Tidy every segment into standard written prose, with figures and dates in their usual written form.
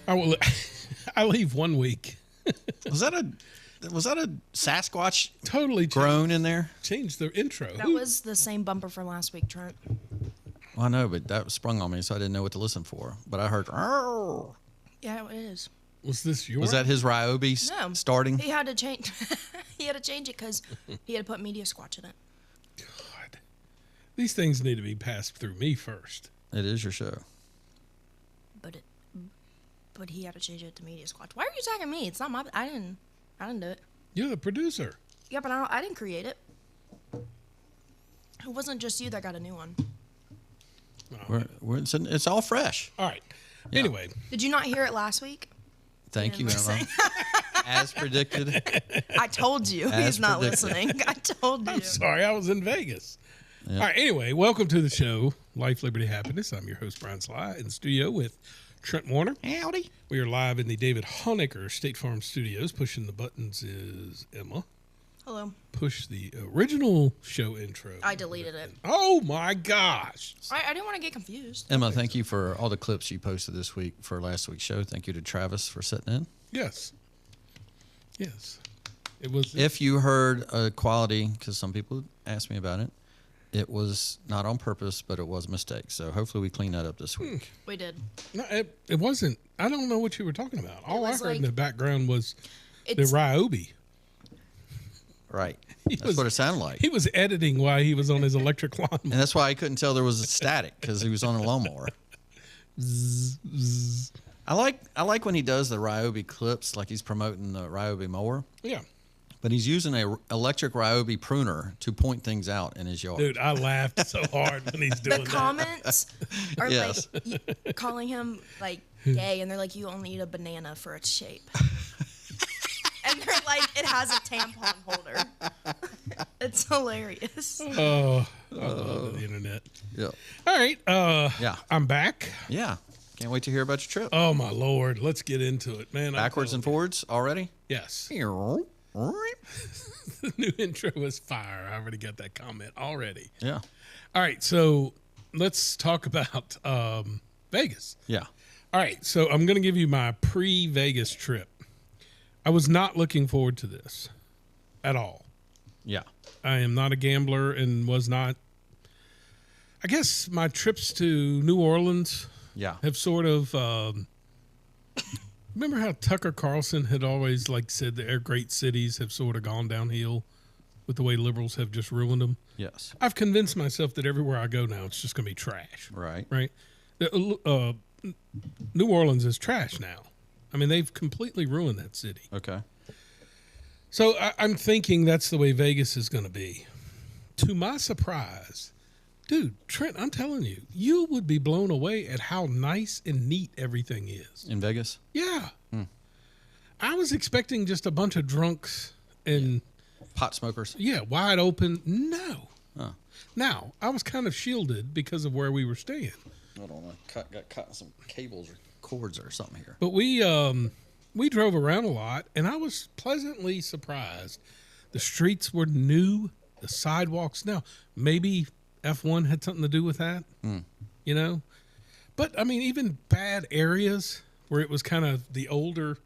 I will. I leave 1 week. Was that a Sasquatch Totally groan in there? Changed the intro. That was the same bumper from last week, Trent. Well, I know, but that was sprung on me, so I didn't know what to listen for. But I heard, "Arr." Yeah, it is. Was this yours? Was that his Ryobi No. starting? He had to change. He had to change it because he had to put Media Squatch in it. God. These things need to be passed through me first. It is your show. But he had to change it to Media Squatch. Why are you tagging me? It's not my. I didn't do it. You're the producer. Yeah, but I didn't create it. It wasn't just you that got a new one. It's all fresh. All right. Yeah. Anyway. Did you not hear it last week? Thank you, listen. Emma. As predicted. I told you he's not listening. I told you. I'm sorry. I was in Vegas. Yep. All right. Anyway, welcome to the show, Life, Liberty, Happiness. I'm your host, Brian Sly, in the studio with Trent Warner. Howdy. We are live in the David Honecker State Farm Studios. Pushing the buttons is Emma. Hello. Push the original show intro. I deleted it. Oh, my gosh. I didn't want to get confused. Emma, thank you for all the clips you posted this week for last week's show. Thank you to Travis for sitting in. Yes. Yes. It was. If you heard quality, because some people asked me about it, it was not on purpose, but it was a mistake. So hopefully we clean that up this week. We did. No, it wasn't. I don't know what you were talking about. All I heard in the background was the Ryobi. Right. That's what it sounded like. He was editing while he was on his electric lawnmower. And that's why I couldn't tell there was a static, because he was on a lawnmower. Zzz, zzz. I like when he does the Ryobi clips, like he's promoting the Ryobi mower. Yeah. But he's using a electric Ryobi pruner to point things out in his yard. Dude, I lauged so hard when he's doing The that. comments are Yes. like calling him like gay, and they're like, "You only eat a banana for its shape." And they're like, "It has a tampon holder." It's hilarious. Oh, I love the internet. Yeah. All right. Yeah. I'm back. Yeah. Can't wait to hear about your trip. Oh, my Lord. Let's get into it, man. Backwards and forwards already? Yes. Yeah. The new intro was fire. I already got that comment already. Yeah. All right. So let's talk about Vegas. Yeah. All right. So I'm going to give you my pre-Vegas trip. I was not looking forward to this at all. Yeah. I am not a gambler and was not. I guess my trips to New Orleans have sort of. Remember how Tucker Carlson had always said that our great cities have sort of gone downhill with the way liberals have just ruined them? Yes. I've convinced myself that everywhere I go now, it's just going to be trash. Right. Right. New Orleans is trash now. I mean, they've completely ruined that city. Okay. So I'm thinking that's the way Vegas is going to be. To my surprise, dude, Trent, I'm telling you, you would be blown away at how nice and neat everything is. In Vegas? Yeah. I was expecting just a bunch of drunks and... Pot smokers? Yeah, wide open. No. Huh. Now, I was kind of shielded because of where we were staying. I don't know. Got caught in some cables or cords or something here. But we drove around a lot, and I was pleasantly surprised. The streets were new. The sidewalks now. Maybe F1 had something to do with that, you know? But, I mean, even bad areas where it was kind of the older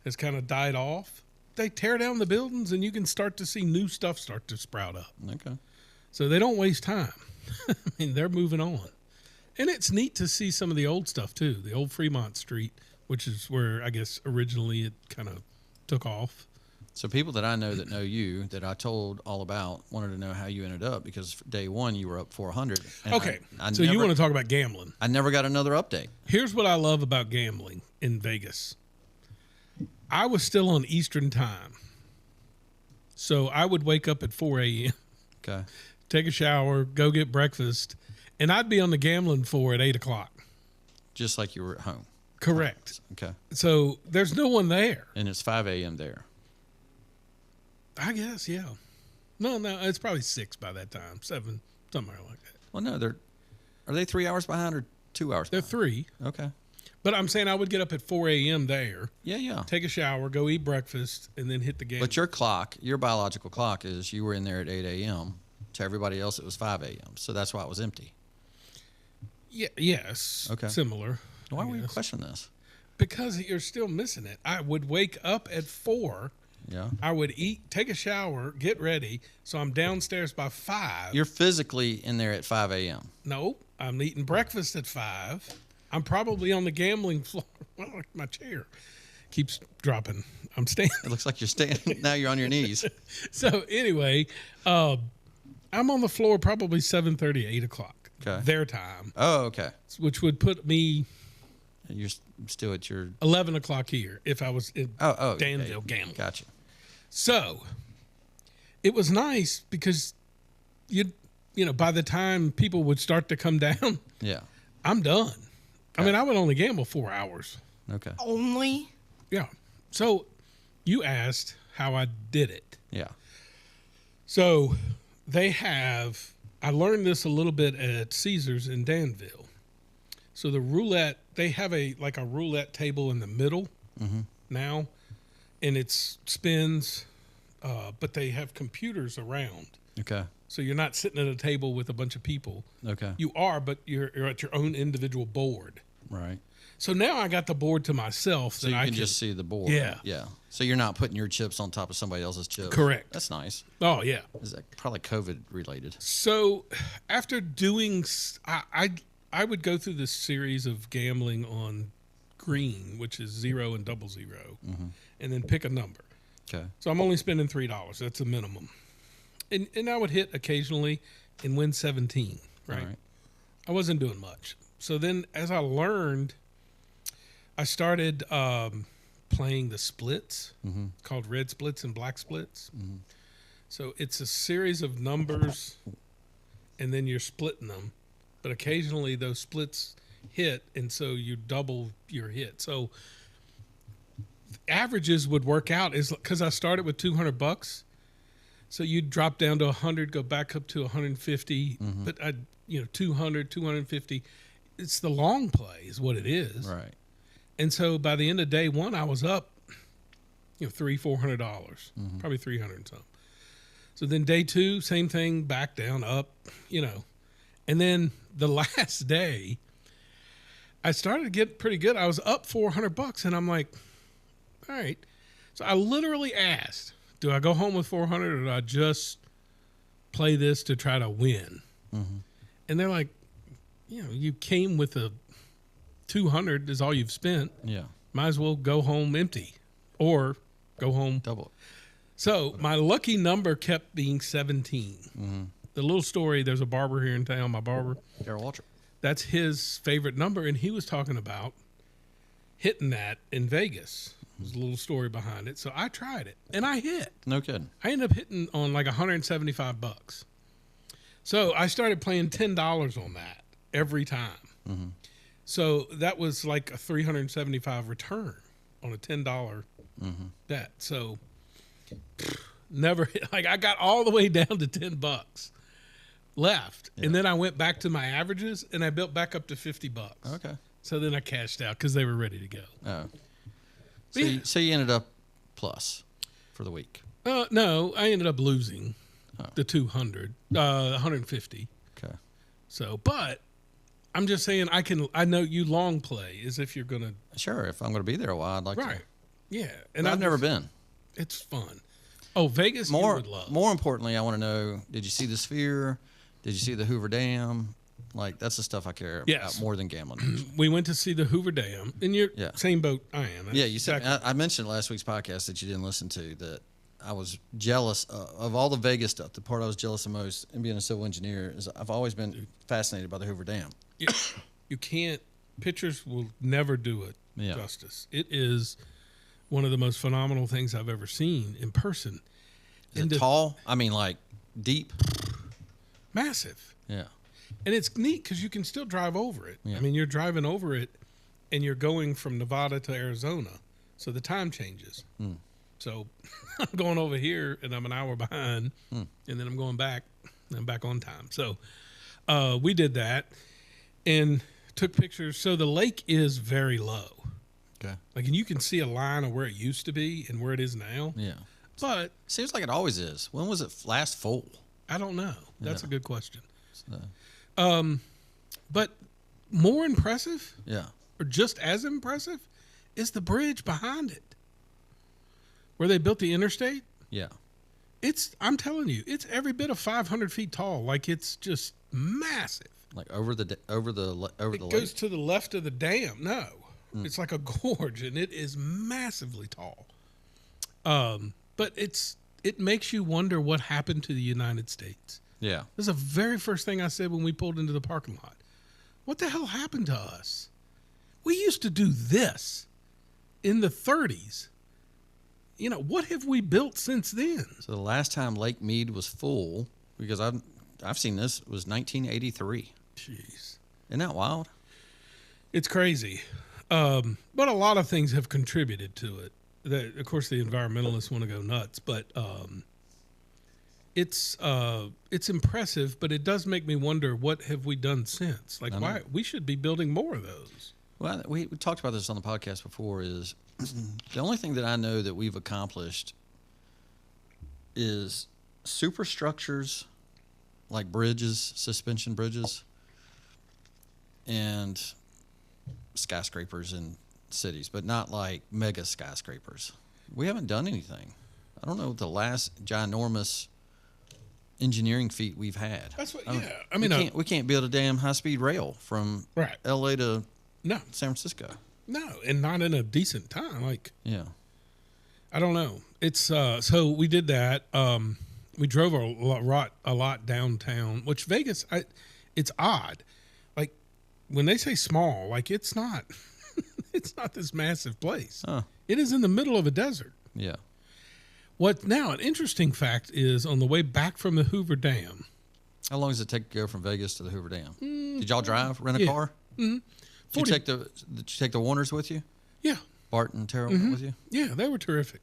has kind of died off, they tear down the buildings, and you can start to see new stuff start to sprout up. Okay. So they don't waste time. I mean, they're moving on. And it's neat to see some of the old stuff, too. The old Fremont Street, which is where, I guess, originally it kind of took off. So people that I know that know you, that I told all about, wanted to know how you ended up, because day one you were up 400. Okay, so you want to talk about gambling. I never got another update. Here's what I love about gambling in Vegas. I was still on Eastern time. So I would wake up at 4 a.m., Okay. take a shower, go get breakfast, and I'd be on the gambling floor at 8 o'clock. Just like you were at home. Correct. Okay. So there's no one there. And it's 5 a.m. there. I guess, yeah. No, it's probably 6 by that time, 7, somewhere like that. Well, no, are they 3 hours behind or 2 hours They're behind? 3. Okay. But I'm saying I would get up at 4 a.m. there, Yeah. take a shower, go eat breakfast, and then hit the game. But your clock, your biological clock is you were in there at 8 a.m. To everybody else, it was 5 a.m. So that's why it was empty. Yeah, yes. Okay. Similar. Why I were you guess. questioning this? because you're still missing it. I would wake up at 4. Yeah. I would eat, take a shower, get ready. So I'm downstairs by 5. You're physically in there at 5 a.m. No, I'm eating breakfast at 5. I'm probably on the gambling floor. My chair keeps dropping. I'm standing. It looks like you're standing. Now you're on your knees. So anyway, I'm on the floor probably 7:30, 8 o'clock. Okay. Their time. Oh, okay. Which would put me You're still at your 11 o'clock here if I was in okay. Danville gambling. Gotcha. So it was nice because you know, by the time people would start to come down, Yeah. I'm done. I mean, I would only gamble 4 hours. Okay. Only? Yeah. So you asked how I did it. Yeah. So I learned this a little bit at Caesars in Danville. So the roulette, they have a roulette table in the middle now, and it spins, but they have computers around. Okay. So you're not sitting at a table with a bunch of people. Okay. You are, but you're at your own individual board. Right. So now I got the board to myself. So you can just see the board. Yeah. Yeah. So you're not putting your chips on top of somebody else's chips. Correct. That's nice. Oh, yeah. Is that probably COVID related? So after doing, I would go through this series of gambling on green, which is 0 and 00, and then pick a number. Okay. So I'm only spending $3. That's a minimum. And I would hit occasionally and win 17, right? All right. I wasn't doing much. So then as I learned, I started playing the splits called red splits and black splits. So it's a series of numbers and then you're splitting them. But occasionally those splits hit, and so you double your hit. So averages would work out is because I started with $200. So you'd drop down to 100, go back up to 150, but 200, 250. It's the long play is what it is. Right. And so by the end of day one, I was up, $300-400, probably 300 and something. So then day 2, same thing, back down, up, and then the last day, I started to get pretty good. I was up $400, and I'm like, all right. So I literally asked, do I go home with 400 or do I just play this to try to win? And they're like, you came with a 200 is all you've spent. Yeah. Might as well go home empty or go home. Double. So my lucky number kept being 17. The little story, there's a barber here in town, my barber. Darryl Waltrip. That's his favorite number, and he was talking about hitting that in Vegas. There's a little story behind it. So I tried it, and I hit. No kidding. I ended up hitting on like $175. So I started playing $10 on that every time. So that was like a $375 return on a $10 bet. So never hit. Like I got all the way down to $10 left, and then I went back to my averages, and I built back up to $50. Okay. So then I cashed out because they were ready to go. Oh. So you ended up plus for the week. No, I ended up losing the 200, 150. Okay. So, but I'm just saying I know you long play as if you're going to. Sure. If I'm going to be there a while, I'd like to. Right. Yeah. And I've never been. It's fun. Oh, Vegas you would love. More importantly, I want to know, did you see the Sphere? Did you see the Hoover Dam? Like, that's the stuff I care about more than gambling. We went to see the Hoover Dam. In your same boat I am. Yeah, you said I mentioned last week's podcast that you didn't listen to, that I was jealous of all the Vegas stuff. The part I was jealous the most, and being a civil engineer, is I've always been fascinated by the Hoover Dam. You can't, pictures will never do it justice. It is one of the most phenomenal things I've ever seen in person. Is it tall? I mean, like, deep? Massive. Yeah. And it's neat because you can still drive over it. Yeah. I mean, you're driving over it, and you're going from Nevada to Arizona, so the time changes. So I'm going over here, and I'm an hour behind, and then I'm going back, and I'm back on time. So we did that and took pictures. So the lake is very low. Okay. Like, and you can see a line of where it used to be and where it is now. Yeah. But seems like it always is. When was it last full? I don't know. That's a good question. So. But more impressive, yeah, or just as impressive, is the bridge behind it, where they built the interstate. Yeah. I'm telling you, it's every bit of 500 feet tall. Like, it's just massive. Like over the It goes lake. to the left of the dam. No, it's like a gorge, and it is massively tall. But it makes you wonder what happened to the United States. Yeah. This is the very first thing I said when we pulled into the parking lot. What the hell happened to us? We used to do this in the 30s. You know, what have we built since then? So the last time Lake Mead was full, because I've seen this, was 1983. Jeez. Isn't that wild? It's crazy. But a lot of things have contributed to it. Of course, the environmentalists want to go nuts, but it's impressive, but it does make me wonder, what have we done since? Like, why we should be building more of those. Well, we talked about this on the podcast before, is the only thing that I know that we've accomplished is superstructures like bridges, suspension bridges, and skyscrapers in cities, but not like mega skyscrapers. We haven't done anything. I don't know the last ginormous engineering feat we've had. That's what. I Yeah, I mean, we can't build a damn high-speed rail from right? L.A. to No, San Francisco. no, and not in a decent time. Like, Yeah. I don't know. It's so we did that. We drove a lot downtown, which Vegas. It's odd. Like, when they say small, like, it's not. It's not this massive place. Huh. It is in the middle of a desert. Yeah. What now? An interesting fact is, on the way back from the Hoover Dam. How long does it take to go from Vegas to the Hoover Dam? Did y'all drive? Rent a yeah. car? Mm-hmm. Did you take the Warners with you? Yeah, Bart and Tara went with you? yeah, they were terrific.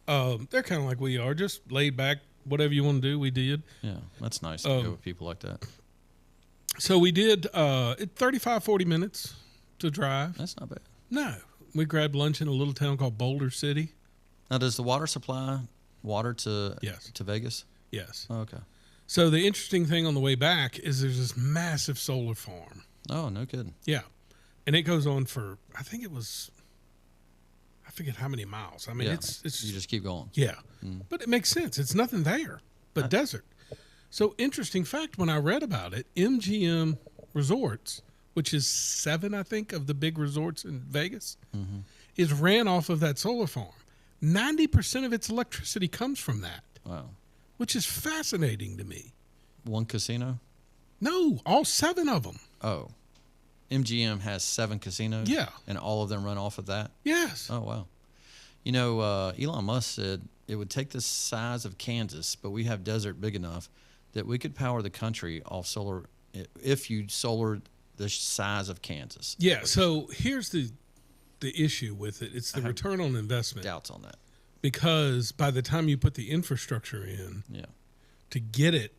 They're kind of like we are, just laid back. Whatever you want to do, we did. Yeah, that's nice to go with people like that. So we did 35, 40 minutes to drive. That's not bad. No, we grabbed lunch in a little town called Boulder City. Now, does the water supply water to Yes. to Vegas? Yes. Oh, okay. So the interesting thing on the way back is there's this massive solar farm. Oh, no kidding. Yeah. And it goes on for, I think it was, I forget how many miles. I mean, Yeah. it's You just keep going. yeah. But it makes sense. It's nothing there but desert. So, interesting fact, when I read about it, MGM Resorts, which is 7, I think, of the big resorts in Vegas, is ran off of that solar farm. 90% of its electricity comes from that, Wow. which is fascinating to me. One casino? No, all 7 of them. Oh. MGM has 7 casinos? Yeah. And all of them run off of that? Yes. Oh, wow. You know, Elon Musk said it would take the size of Kansas, but we have desert big enough that we could power the country off solar if you solar the size of Kansas. Yeah, so here's the issue with it. It's the return on investment. Doubts on that. Because by the time you put the infrastructure in Yeah. to get it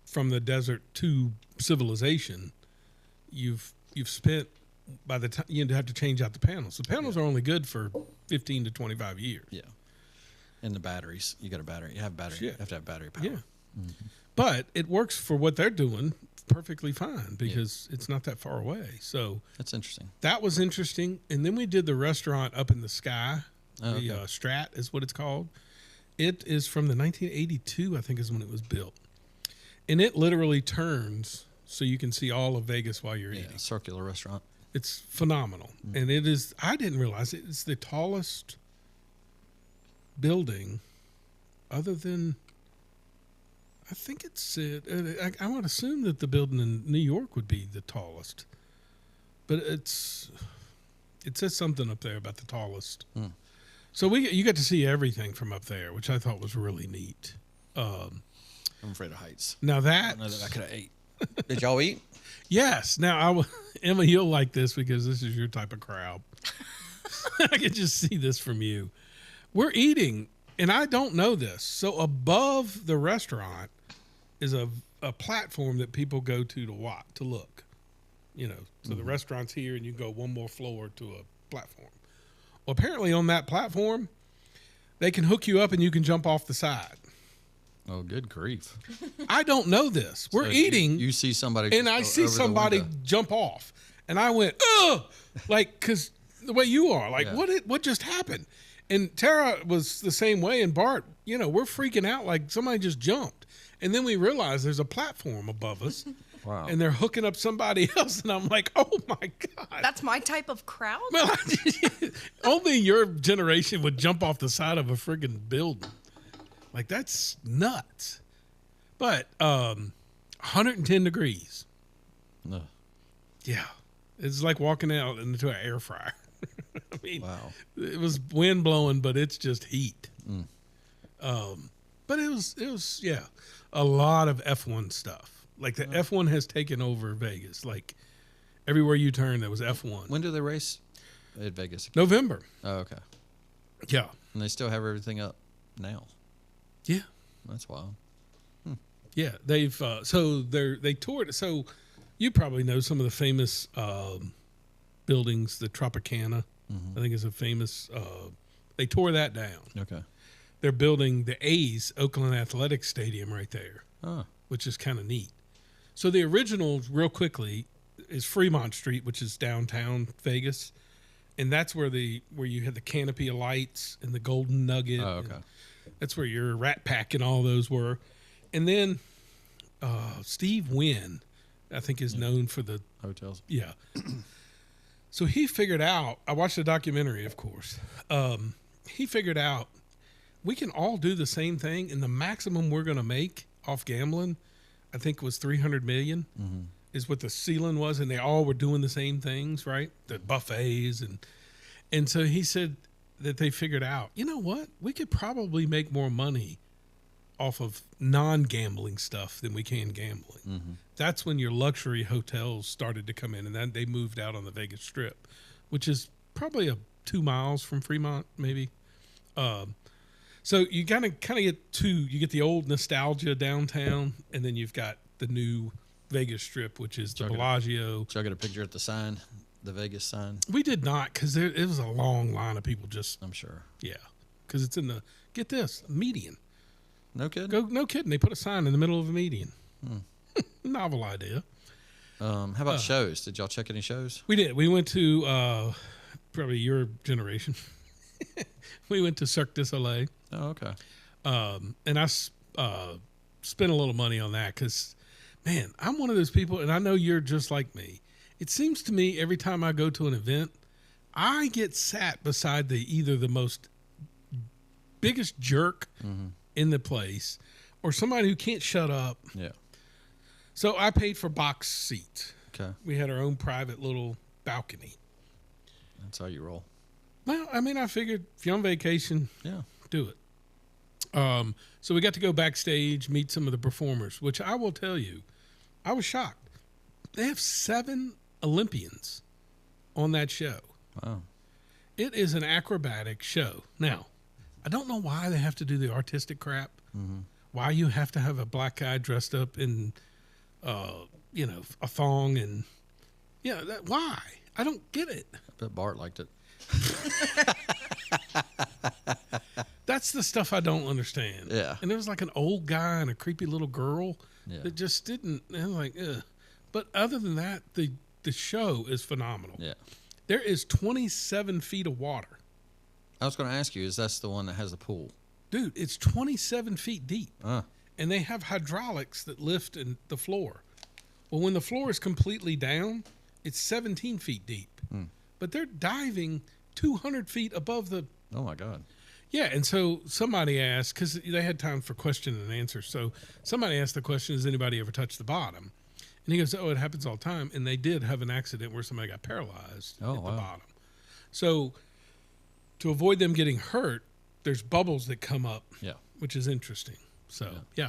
from the desert to civilization, you've spent, by the time you have to change out the panels. The panels are only good for 15 to 25 years. Yeah. And the batteries. You got a battery. You have battery. Yeah. You have to have battery power. Yeah. But it works for what they're doing perfectly fine because it's not that far away. So That's interesting. that was interesting. And then we did the restaurant up in the sky. Oh, The okay. Strat is what it's called. It is from the 1982, I think, is when it was built. And it literally turns so you can see all of Vegas while you're Yeah. eating. Circular restaurant. It's phenomenal. And it is, I didn't realize it. It's the tallest building other than, I think it's, I would assume that the building in New York would be the tallest. But it says something up there about the tallest. So you got to see everything from up there, which I thought was really neat. I'm afraid of heights. Now I that, don't know that I could have ate. Did y'all eat? yes. Now Emma, you'll like this because this is your type of crowd. I can just see this from you. We're eating, and I don't know this. So above the restaurant is a platform that people go to watch, to look. You know, so the restaurant's here, and you go one more floor to a platform. Well, apparently on that platform, they can hook you up and you can jump off the side. Oh, good grief. I don't know this. We're So eating. You see somebody. And I see over the somebody window. jump off. And I went, ugh! Like, because the way you are. Like, Yeah. what just happened? And Tara was the same way. And Bart, we're freaking out like somebody just jumped. And then we realize there's a platform above us. Wow. And they're hooking up somebody else. And I'm like, oh, my God. That's my type of crowd? Well, only your generation would jump off the side of a friggin' building. Like, that's nuts. But 110 degrees. Ugh. Yeah. It's like walking out into an air fryer. I mean, Wow. it was wind blowing, but it's just heat. Mm. But it was a lot of F1 stuff. Like the F1 has taken over Vegas. Like everywhere you turn, there was F1. When do they race at Vegas? November. Oh, okay. Yeah. And they still have everything up now. Yeah. That's wild. Yeah. They've they toured. So you probably know some of the famous buildings. The Tropicana, I think, is a famous. They tore that down. Okay. They're building the A's Oakland Athletic Stadium right there, Oh. which is kind of neat. So the original, real quickly, is Fremont Street, which is downtown Vegas, and that's where you had the canopy of lights and the Golden Nugget. Oh, okay. And that's where your Rat Pack and all those were. And then Steve Wynn, I think, is known for the Hotels. yeah. So he figured out. I watched the documentary, of course. He figured out we can all do the same thing, and the maximum we're going to make off gambling, I think, was $300 million. Is what the ceiling was, and they all were doing the same things, right? The buffets and so he said that they figured out, you know what? We could probably make more money off of non-gambling stuff than we can gambling. That's when your luxury hotels started to come in, and then they moved out on the Vegas Strip, which is probably 2 miles from Fremont, maybe. So you kind of get two. You get the old nostalgia downtown, and then you've got the new Vegas Strip, which is the Bellagio. So I got a picture at the sign, the Vegas sign. We did not, because it was a long line of people just, I'm sure. because it's in the, get this, median. No kidding. No kidding. They put a sign in the middle of a median. Novel idea. How about shows? Did y'all check any shows? We did. We went to probably your generation. We went to Cirque du Soleil. Oh, okay. And I spent a little money on that because, man, I'm one of those people, and I know you're just like me. It seems to me every time I go to an event, I get sat beside either the most biggest jerk in the place or somebody who can't shut up. Yeah. So I paid for box seats. Okay. We had our own private little balcony. That's how you roll. Well, I mean, I figured if you're on vacation, Yeah. do it. So we got to go backstage, meet some of the performers, which I will tell you, I was shocked. They have 7 Olympians on that show. Wow. It is an acrobatic show. Now, I don't know why they have to do the artistic crap. Why you have to have a black guy dressed up in, a thong and, why? I don't get it. I bet Bart liked it. That's the stuff I don't understand. Yeah. And there was like an old guy and a creepy little girl Yeah. that just didn't. And I'm like, ugh. But other than that, the show is phenomenal. Yeah. There is 27 feet of water. I was going to ask you, is that's the one that has the pool? Dude, it's 27 feet deep. Uh, And they have hydraulics that lift in the floor. Well, when the floor is completely down, it's 17 feet deep. But they're diving 200 feet above the. oh, my God. Yeah, and so somebody asked, because they had time for question and answer. So somebody asked the question, has anybody ever touched the bottom? And he goes, oh, it happens all the time. And they did have an accident where somebody got paralyzed at the bottom. So to avoid them getting hurt, there's bubbles that come up, Yeah. which is interesting. So, yeah.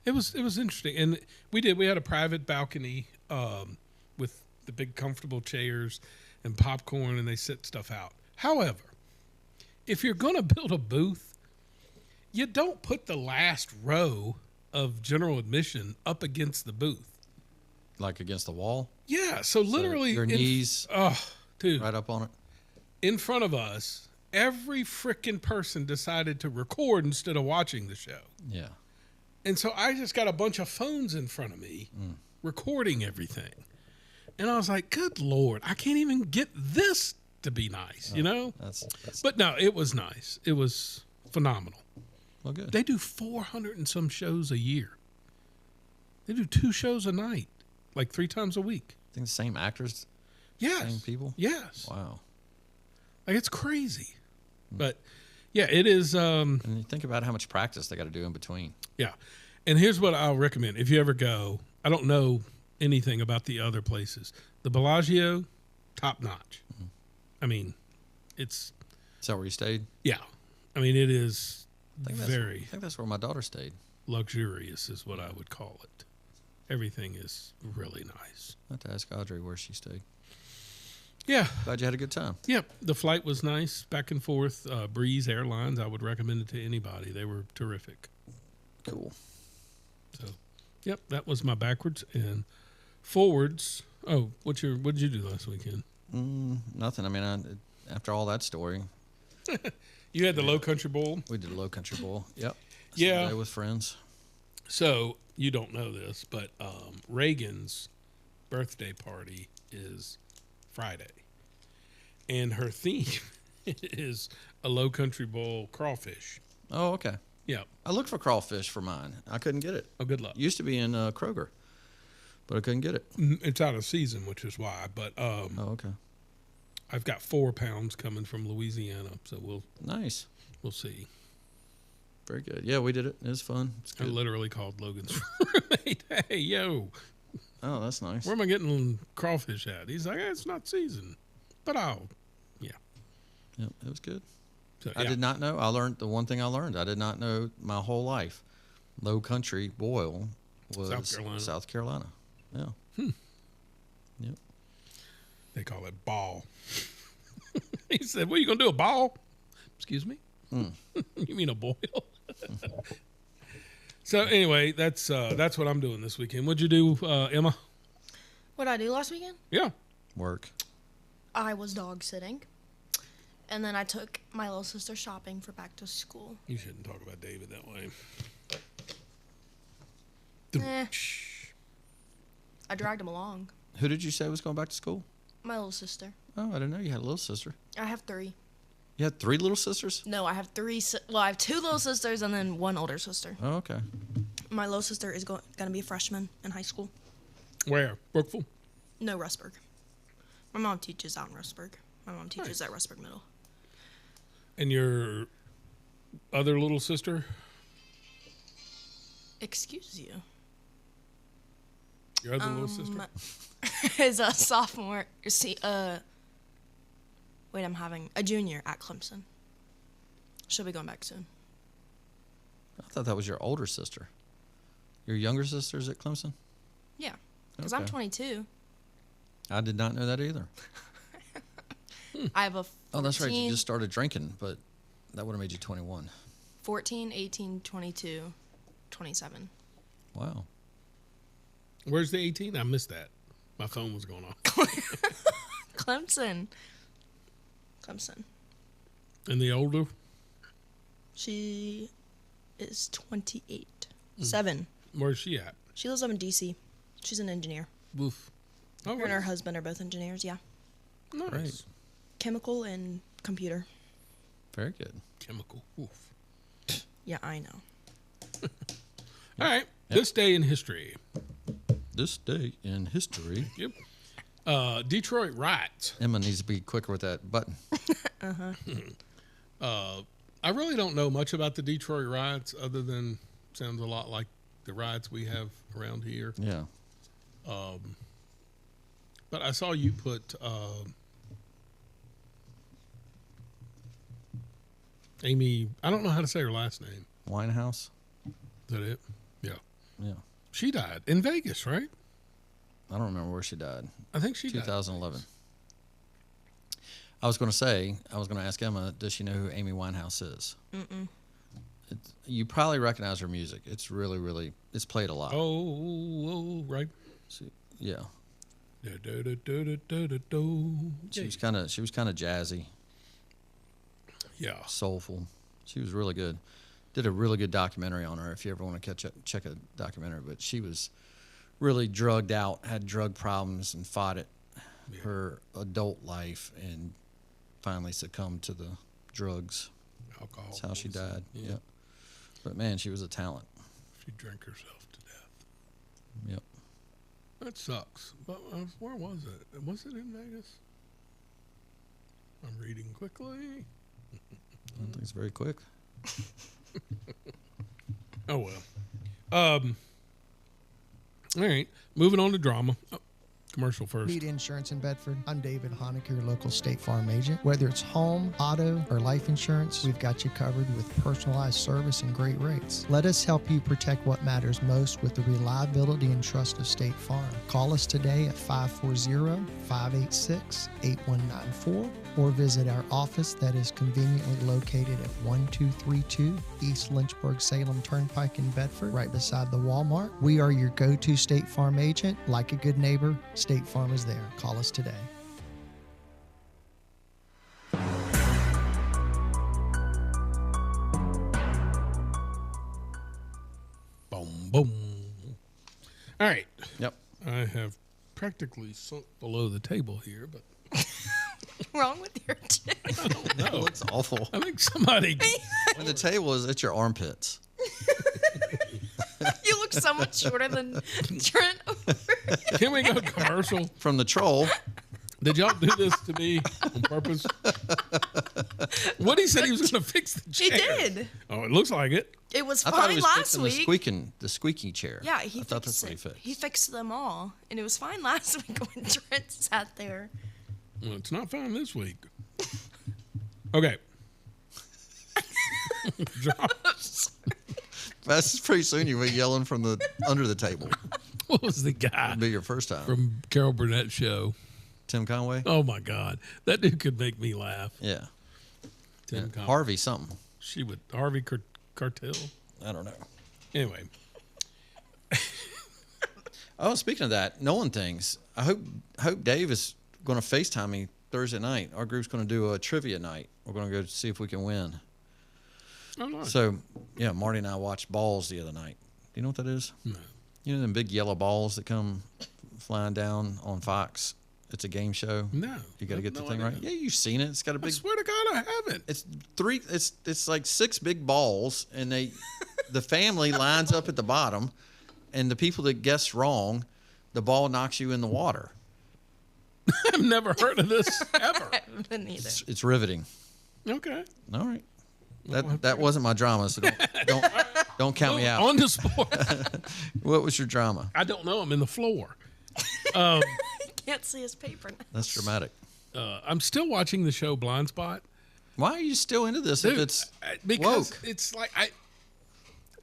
It was interesting. And we had a private balcony with the big comfortable chairs and popcorn, and they set stuff out. However, if you're going to build a booth, you don't put the last row of general admission up against the booth. Like against the wall? Yeah, so literally your knees dude, right up on it? in front of us, every frickin' person decided to record instead of watching the show. Yeah. And so I just got a bunch of phones in front of me recording everything. And I was like, good Lord, I can't even get this to be nice, you know? That's But no, it was nice. It was phenomenal. well, good. They do 400 and some shows a year. They do 2 shows a night, like 3 times a week. I think the same actors, Yes. same people. Yes. Wow. Like, it's crazy. But, yeah, it is. And you think about how much practice they got to do in between. Yeah. And here's what I'll recommend. If you ever go, I don't know anything about the other places. The Bellagio, top notch. I mean, it's, Is that where you stayed? yeah. I mean, it is I very think that's where my daughter stayed. luxurious, is what I would call it. Everything is really nice. I have to ask Audrey where she stayed. Yeah. Glad you had a good time. Yep. The flight was nice, back and forth. Breeze Airlines, I would recommend it to anybody. They were terrific. Cool. So, yep, that was my backwards and forwards. Oh, what did you do last weekend? Nothing. I mean, after all that story, You had the Low Country Bowl. we did a low country bowl. Yep. Yeah. Sunday with friends. So you don't know this, but Reagan's birthday party is Friday, and her theme is a Low Country Bowl crawfish. Oh, okay. Yeah. I looked for crawfish for mine. I couldn't get it. Oh, good luck. Used to be in Kroger, but I couldn't get it. It's out of season, which is why. But Oh, okay. I've got 4 pounds coming from Louisiana, so we'll Nice. see. Very good. Yeah, we did it. It was fun. It's I good. literally called Logan's roommate. Hey, yo, Oh, that's nice. where am I getting crawfish at? He's like, it's not seasoned, but yeah. Yep, it was good. So, I yeah. did not know. I learned the one thing I learned. I did not know my whole life. Low country boil was South Carolina. Yeah. Yep. They call it ball. He said, what are you going to do, a ball? Excuse me? You mean a boil? So anyway, that's what I'm doing this weekend. What'd you do, Emma? What did I do last weekend? Yeah. Work. I was dog sitting. And then I took my little sister shopping for back to school. You shouldn't talk about David that way. Eh. I dragged him along. Who did you say was going back to school? My little sister. Oh, I didn't know you had a little sister. I have 3. You had 3 little sisters? No, I have 3. Well, I have 2 little sisters and then 1 older sister. Oh, okay. My little sister is going to be a freshman in high school. Where? Brookville? No, Russburg. My mom teaches out in Russburg. My mom teaches Nice. at Russburg Middle. And your other little sister? Excuse you. Your other little sister? Is a sophomore. Wait, I'm having a junior at Clemson. She'll be going back soon. I thought that was your older sister. Your younger sister's at Clemson? Yeah, because I'm Okay. 22. I did not know that either. I have a 14, Oh, that's right. You just started drinking, but that would have made you 21. 14, 18, 22, 27. Wow. Where's the 18? I missed that. My phone was going off. Clemson. And the older? She is 28. 7. Where's she at? She lives up in D.C. She's an engineer. Woof. Oh, Her and her husband are both engineers, yeah. nice. Great. Chemical and computer. Very good. Chemical. Woof. Yeah, I know. All right. This day in history. This day in history. Yep. Detroit riots. Emma needs to be quicker with that button. I really don't know much about the Detroit riots other than sounds a lot like the riots we have around here. Yeah. But I saw you put Amy, I don't know how to say her last name. Winehouse. Is that it? Yeah. Yeah. She died in Vegas, right? I don't remember where she died. I think she died. 2011. I was going to ask Emma, does she know who Amy Winehouse is? Mm-mm. You probably recognize her music. It's really, it's played a lot. Oh, right. Yeah. Do-do-do-do-do-do-do. She was kind of jazzy, Yeah. soulful. She was really good. Did a really good documentary on her if you ever want to check a documentary. But she was really drugged out, had drug problems, and fought it her adult life, and finally succumbed to the drugs. Alcohol. That's how she poisoning. died. Yeah. But man, she was a talent. She drank herself to death. Yep. That sucks. But where was it? Was it in Vegas? I'm reading quickly. I don't think it's very quick. Oh well. All right. Moving on to drama. Oh, commercial first. Need insurance in Bedford? I'm David Honecker, your local State Farm agent. Whether it's home, auto, or life insurance, we've got you covered with personalized service and great rates. Let us help you protect what matters most with the reliability and trust of State Farm. Call us today at 540-586-8194 or visit our office that is conveniently located at 1232 East Lynchburg-Salem Turnpike in Bedford, right beside the Walmart. We are your go-to State Farm agent. Like a good neighbor, State Farm is there. Call us today. Boom, boom. All right. Yep. I have practically sunk below the table here, but Wrong with your chin? That looks awful. I think somebody. When the table is at your armpits. You look so much shorter than Trent. Can we go commercial? From the troll. Did y'all do this to me on purpose? Woody said he was going to fix the He chair. did. Oh, it looks like it. It was I thought fine he was last fixing week. the squeaky chair. Yeah, I thought that's what he fixed. He fixed them all, and it was fine last week when Trent sat there. Well, it's not fine this week. Okay. That's pretty soon you'll be yelling from the under the table. What was the guy It'll be your first time. from Carol Burnett's show? Tim Conway? Oh my God, that dude could make me laugh. Yeah. Tim Yeah. Conway. Harvey something. She would Harvey Cartel. I don't know. Anyway, Oh, speaking of that, knowing things, I hope Dave is going to FaceTime me Thursday night. Our group's going to do a trivia night. We're going to go see if we can win. oh no, So, yeah, Marty and I watched balls the other night. Do you know what that is? no. You know them big yellow balls that come flying down on Fox? It's a game show. No. You got to get the No thing idea. right. Yeah, you've seen it. It's got a I big. swear to God, I haven't. It's three. It's like six big balls, and the family lines up at the bottom, and the people that guess wrong, the ball knocks you in the water. I've never heard of this ever. I haven't been either. It's riveting. Okay. All right. That wasn't my drama, so don't count me out. On to sport. What was your drama? I don't know. I'm in the floor. Can't see his paper. That's dramatic. I'm still watching the show Blind Spot. Why are you still into this if Dude, it's because woke? it's like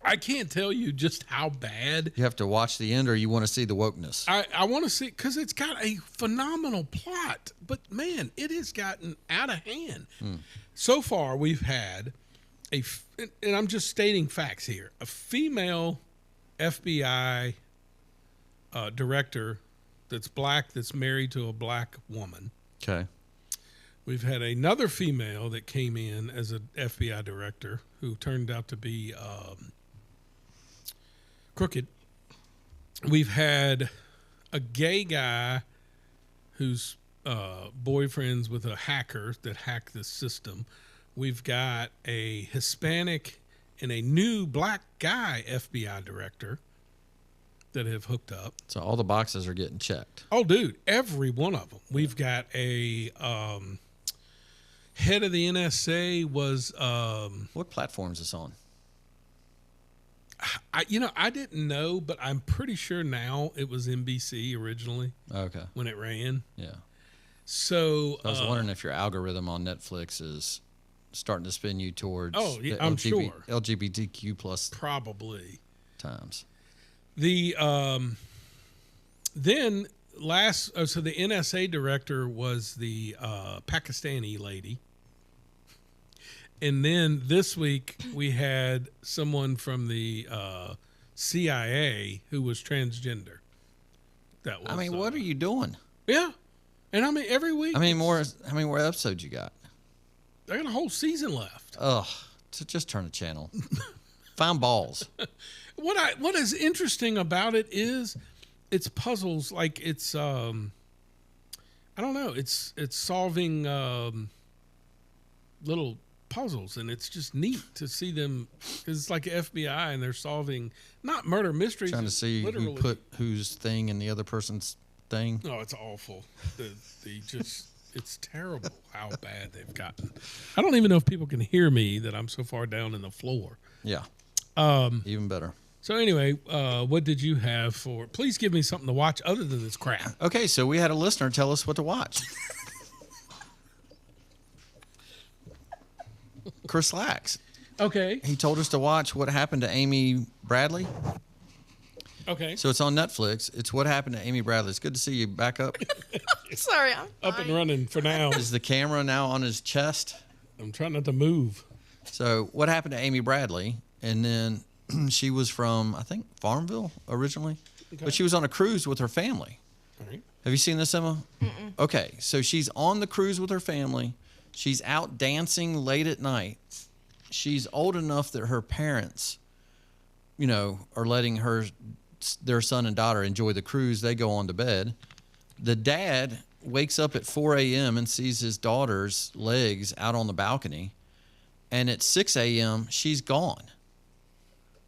I can't tell you just how bad. You have to watch the end, or you want to see the wokeness? I want to see because it's got a phenomenal plot, but man, it has gotten out of hand. So far, we've had and I'm just stating facts here, a female FBI director that's black that's married to a black woman. Okay. We've had another female that came in as an FBI director who turned out to be crooked. We've had a gay guy who's boyfriends with a hacker that hacked the system. We've got a Hispanic and a new black guy FBI director that have hooked up. So all the boxes are getting checked. Oh, dude, every one of them. We've got a head of the NSA was What platform is this on? I didn't know, but I'm pretty sure now it was NBC originally Okay. when it ran. Yeah. So I was wondering if your algorithm on Netflix is starting to spin you towards Oh, yeah, the I'm sure. LGBTQ plus probably times. the then so the NSA director was the Pakistani lady. And then this week we had someone from the CIA who was transgender. That was. I mean, what are you doing? Yeah, and I mean every week. How many more episodes you got? I got a whole season left. Ugh. So just turn the channel. Find balls. What is interesting about it is it's puzzles. Like it's I don't know. It's solving little puzzles, and it's just neat to see them. 'Cause it's like FBI, and they're solving not murder mysteries. Trying to see literally. who put whose thing in the other person's thing. No, it's awful. It's terrible how bad they've gotten. I don't even know if people can hear me that I'm so far down in the floor. Yeah. Even better. So anyway, what did you have for? Please give me something to watch other than this crap. Okay, so we had a listener tell us what to watch. Chris Lax. Okay. He told us to watch What Happened to Amy Bradley. Okay. So it's on Netflix. It's What Happened to Amy Bradley. It's good to see you back up. Sorry, I'm Up and fine. running for now. Is the camera now on his chest? I'm trying not to move. So What Happened to Amy Bradley? And then she was from, I think, Farmville originally. Okay. But she was on a cruise with her family. All right. Have you seen this, Emma? Mm-mm. Okay, so she's on the cruise with her family. She's out dancing late at night. She's old enough that her parents, are letting their son and daughter enjoy the cruise. They go on to bed. The dad wakes up at 4 a.m. and sees his daughter's legs out on the balcony. And at 6 a.m., she's gone.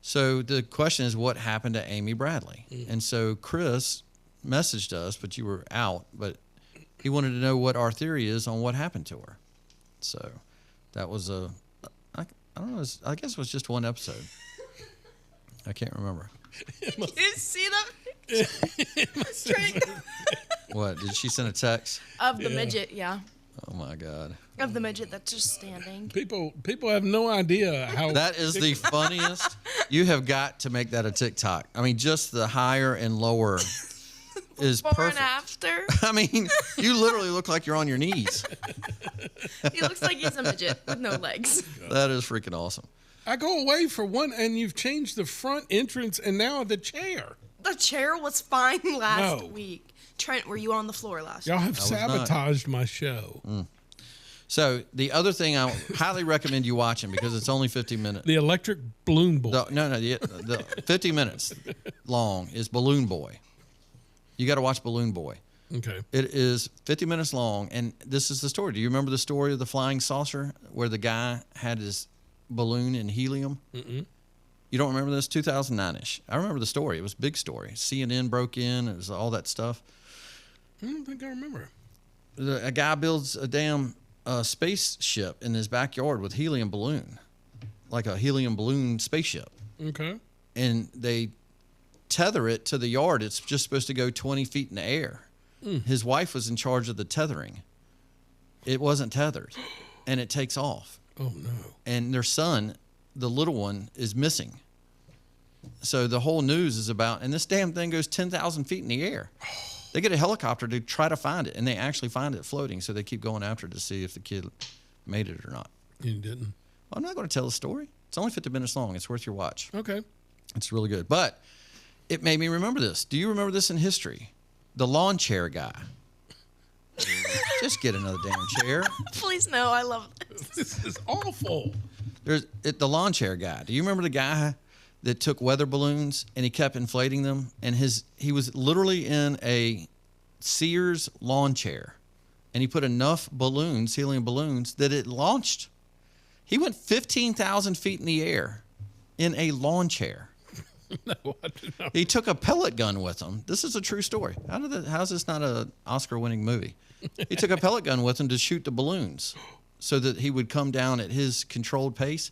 So the question is, what happened to Amy Bradley? And so Chris messaged us, but you were out. But he wanted to know what our theory is on what happened to her. So that was I don't know, I guess it was just one episode. I can't remember. You see that? What, did she send a text? Of the midget, yeah. Oh, my God. Of the midget that's just standing. People have no idea how. That is the funniest. You have got to make that a TikTok. I mean, just the higher and lower is Before perfect. and after. I mean, you literally look like you're on your knees. He looks like he's a midget with no legs. That is freaking awesome. I go away for one, and you've changed the front entrance, and now the chair. The chair was fine last No. week. Trent, were you on the floor last Y'all week? have was not. sabotaged my show. So the other thing I highly recommend you watching, because it's only 15 minutes. The electric balloon boy. The 50 minutes long is Balloon Boy. You got to watch Balloon Boy. Okay. It is 50 minutes long, and this is the story. Do you remember the story of the flying saucer where the guy had his balloon in helium? Mm-mm. You don't remember this? 2009-ish. I remember the story. It was a big story. CNN broke in. It was all that stuff. I don't think I remember. A guy builds a damn spaceship in his backyard with helium balloon, like a helium balloon spaceship. Okay. And they tether it to the yard. It's just supposed to go 20 feet in the air. His wife was in charge of the tethering. It wasn't tethered, and it takes off. Oh, no. And their son, the little one, is missing. So the whole news is about, and this damn thing goes 10,000 feet in the air. They get a helicopter to try to find it, and they actually find it floating, so they keep going after it to see if the kid made it or not. You didn't. Well, I'm not going to tell the story. It's only 50 minutes long. It's worth your watch. Okay. It's really good. But it made me remember this. Do you remember this in history? The lawn chair guy. Just get another damn chair. Please no, I love this. This is awful. The lawn chair guy. Do you remember the guy that took weather balloons and he kept inflating them? And he was literally in a Sears lawn chair, and he put enough balloons, helium balloons, that it launched. He went 15,000 feet in the air in a lawn chair. No, I did not. He took a pellet gun with him. This is a true story. How's this not an Oscar-winning movie? He took a pellet gun with him to shoot the balloons so that he would come down at his controlled pace.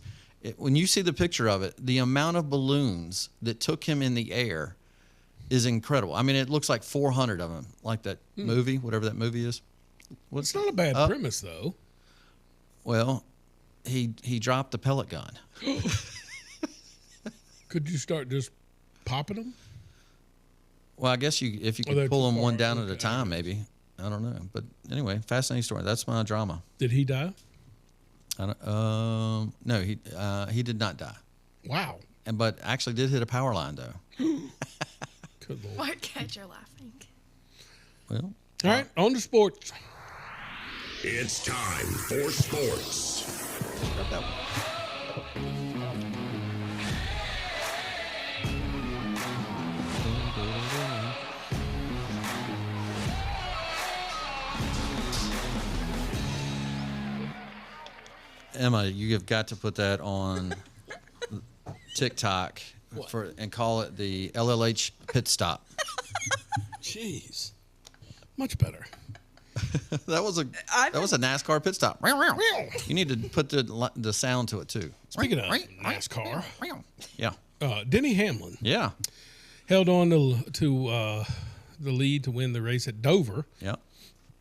When you see the picture of it, the amount of balloons that took him in the air is incredible. I mean, it looks like 400 of them, like that movie, whatever that movie is. It's not a bad premise, though. Well, he dropped the pellet gun. Could you start just popping them? Well, I guess if you they're could pull too them one far. down at a Okay. time, maybe. I don't know. But anyway, fascinating story. That's my drama. Did he die? No, he did not die. Wow. But actually did hit a power line, though. Good Lord. Why can't you laughing? Well, All right, on to sports. It's time for sports. got that one. Emma, you have got to put that on TikTok and call it the LLH pit stop. Jeez. Much better. That was a NASCAR pit stop. You need to put the sound to it too. Speaking of NASCAR, Yeah. Denny Hamlin Yeah. held on to the lead to win the race at Dover. Yeah.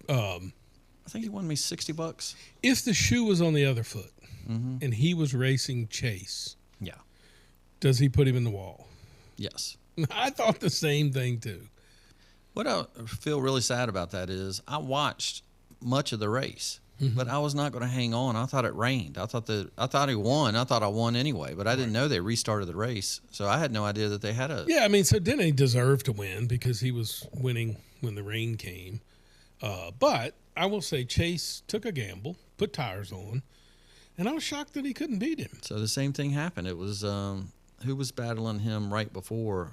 I think he won me $60. If the shoe was on the other foot and he was racing Chase, Yeah. does he put him in the wall? Yes. I thought the same thing too. What I feel really sad about that is I watched much of the race, but I was not going to hang on. I thought it rained. I thought he won. I thought I won anyway, but I didn't know they restarted the race, so I had no idea that they had a. Yeah, I mean, so Denny deserved to win because he was winning when the rain came. But I will say Chase took a gamble, put tires on, and I was shocked that he couldn't beat him. So the same thing happened. It was who was battling him right before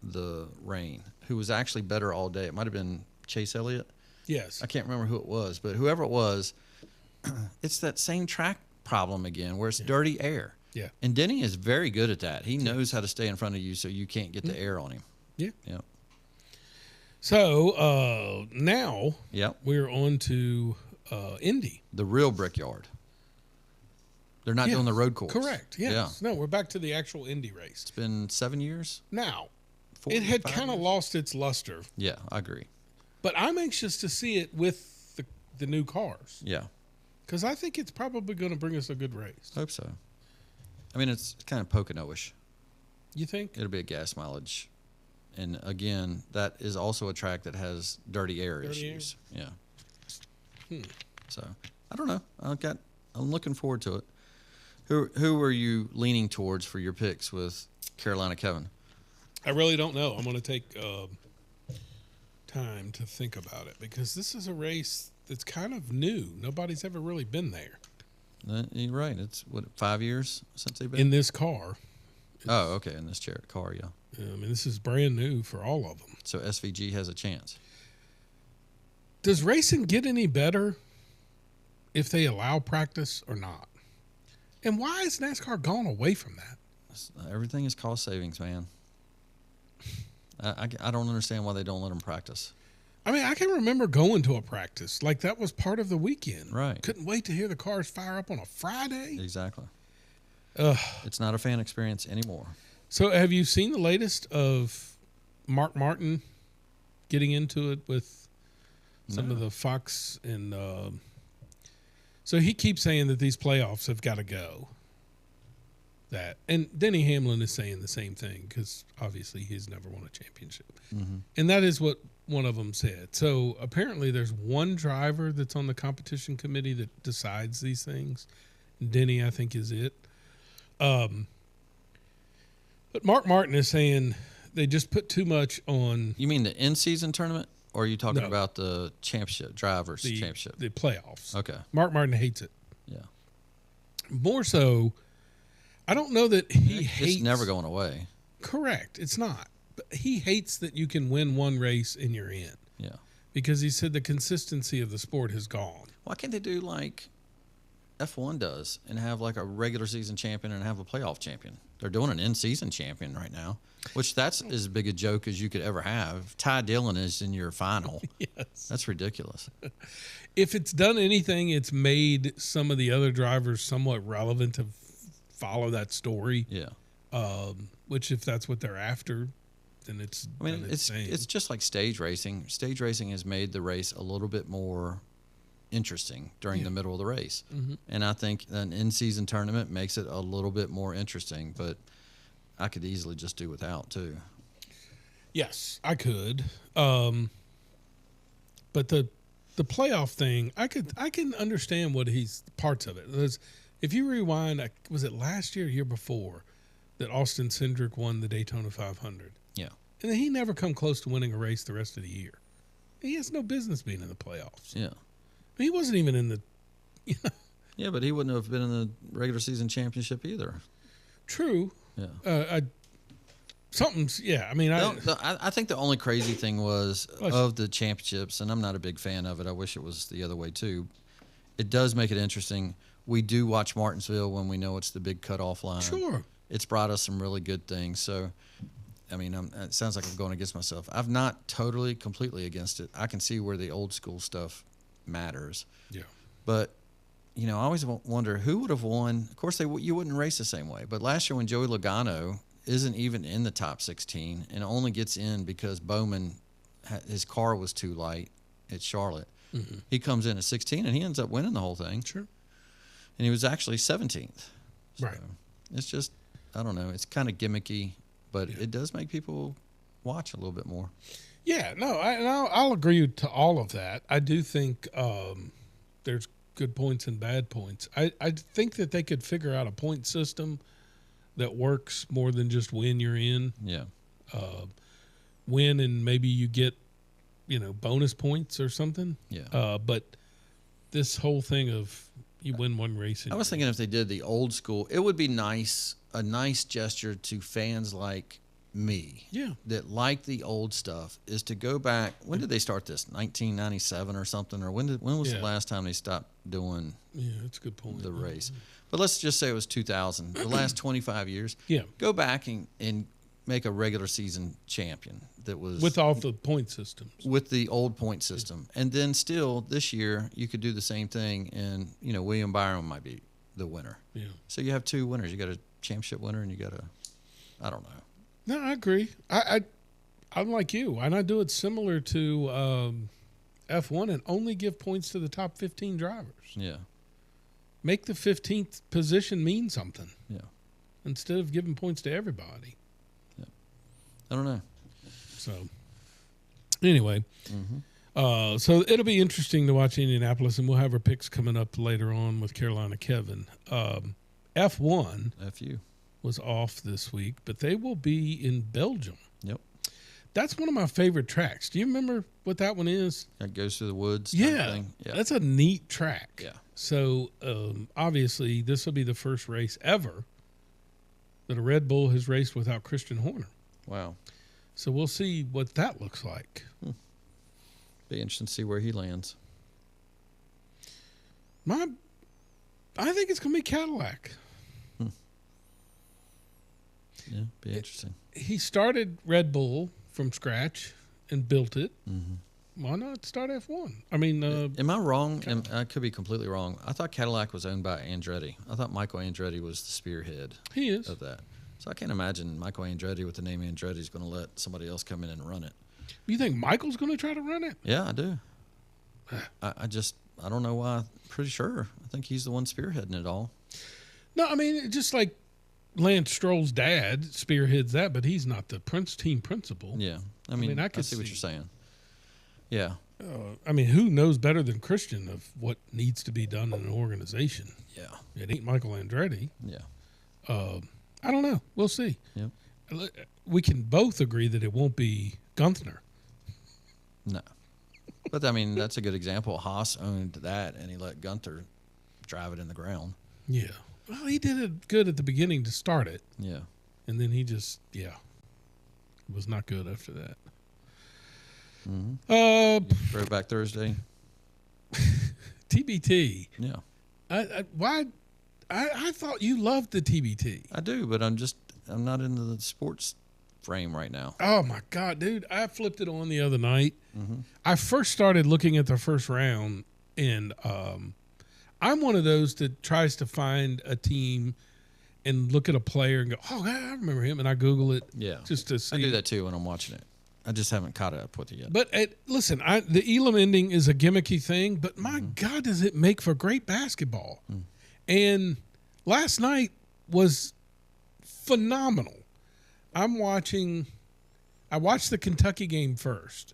the rain, who was actually better all day. It might have been Chase Elliott. Yes. I can't remember who it was, but whoever it was, it's that same track problem again where it's dirty air. Yeah. And Denny is very good at that. He knows how to stay in front of you so you can't get the air on him. Yeah. Yep. So now Yep. we're on to Indy. The real Brickyard. They're not doing the road course. Correct. Yes. Yeah. No, we're back to the actual Indy race. It's been 7 years. Now, 4, it had 5 kind of years? lost its luster, Yeah, I agree. but I'm anxious to see it with the new cars Yeah. because I think it's probably going to bring us a good race. Hope so. I mean, it's kind of Pocono-ish. You think? It'll be a gas mileage. And again, that is also a track that has dirty air issues. Yeah. So I don't know. I'm looking forward to it. Who are you leaning towards for your picks with Carolina Kevin? I really don't know. I'm going to take time to think about it because this is a race that's kind of new. Nobody's ever really been there You're right. It's 5 years since they've been in this car. Oh, okay. In this car, yeah. I mean, this is brand new for all of them. So SVG has a chance. Does racing get any better if they allow practice or not? And why has NASCAR gone away from that? Everything is cost savings, man. I don't understand why they don't let them practice. I mean, I can remember going to a practice. Like, that was part of the weekend. Right. Couldn't wait to hear the cars fire up on a Friday. Exactly. Ugh. It's not a fan experience anymore. So have you seen the latest of Mark Martin getting into it with some of the Fox and so he keeps saying that these playoffs have got to go. And Denny Hamlin is saying the same thing because obviously he's never won a championship. And that is what one of them said. So apparently there's one driver that's on the competition committee that decides these things. Denny, I think, is it. But Mark Martin is saying they just put too much on You mean the in-season tournament, or are you talking No. about the championship, drivers the championship? the playoffs. Okay. Mark Martin hates it. Yeah. More so, I don't know that he hates. It's never going away. Correct. It's not. But he hates that you can win one race and you're in Yeah. because he said the consistency of the sport has gone. Why can't they do like F1 does and have like a regular season champion and have a playoff champion? They're doing an in-season champion right now, which that's as big a joke as you could ever have. Ty Dillon is in your final. Yes. That's ridiculous. If it's done anything, it's made some of the other drivers somewhat relevant to follow that story. Yeah. Which, if that's what they're after, then it's. I mean, done it's just like stage racing. Stage racing has made the race a little bit more interesting during the middle of the race. And I think an in-season tournament makes it a little bit more interesting, but I could easily just do without too. Yes, I could. But the playoff thing, I can understand what he's parts of it. Because if you rewind, was it last year or year before that Austin Cindric won the Daytona 500? Yeah. And then he never come close to winning a race the rest of the year. He has no business being in the playoffs. Yeah. He wasn't even in the. Yeah, but he wouldn't have been in the regular season championship either. True. Yeah. Something's. Yeah. I mean, I think the only crazy thing was Bless of the championships, and I'm not a big fan of it. I wish it was the other way too. It does make it interesting we do watch Martinsville when we know it's the big cutoff line. Sure. It's brought us some really good things. So, I mean, it sounds like I'm going against myself. I'm not totally, completely against it. I can see where the old school stuff matters. Yeah. But, I always wonder who would have won. Of course, you wouldn't race the same way. But last year when Joey Logano isn't even in the top 16 and only gets in because Bowman, his car was too light at Charlotte. Mm-hmm. He comes in at 16 and he ends up winning the whole thing. Sure. And he was actually 17th. So Right. It's just, I don't know. It's kind of gimmicky, but it does make people watch a little bit more. Yeah, no, I'll agree to all of that. I do think there's good points and bad points. I think that they could figure out a point system that works more than just when you're in. Yeah. Win and maybe you get, bonus points or something. Yeah. But this whole thing of you win one race. I was thinking if they did the old school, it would be nice, a nice gesture to fans like me. Yeah. That like the old stuff is to go back. When did they start this? 1997 or something? Or when was the last time they stopped doing that's a good point. the race? But let's just say it was 2000. The last 25 years. Yeah. Go back and make a regular season champion that was with all the point systems. With the old point system. And then still this year you could do the same thing and William Byron might be the winner. Yeah. So you have two winners. You got a championship winner and you got I don't know. No, I agree. I'm like you. Why not do it similar to F1 and only give points to the top 15 drivers? Yeah. Make the 15th position mean something. Yeah. Instead of giving points to everybody. Yeah. I don't know. So, anyway, so it'll be interesting to watch Indianapolis, and we'll have our picks coming up later on with Carolina Kevin. F1 FU was off this week, but they will be in Belgium. Yep. That's one of my favorite tracks. Do you remember what that one is? That goes through the woods. Yeah. That's a neat track. Yeah. So, obviously, this will be the first race ever that a Red Bull has raced without Christian Horner. Wow. So we'll see what that looks like. Be interesting to see where he lands. I think it's going to be Cadillac. Yeah, be interesting. He started Red Bull from scratch and built it. Mm-hmm. Why not start F1? I mean, am I wrong? I could be completely wrong. I thought Cadillac was owned by Andretti. I thought Michael Andretti was the spearhead he is. of that. So I can't imagine Michael Andretti with the name Andretti is going to let somebody else come in and run it. You think Michael's going to try to run it? Yeah, I do. I don't know why. I'm pretty sure. I think he's the one spearheading it all. No, I mean, just like Lance Stroll's dad spearheads that, but he's not the team principal. Yeah. I mean, I could see what you're saying. Yeah. I mean, who knows better than Christian of what needs to be done in an organization? Yeah. It ain't Michael Andretti. Yeah. I don't know. We'll see. Yep. We can both agree that it won't be Gunther. No. But, I mean, that's a good example. Haas owned that, and he let Gunther drive it in the ground. Yeah. Well, he did it good at the beginning to start it. Yeah. And then he just, was not good after that. Mm-hmm. Throwback Thursday. TBT. Yeah. I thought you loved the TBT. I do, but I'm not into the sports frame right now. Oh my God, dude. I flipped it on the other night. Mm-hmm. I first started looking at the first round, and I'm one of those that tries to find a team and look at a player and go, oh, I remember him, and I Google it. Yeah. Just to see. I do that too when I'm watching it. I just haven't caught up with it yet. But listen, the Elam ending is a gimmicky thing, but my God, does it make for great basketball. And last night was phenomenal. I watched the Kentucky game first.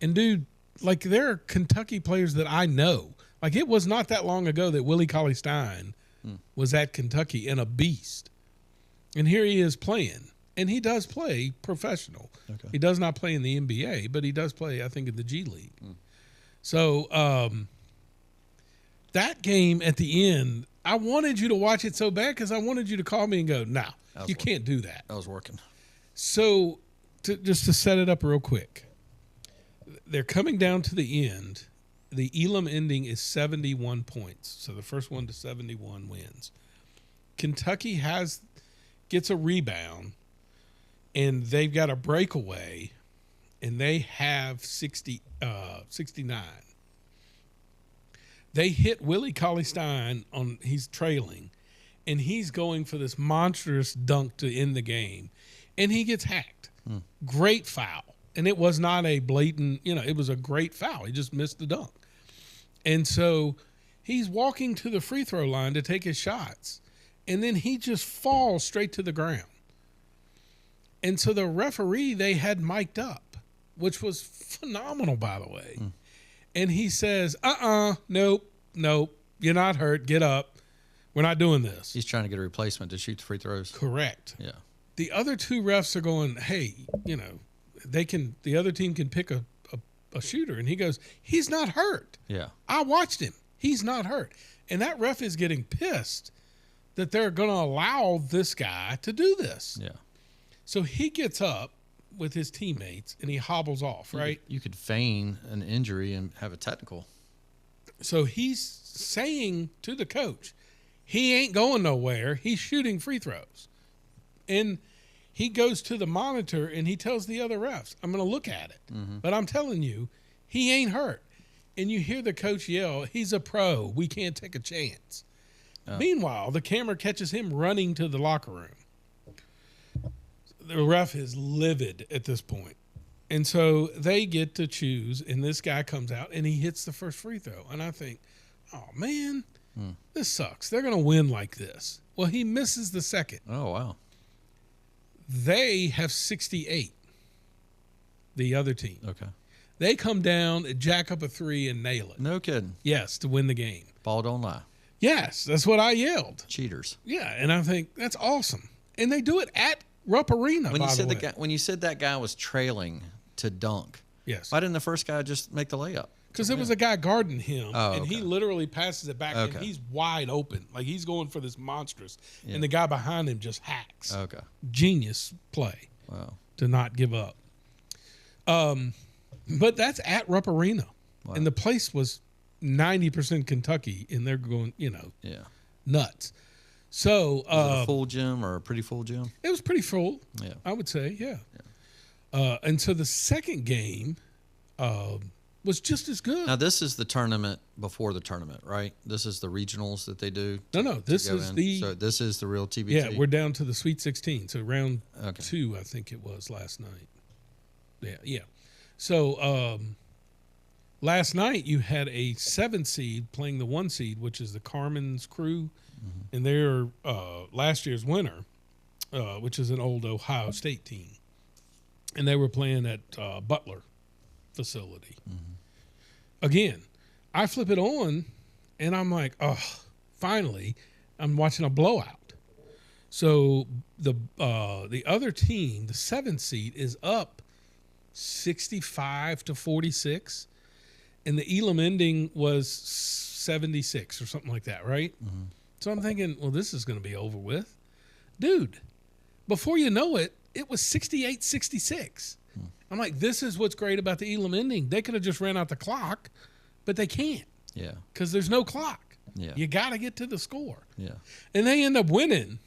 And, dude, like, there are Kentucky players that I know. Like, it was not that long ago that Willie Cauley-Stein was at Kentucky and a beast. And here he is playing. And he does play professional. Okay. He does not play in the NBA, but he does play, I think, in the G League. So that game at the end, I wanted you to watch it so bad because I wanted you to call me and go, no, you can't do that. I was working. So just to set it up real quick, they're coming down to the end. the Elam ending is 71 points. So the first one to 71 wins. Kentucky gets a rebound, and they've got a breakaway, and they have 69. They hit Willie Cauley-Stein he's trailing, and he's going for this monstrous dunk to end the game, and he gets hacked. Great foul. And it was not a blatant, it was a great foul. He just missed the dunk. And so he's walking to the free throw line to take his shots, and then he just falls straight to the ground. And so the referee they had mic'd up, which was phenomenal, by the way. And he says, nope, you're not hurt. Get up. We're not doing this. He's trying to get a replacement to shoot the free throws. Correct. Yeah. The other two refs are going, hey, the other team can pick a shooter. And he goes, he's not hurt. Yeah. I watched him. He's not hurt. And that ref is getting pissed that they're going to allow this guy to do this. Yeah. So he gets up with his teammates and he hobbles off, right? You could feign an injury and have a technical. So he's saying to the coach, he ain't going nowhere. He's shooting free throws. And he goes to the monitor and he tells the other refs, I'm going to look at it. But I'm telling you, he ain't hurt. And you hear the coach yell, he's a pro. We can't take a chance. Meanwhile, the camera catches him running to the locker room. The ref is livid at this point. And so they get to choose, and this guy comes out and he hits the first free throw. And I think, oh, man, this sucks. They're going to win like this. Well, he misses the second. Oh, wow. They have 68, the other team. Okay. They come down, jack up a three, and nail it. No kidding. Yes, to win the game. Ball don't lie. Yes, that's what I yelled. Cheaters. Yeah, and I think that's awesome. And they do it at Rupp Arena, When you said that guy was trailing to dunk, yes, why didn't the first guy just make the layup? because there was a guy guarding him, Oh, and he okay. literally passes it back, and Okay. he's wide open. Like, he's going for this monstrous, Yeah. and the guy behind him just hacks. Okay. Genius play Wow. to not give up. But that's at Rupp Arena, Wow. and the place was 90% Kentucky, and they're going, Yeah. nuts. So Was it a full gym or a pretty full gym? it was pretty full, Yeah. I would say, yeah. And so the second game was just as good. Now, this is the tournament before the tournament, right? This is the regionals that they do. No, this go is in. So this is the real TBT. Yeah, we're down to the Sweet 16. So round Okay. 2, I think it was last night. Yeah. So last night you had a 7 seed playing the 1 seed, which is the Carmen's Crew, and they're last year's winner, which is an old Ohio State team, and they were playing at Butler facility. Again, I flip it on, and I'm like, oh, finally, I'm watching a blowout. So the other team, the 7 seed, is up 65-46, and the Elam ending was 76 or something like that, right? So I'm thinking, well, this is going to be over with. Dude, before you know it, it was 68-66. I'm like, this is what's great about the Elam ending. They could have just ran out the clock, but they can't Yeah. because there's no clock. Yeah. You got to get to the score. Yeah. And they end up winning.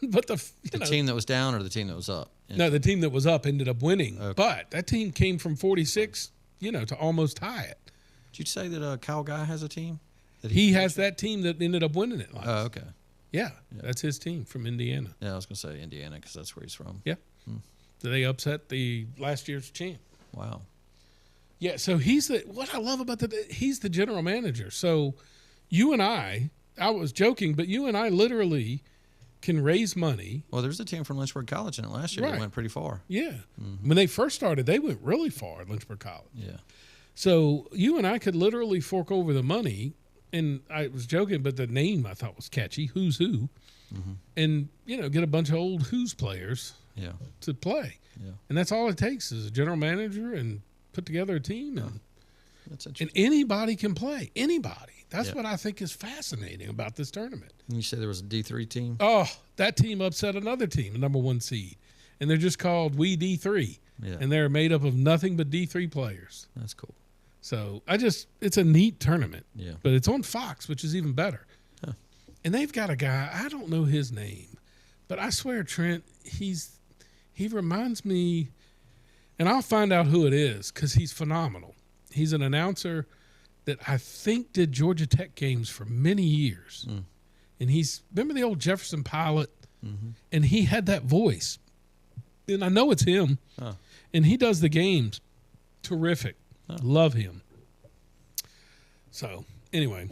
But the team that was down or the team that was up? No, the team that was up ended up winning. Okay. But that team came from 46, to almost tie it. Did you say that Kyle Guy has a team? That He has that team that ended up winning it. Last. Oh, okay. Yeah, that's his team from Indiana. Yeah, I was going to say Indiana because that's where he's from. Yeah. So they upset the last year's champ. Wow. Yeah, so what I love about he's the general manager. So you and I was joking, but you and I literally can raise money. Well, there's a team from Lynchburg College in it last year that Right. went pretty far. Yeah. When they first started, they went really far at Lynchburg College. Yeah. So you and I could literally fork over the money, and I was joking, but the name I thought was catchy, Who's Who, and, get a bunch of old Who's players Yeah. to play. Yeah. And that's all it takes is a general manager and put together a team, and That's interesting. anybody can play. Anybody. That's Yeah. what I think is fascinating about this tournament. And you said there was a D3 team? Oh, that team upset another team, the number 1 seed. And they're just called We D3. Yeah. And they're made up of nothing but D3 players. That's cool. So it's a neat tournament. Yeah. But it's on Fox, which is even better. Huh. And they've got a guy, I don't know his name, but I swear, Trent, he reminds me, and I'll find out who it is because he's phenomenal. He's an announcer that I think did Georgia Tech games for many years. And remember the old Jefferson Pilot? And he had that voice. And I know it's him. And he does the games. Terrific. Love him. So, anyway,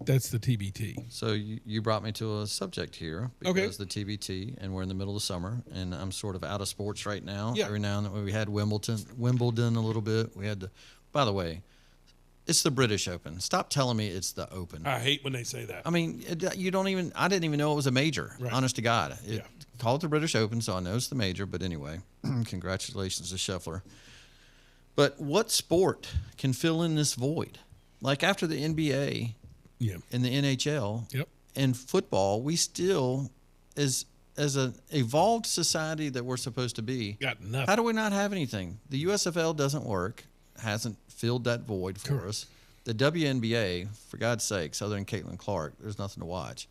that's the TBT. So you brought me to a subject here because the TBT, and we're in the middle of summer, and I'm sort of out of sports right now. Yeah. Every now and then we had Wimbledon a little bit. We had by the way, it's the British Open. Stop telling me it's the Open. I hate when they say that. I mean, I didn't even know it was a major, Right. honest to God. Call it the British Open, so I know it's the major, but anyway, congratulations to Scheffler. But what sport can fill in this void? Like after the NBA and the NHL and football, we still, as an evolved society that we're supposed to be, got nothing. how do we not have anything? The USFL doesn't work, hasn't filled that void for us. The WNBA, for God's sakes, other than Caitlin Clark, there's nothing to watch.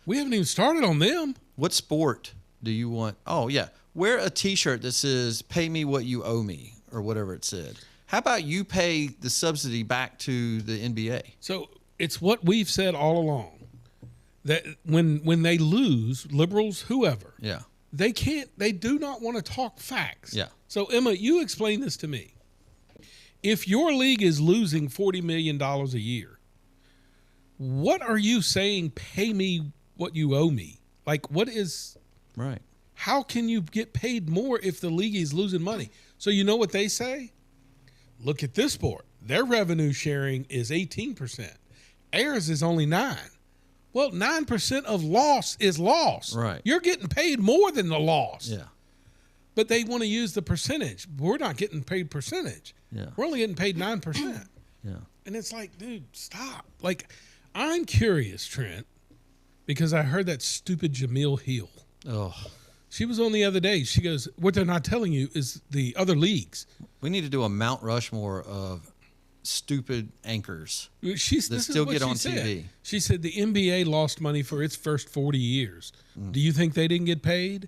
We haven't even started on them. What sport do you want? Oh, yeah. Wear a T-shirt that says, pay me what you owe me, or whatever it said. How about you pay the subsidy back to the NBA? So it's what we've said all along, that when they lose, liberals, whoever, they do not want to talk facts. Yeah. So, Emma, you explain this to me. If your league is losing $40 million a year, what are you saying, pay me what you owe me? Like, what is... Right. How can you get paid more if the league is losing money? So you know what they say? Look at this sport. Their revenue sharing is 18%. Ours is only 9%. Well, 9% of loss is loss. Right. You're getting paid more than the loss. Yeah. But they want to use the percentage. We're not getting paid percentage. Yeah. We're only getting paid 9%. Yeah. And it's like, dude, stop. Like, I'm curious, Trent, because I heard that stupid Jameel Hill. Oh. She was on the other day. She goes, what they're not telling you is the other leagues. We need to do a Mount Rushmore of stupid anchors That still get on TV. She said the NBA lost money for its first 40 years. Do you think they didn't get paid?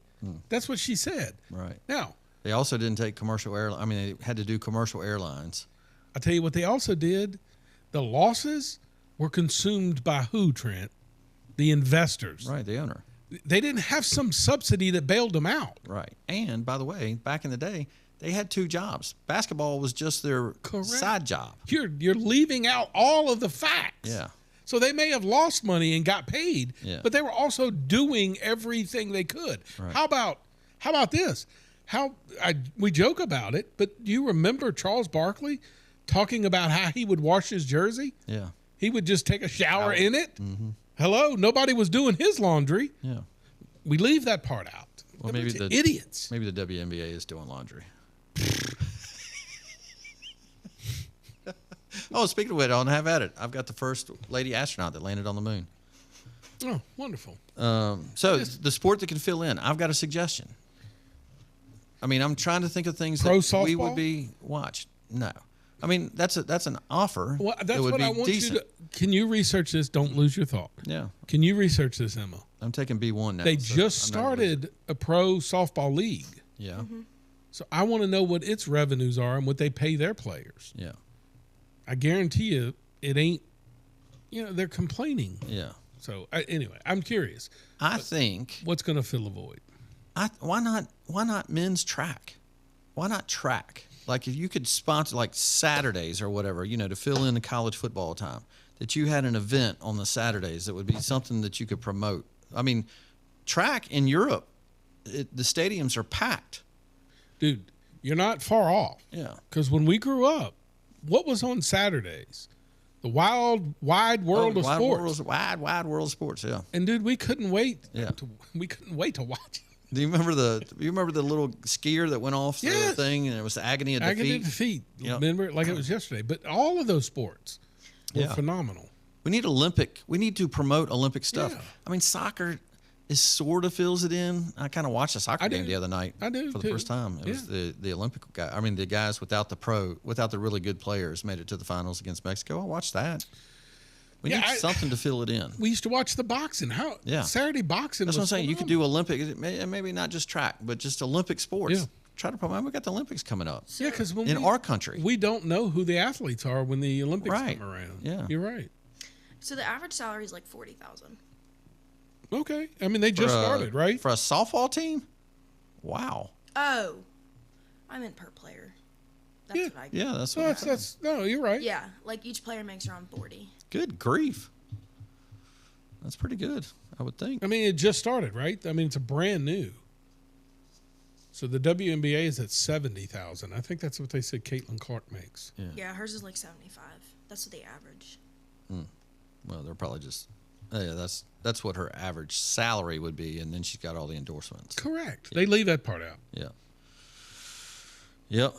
That's what she said. Right. Now, They also didn't take commercial airline. I mean, they had to do commercial airlines. I'll tell you what they also did. The losses were consumed by who, Trent? The investors. Right, the owner. They didn't have some subsidy that bailed them out. Right. And, by the way, back in the day, they had 2 jobs. Basketball was just their side job. You're leaving out all of the facts. Yeah. So they may have lost money and got paid, Yeah. but they were also doing everything they could. Right. How about this? We joke about it, but do you remember Charles Barkley talking about how he would wash his jersey? Yeah. He would just take a shower in it. Mm-hmm. Hello, nobody was doing his laundry. Yeah. We leave that part out. Well, maybe idiots. Maybe the WNBA is doing laundry. Oh, speaking of which, I'll have at it. I've got the first lady astronaut that landed on the moon. Oh, wonderful. So the sport that can fill in, I've got a suggestion. I mean, I'm trying to think of things Pro that we softball? would be watched. No. I mean, that's an offer. Well, that that's would what be I want decent. you to. Can you research this? Don't lose your thought. Yeah. Can you research this, Emma? I'm taking B1 now. They so just I'm not gonna lose started a pro softball league. it. Yeah. So I want to know what its revenues are and what they pay their players. Yeah. I guarantee you it ain't, they're complaining. Yeah. So anyway, I'm curious. I think What's going to fill a void? why not men's track? Why not track? Like if you could sponsor like Saturdays or whatever, to fill in the college football time, that you had an event on the Saturdays that would be something that you could promote. I mean, track in Europe, the stadiums are packed. Dude, you're not far off. Yeah. Because when we grew up, what was on Saturdays? The wide world of sports. Wide world of sports, yeah. And dude, we couldn't wait. Yeah. We couldn't wait to watch it. Do you remember the little skier that went off the Yes. thing and it was agony of defeat? Agony of defeat. Yep. Remember, like it was yesterday. But all of those sports were Yeah. phenomenal. We need to promote Olympic stuff. Yeah. I mean, soccer, it sort of fills it in. I kind of watched a soccer game do. the other night I do, for the too. first time. It was the Olympic guy. I mean, the guys without the really good players made it to the finals against Mexico. I watched that. We need something to fill it in. We used to watch the boxing. Saturday boxing. That's was what I'm saying. You could do phenomenal. Olympic, maybe not just track, but just Olympic sports. Yeah. Try to promote. We got the Olympics coming up. Yeah, because in our country, we don't know who the athletes are when the Olympics Right. come around. Yeah. You're right. So the average salary is like 40,000. Okay. I mean, they just started, right? For a softball team? Wow. Oh, I meant per player. That's what I. Yeah, that's No, what no, you're right. Yeah, like each player makes around 40. Good grief. That's pretty good, I would think. I mean, it just started, right? I mean, it's a brand new. So the WNBA is at 70,000. I think that's what they said Caitlin Clark makes. Yeah, hers is like 75. That's what they average. Well, they're probably just that's what her average salary would be, and then she's got all the endorsements. Correct. They leave that part out. Yeah. Yep.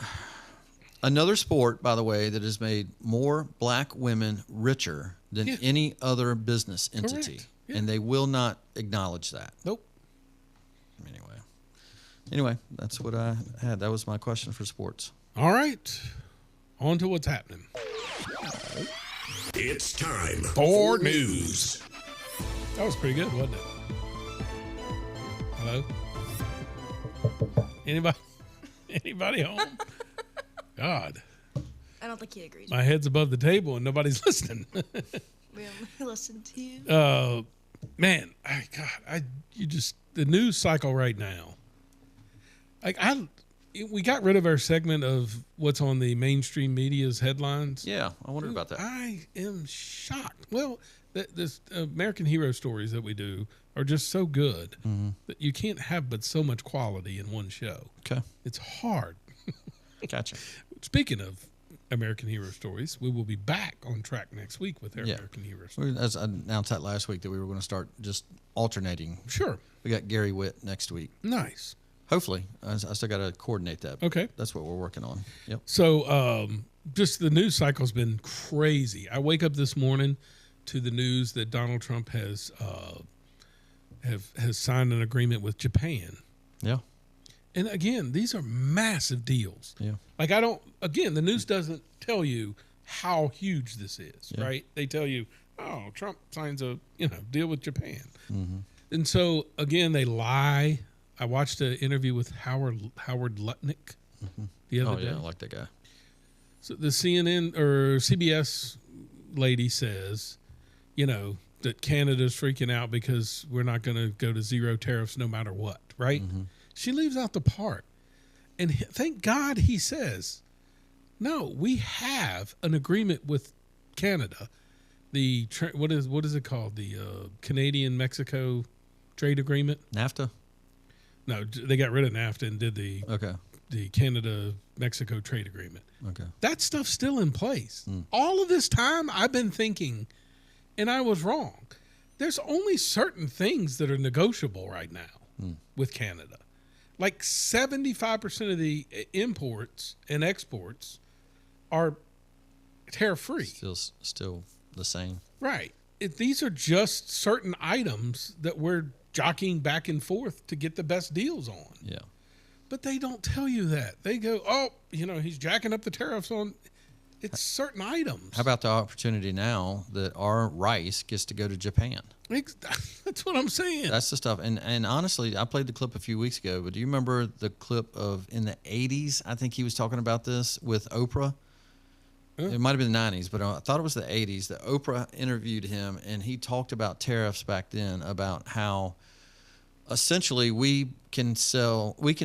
Another sport, by the way, that has made more black women richer than any other business entity. Correct. Yeah. And they will not acknowledge that. Nope. Anyway, that's what I had. That was my question for sports. All right. On to what's happening. It's time For news. That was pretty good, wasn't it? Hello? Anybody home? God. I don't think he agrees. My head's above the table and nobody's listening. We only listen to you. Man, the news cycle right now. We got rid of our segment of what's on the mainstream media's headlines. Yeah, I wondered about that. I am shocked. Well, this American hero stories that we do are just so good that you can't have but so much quality in one show. Okay. It's hard. Gotcha. Speaking of American hero stories, we will be back on track next week with our American hero stories. As I announced that last week that we were going to start just alternating. Sure. We got Gary Witt next week. Nice. Hopefully. I still got to coordinate that. Okay. That's what we're working on. Yep. So just the news cycle's been crazy. I wake up this morning to the news that Donald Trump has signed an agreement with Japan. Yeah. And again, these are massive deals. Yeah. Like the news doesn't tell you how huge this is, right? They tell you, oh, Trump signs a deal with Japan. Mm-hmm. And so again, they lie. I watched an interview with Howard Lutnick the other day. I like that guy. So the CNN or CBS lady says, that Canada's freaking out because we're not going to go to zero tariffs no matter what, right? Mm-hmm. She leaves out the part. And thank God he says, no, we have an agreement with Canada. The what is it called? The Canadian-Mexico trade agreement? NAFTA? No, they got rid of NAFTA and did the Canada-Mexico trade agreement. Okay. That stuff's still in place. All of this time I've been thinking, and I was wrong, there's only certain things that are negotiable right now with Canada. Like 75% of the imports and exports are tariff-free. Still the same. Right. These are just certain items that we're jockeying back and forth to get the best deals on. Yeah. But they don't tell you that. They go, oh, he's jacking up the tariffs on. It's certain items. How about the opportunity now that our rice gets to go to Japan? That's what I'm saying. That's the stuff. And honestly, I played the clip a few weeks ago, but do you remember the clip of in the 80s? I think he was talking about this with Oprah. It might have been the 90s, but I thought it was the 80s that Oprah interviewed him, and he talked about tariffs back then, about how essentially we can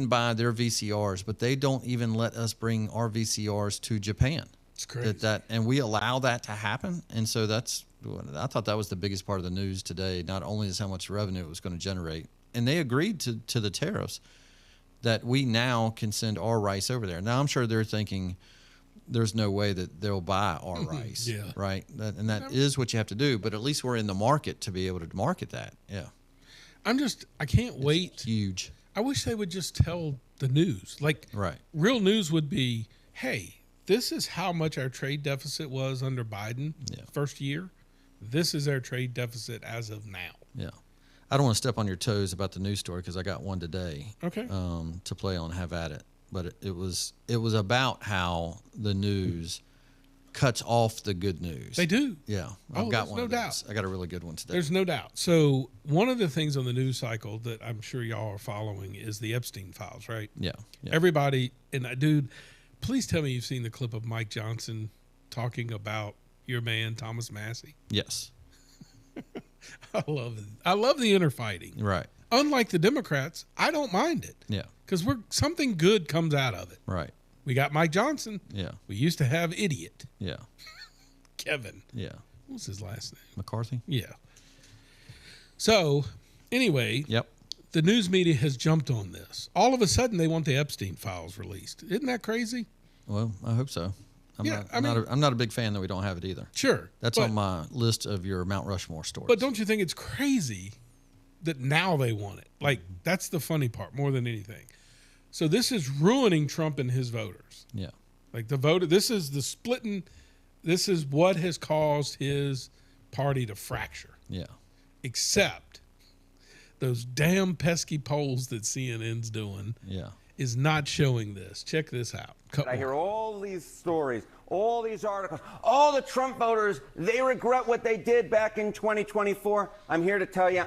buy their VCRs, but they don't even let us bring our VCRs to Japan. It's crazy. And we allow that to happen. And so I thought that was the biggest part of the news today. Not only is how much revenue it was going to generate, and they agreed to the tariffs, that we now can send our rice over there. Now I'm sure they're thinking there's no way that they'll buy our rice. Yeah. Right. That is what you have to do. But at least we're in the market to be able to market that. Yeah. I can't wait. It's huge. I wish they would just tell the news. Like, right. Real news would be, hey, this is how much our trade deficit was under Biden first year. This is our trade deficit as of now. Yeah. I don't want to step on your toes about the news story because I got one today. Okay. To play on, have at it. But it was about how the news cuts off the good news. They do. Yeah, I've got one. No of doubt. those. I got a really good one today. There's no doubt. So one of the things on the news cycle that I'm sure y'all are following is the Epstein files, right? Yeah. Everybody, and dude, please tell me you've seen the clip of Mike Johnson talking about your man Thomas Massey. Yes. I love it. I love the inner fighting. Right. Unlike the Democrats, I don't mind it. Yeah. Because something good comes out of it. Right. We got Mike Johnson. Yeah. We used to have Idiot. Yeah. Kevin. Yeah. What's his last name? McCarthy. Yeah. So, anyway, Yep. the news media has jumped on this. All of a sudden, they want the Epstein files released. Isn't that crazy? Well, I hope so. I'm not a big fan that we don't have it either. Sure. That's on my list of your Mount Rushmore stories. But don't you think it's crazy that now they want it? Like, that's the funny part more than anything. So this is ruining Trump and his voters. Yeah. Like this is the splitting. This is what has caused his party to fracture. Yeah. Except those damn pesky polls that CNN's doing Yeah. is not showing this. Check this out. I hear all these stories, all these articles. All the Trump voters, they regret what they did back in 2024. I'm here to tell you,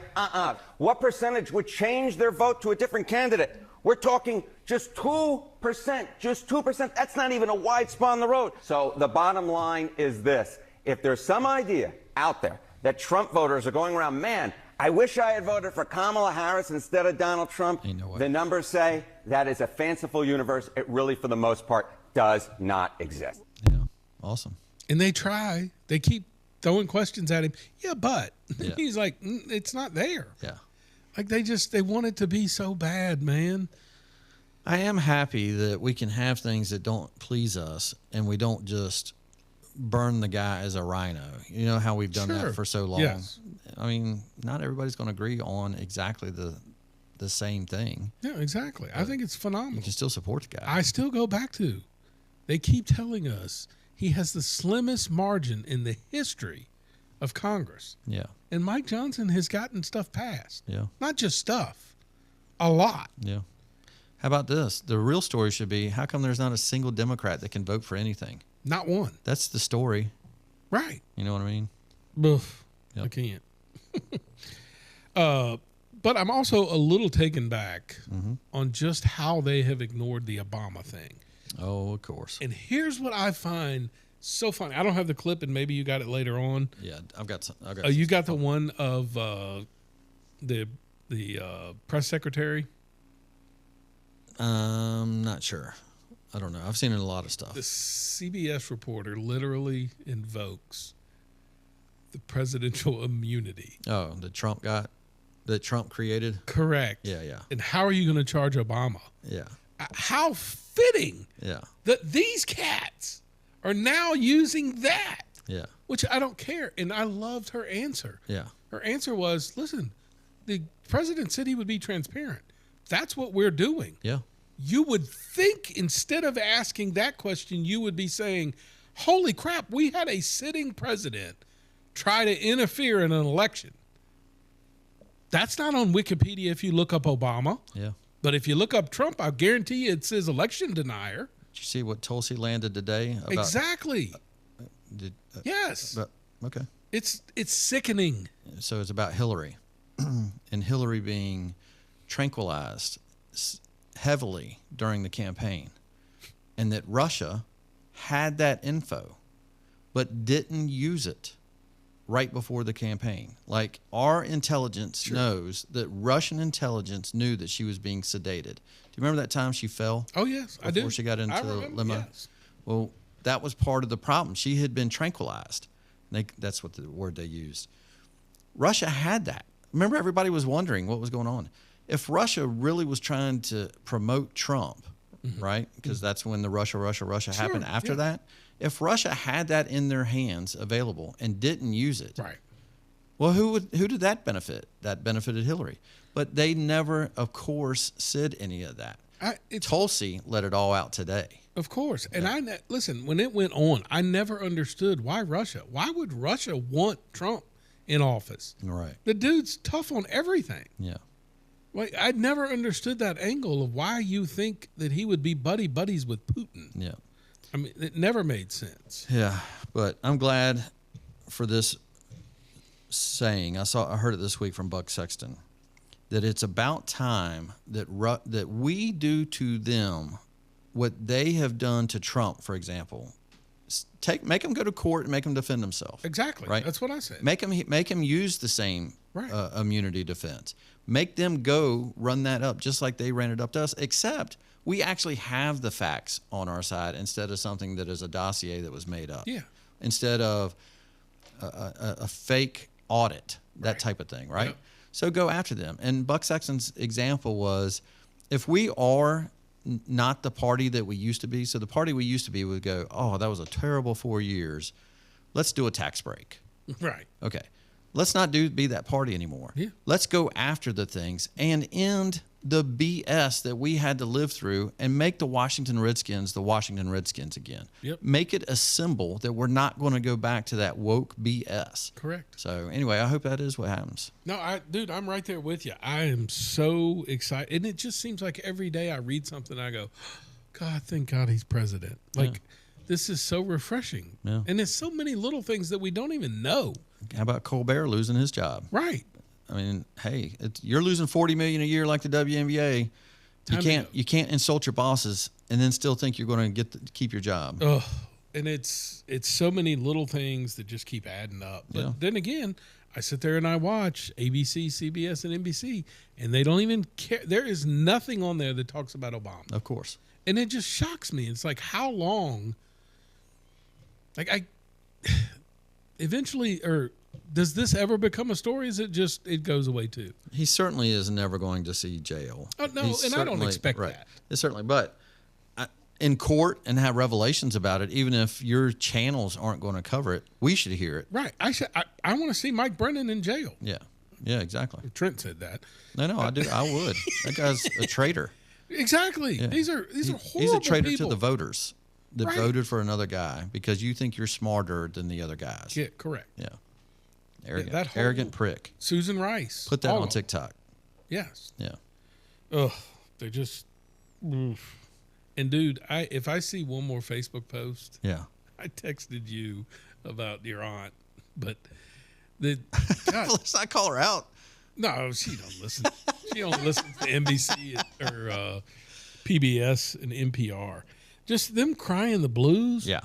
What percentage would change their vote to a different candidate? We're talking just 2%, just 2%. That's not even a wide spot on the road. So the bottom line is this. If there's some idea out there that Trump voters are going around, man, I wish I had voted for Kamala Harris instead of Donald Trump. Ain't no way. The numbers say that is a fanciful universe. It really, for the most part, does not exist. Yeah. Awesome. And they try. They keep throwing questions at him. Yeah, but Yeah. he's like, it's not there. Yeah. Like they want it to be so bad, man. I am happy that we can have things that don't please us and we don't just burn the guy as a rhino. You know how we've done Sure. that for so long. Yes. I mean, not everybody's going to agree on exactly the same thing. Yeah, exactly. I think it's phenomenal. You can still support the guy. I still go back to, they keep telling us he has the slimmest margin in the history of Congress. Yeah. And Mike Johnson has gotten stuff passed. Yeah. Not just stuff, a lot. Yeah. How about this? The real story should be, how come there's not a single Democrat that can vote for anything? Not one. That's the story. Right. You know what I mean? Boof. Yep. I can't. But I'm also a little taken back on just how they have ignored the Obama thing. Oh, of course. And here's what I find so funny. I don't have the clip, and maybe you got it later on. Yeah, I've got some. You got the one of the press secretary? Not sure. I don't know. I've seen it in a lot of stuff. The CBS reporter literally invokes the presidential immunity. Oh, that Trump created? Correct. Yeah. And how are you going to charge Obama? Yeah. How fitting Yeah. that these cats are now using that, Yeah. which I don't care. And I loved her answer. Yeah. Her answer was, listen, the president said he would be transparent. That's what we're doing. Yeah. You would think instead of asking that question, you would be saying, holy crap, we had a sitting president try to interfere in an election. That's not on Wikipedia if you look up Obama. Yeah. But if you look up Trump, I guarantee you it says election denier. Did you see what Tulsi landed today? About, Exactly. Yes. Okay. It's sickening. So it's about Hillary and Hillary being tranquilized heavily during the campaign, and that Russia had that info but didn't use it right before the campaign. Like, our intelligence knows that Russian intelligence knew that she was being sedated. Do you remember that time she fell? Oh, yes, I do. Before she got into the remember, limo? yes. Well, that was part of the problem. She had been tranquilized. That's what the word they used. Russia had that. Remember, everybody was wondering what was going on. If Russia really was trying to promote Trump, right? Because that's when the Russia happened after that. If Russia had that in their hands available and didn't use it, Right. well, who did that benefit? That benefited Hillary. But they never, of course, said any of that. Tulsi let it all out today. Of course. And listen, when it went on, I never understood why Russia. Why would Russia want Trump in office. Right. The dude's tough on everything. Yeah. Like, I'd never understood that angle of why you think that he would be buddies with Putin. Yeah. I mean, it never made sense. Yeah. But I'm glad for this saying. I heard it this week from Buck Sexton, that it's about time that we do to them what they have done to Trump, for example. Make him go to court and make him defend himself. Exactly. Right. That's what I said. Make him use the same Right. Immunity defense. Make them go run that up just like they ran it up to us. Except we actually have the facts on our side instead of something that is a dossier that was made up. Yeah. Instead of a fake audit, that type of thing. Right. Yep. So go after them. And Buck Sexton's example was, if we are not the party that we used to be. So the party we used to be would go, oh, that was a terrible 4 years. Let's do a tax break. Right. Okay. Let's not be that party anymore. Yeah. Let's go after the things and end the BS that we had to live through and make the Washington Redskins again. Yep. Make it a symbol that we're not going to go back to that woke BS. Correct. So anyway, I hope that is what happens. No, I'm right there with you. I am so excited. And it just seems like every day I read something, I go, God, thank God he's president. Like, this is so refreshing. Yeah. And there's so many little things that we don't even know. How about Colbert losing his job? Right. I mean, hey, you're losing $40 million a year like the WNBA. You can't insult your bosses and then still think you're going to keep your job. Oh, and it's so many little things that just keep adding up. But then again, I sit there and I watch ABC, CBS, and NBC, and they don't even care. There is nothing on there that talks about Obama. Of course. And it just shocks me. It's like, how long? Like, eventually, or does this ever become a story? Is it just it goes away too? He certainly is never going to see jail. Oh, no, and I don't expect that. Certainly, but in court and have revelations about it, even if your channels aren't going to cover it, we should hear it. Right. I want to see Mike Brennan in jail. Yeah. Yeah, exactly. Trent said that. No, I do. I would. That guy's a traitor. Exactly. Yeah. These are horrible He's a traitor people. to the voters that Right. voted for another guy because you think you're smarter than the other guys. Yeah, correct. Yeah. Arrogant. that whole- Arrogant prick. Susan Rice. Put that all on of them. TikTok. Yes. Yeah. Ugh. They're just. Oof. And dude, if I see one more Facebook post, Yeah. I texted you about your aunt, but God, Let's not call her out. no, she don't listen. She don't listen to NBC or PBS and NPR. Just them crying the blues. Yeah.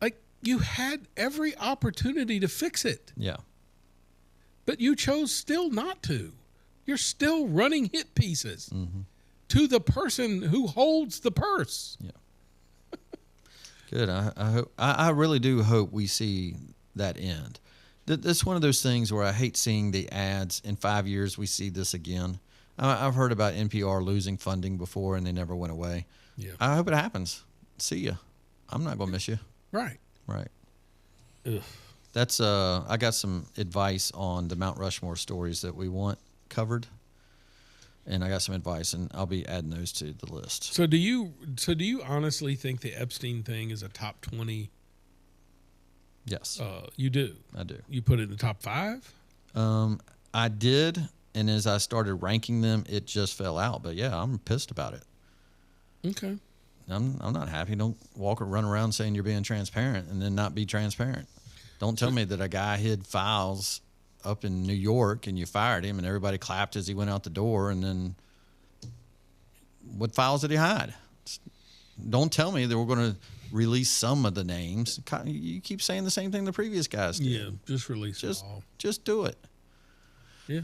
Like, you had every opportunity to fix it, Yeah. but you chose still not to. You're still running hit pieces to the person who holds the purse. Yeah. Good. I really do hope we see that end. That's one of those things where I hate seeing the ads. In 5 years, we see this again. I've heard about NPR losing funding before, and they never went away. Yeah. I hope it happens. See ya. I'm not gonna miss you. Right. Right. Ugh. That's I got some advice on the Mount Rushmore stories that we want covered, and I got some advice, and I'll be adding those to the list. So do you honestly think the Epstein thing is a top 20? Yes, You do. I do. You put it in the top 5? I did, and as I started ranking them, it just fell out. But yeah, I'm pissed about it. Okay. I'm not happy. Don't walk or run around saying you're being transparent and then not be transparent. Don't tell me that a guy hid files up in New York and you fired him and everybody clapped as he went out the door, and then what files did he hide? Don't tell me that we're going to release some of the names. You keep saying the same thing the previous guys did. Yeah, just release it all. Just do it. Yeah,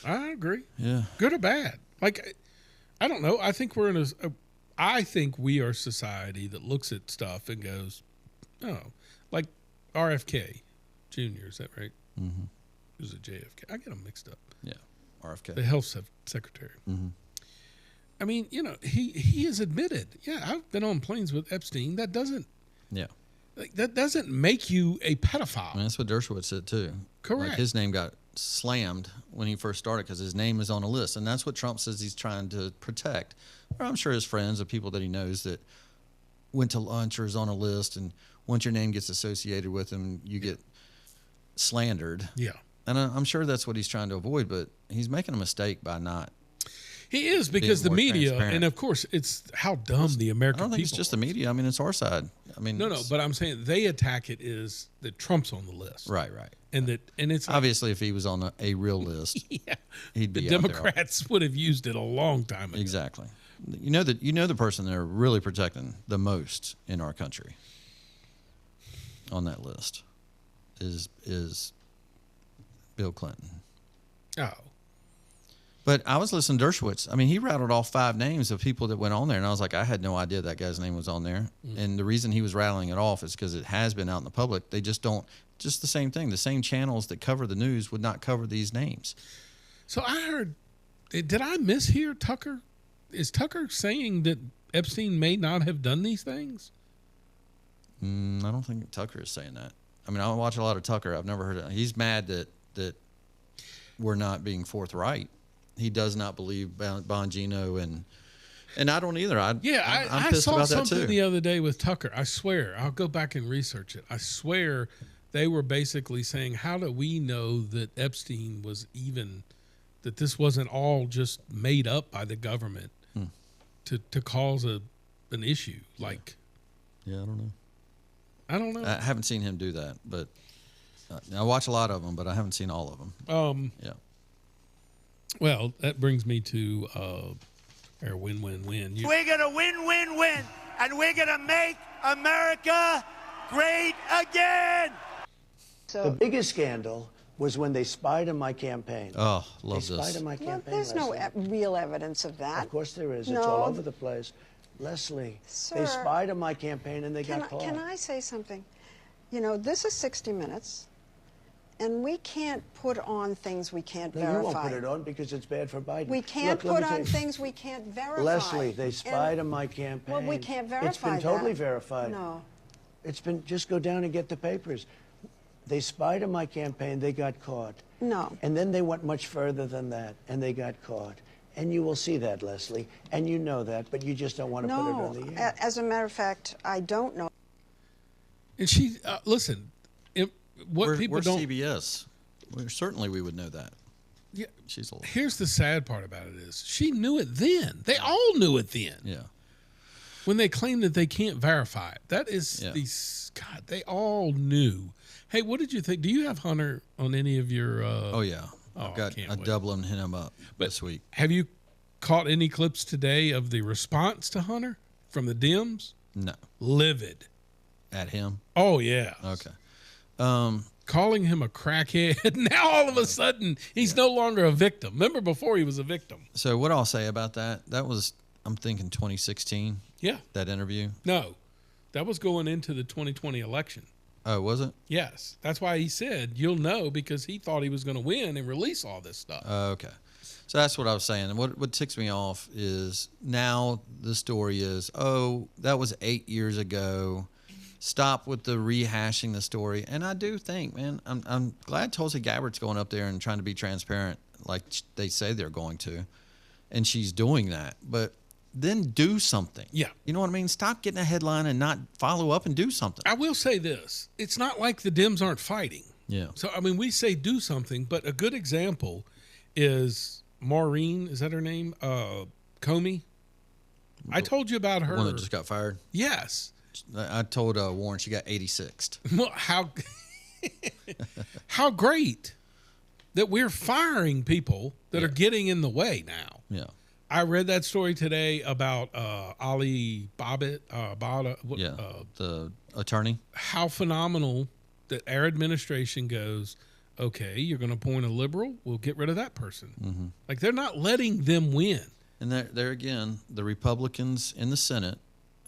I agree. Yeah. Good or bad? Like, I don't know. I think we're in I think we are a society that looks at stuff and goes, oh, like RFK Jr. Is that right? Mm-hmm. It was a JFK. I get them mixed up. Yeah. RFK. The health secretary. Mm-hmm. I mean, he has admitted, yeah, I've been on planes with Epstein. That doesn't make you a pedophile. I mean, that's what Dershowitz said too. Correct. Like his name got slammed when he first started because his name is on a list, and that's what Trump says he's trying to protect. Or I'm sure his friends, the people that he knows that went to lunch or is on a list, and once your name gets associated with them, you get slandered. Yeah. And I'm sure that's what he's trying to avoid, but he's making a mistake by not. He is, because the more media, transparent. and of course, it's how dumb the American I don't think people it's just the media. I mean, it's our side. I mean, No, but I'm saying they attack it is that Trump's on the list. right. And it's like, Obviously, if he was on a real list, yeah, he'd be the out there. Democrats would have used it a long time ago. Exactly. You know the person they're really protecting the most in our country on that list is Bill Clinton. Oh. But I was listening to Dershowitz. I mean, he rattled off 5 names of people that went on there, and I was like, I had no idea that guy's name was on there. And the reason he was rattling it off is because it has been out in the public. They just don't, just the same thing. The same channels that cover the news would not cover these names. So I heard, did I mishear Tucker? Is Tucker saying that Epstein may not have done these things? I don't think Tucker is saying that. I mean, I watch a lot of Tucker. I've never heard it. He's mad that we're not being forthright. He does not believe Bongino, and I don't either. I'm I pissed saw about that something too. the other day with Tucker. I swear, I'll go back and research it. I swear they were basically saying, how do we know that Epstein was even, that this wasn't all just made up by the government to cause an issue? Like, Yeah, I don't know. I don't know. I haven't seen him do that, but I watch a lot of them, but I haven't seen all of them. Yeah. Well, that brings me to our win-win-win. We're going to win-win-win, and we're going to make America great again. The biggest scandal was when they spied on my campaign. Oh, love They spied this. on my Well, campaign. there's no Leslie. real evidence of that. Of course there is. No. It's all over the place. Leslie, they Sir, spied on my campaign and they got caught. Can I say something? You know, this is 60 Minutes, and we can't put on things we can't No, verify. you won't put it on because it's bad for Biden. We can't Look, let put me tell on you. things we can't verify. Leslie, they spied And- on my campaign. Well, we can't verify It's been totally that. verified. No. It's been, just go down and get the papers. They spied on my campaign, they got caught. No. And then they went much further than that, and they got caught. And you will see that, Leslie, and you know that, but you just don't want to put it No. on the air. As a matter of fact, I don't know. And she, listen, what We're people don't. CBS. Certainly we would know that. Yeah, She's a little. here's the sad part about it is she knew it then. They all knew it then. Yeah. When they claim that they can't verify it. That is God, they all knew. Hey, what did you think? Do you have Hunter on any of your Oh, yeah. Oh, I've got can't a wait. doubling hit him up this week. have you caught any clips today of the response to Hunter from the Dems? No. Livid. At him? Oh yeah. Okay. Calling him a crackhead. Now all of a sudden he's no longer a victim. Remember before he was a victim. So what I'll say about that was, I'm thinking 2016, Yeah. that interview. No. That was going into the 2020 election. Oh, was it? Yes. That's why he said you'll know, because he thought he was going to win and release all this stuff. Okay. So that's what I was saying. And what ticks me off is now the story is, oh, that was 8 years ago. Stop with the rehashing the story. And I do think, man, I'm glad Tulsi Gabbard's going up there and trying to be transparent like they say they're going to. And she's doing that. But then do something. Yeah. You know what I mean? Stop getting a headline and not follow up and do something. I will say this. It's not like the Dems aren't fighting. Yeah. So, I mean, we say do something, but a good example is Maureen, is that her name? Comey. I told you about her. One that just got fired. Yes. I told Warren she got 86th. Well, how great that we're firing people that are getting in the way now. Yeah. I read that story today about Ali Bobbitt. The attorney. How phenomenal that our administration goes, okay, you're going to appoint a liberal, we'll get rid of that person. Mm-hmm. Like, they're not letting them win. And there again, the Republicans in the Senate,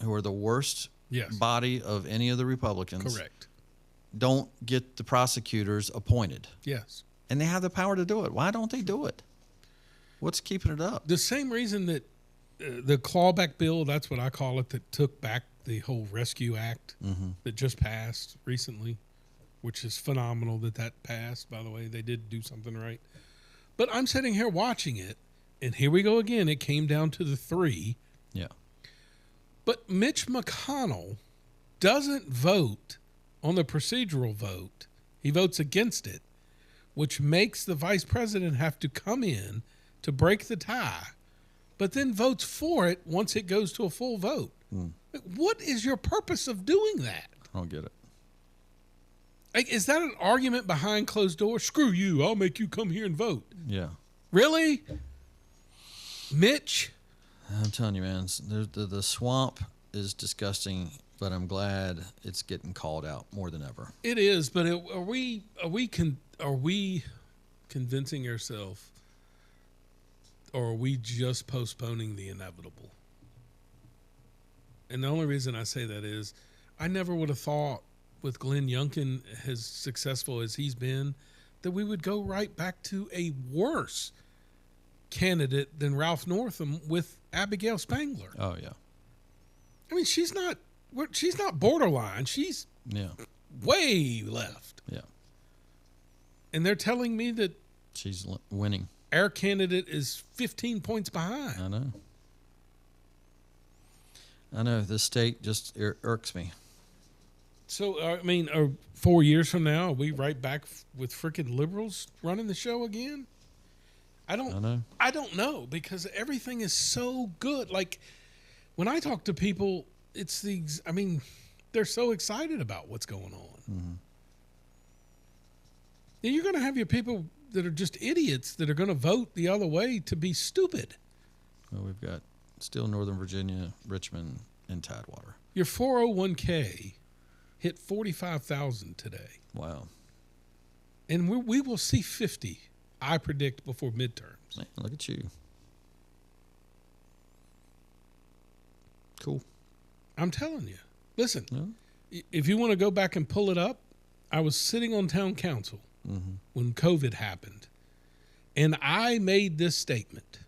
who are the worst body of any of the Republicans, Correct. don't get the prosecutors appointed. Yes. And they have the power to do it. Why don't they do it? What's keeping it up? The same reason that the clawback bill, that's what I call it, that took back the whole Rescue Act that just passed recently, which is phenomenal that passed, by the way. They did do something right. But I'm sitting here watching it, and here we go again. It came down to the 3. Yeah. But Mitch McConnell doesn't vote on the procedural vote He votes against it, which makes the vice president have to come in to break the tie, but then votes for it once it goes to a full vote. What is your purpose of doing that? I don't get it. Like, is that an argument behind closed doors? Screw you. I'll make you come here and vote. Yeah. Really? Mitch? I'm telling you, man, the swamp is disgusting, but I'm glad it's getting called out more than ever. It is, but are we convincing ourselves, or are we just postponing the inevitable? And the only reason I say that is I never would have thought, with Glenn Youngkin as successful as he's been, that we would go right back to a worse candidate than Ralph Northam with Abigail Spangler. Oh, yeah. I mean, she's not borderline. She's way left. Yeah. And they're telling me that she's winning. Our candidate is 15 points behind. I know. This state just irks me. So, I mean, 4 years from now, are we right back with freaking liberals running the show again? I don't know, because everything is so good. Like, when I talk to people, they're so excited about what's going on. Mm-hmm. Then you're going to have your people that are just idiots that are going to vote the other way to be stupid. Well, we've got still Northern Virginia, Richmond, and Tidewater. Your 401k hit 45,000 today. Wow. And we will see 50, I predict, before midterms. Man, look at you. Cool. I'm telling you. Listen, if you want to go back and pull it up, I was sitting on town council when COVID happened, and I made this statement.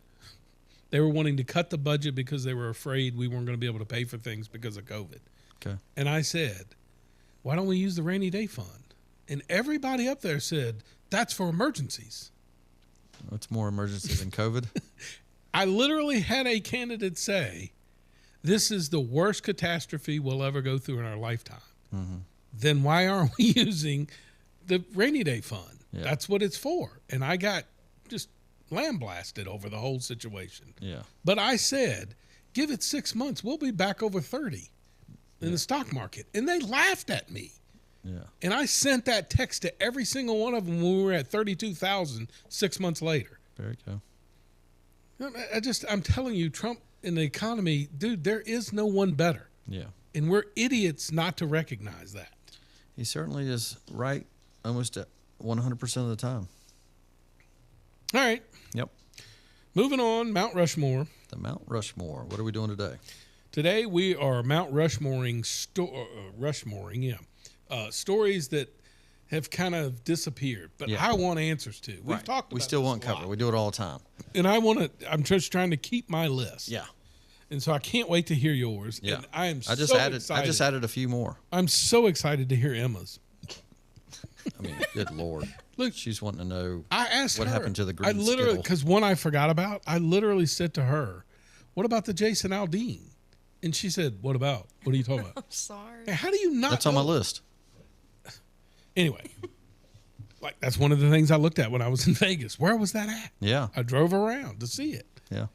They were wanting to cut the budget because they were afraid we weren't going to be able to pay for things because of COVID. Okay. And I said, why don't we use the rainy day fund? And everybody up there said, that's for emergencies. What's more emergency than COVID? I literally had a candidate say, this is the worst catastrophe we'll ever go through in our lifetime. Then why aren't we using the rainy day fund? Yeah. That's what it's for. And I got just lambasted over the whole situation. Yeah. But I said, give it 6 months. We'll be back over 30 in the stock market. And they laughed at me. Yeah. And I sent that text to every single one of them when we were at 32,000 6 months later. Very cool. I'm telling you, Trump and the economy, dude, there is no one better. Yeah. And we're idiots not to recognize that. He certainly is right almost at 100% of the time. All right. Yep. Moving on, Mount Rushmore. The Mount Rushmore. What are we doing today? Today we are Mount Rushmoring, stories that have kind of disappeared, but I want answers to. We've talked about we still this want a cover. lot. We do it all the time. And I'm just trying to keep my list. Yeah. And so I can't wait to hear yours. Yeah. And I just added a few more. I'm so excited to hear Emma's. I mean, good Lord. Look, she's wanting to know I asked what her, happened to the green I literally, Skittle. because one I forgot about, I literally said to her, what about the Jason Aldean? And she said, what about? What are you talking about? I'm sorry. Hey, how do you not That's know? on my list. Anyway, like that's one of the things I looked at when I was in Vegas. Where was that at? Yeah. I drove around to see it. Yeah.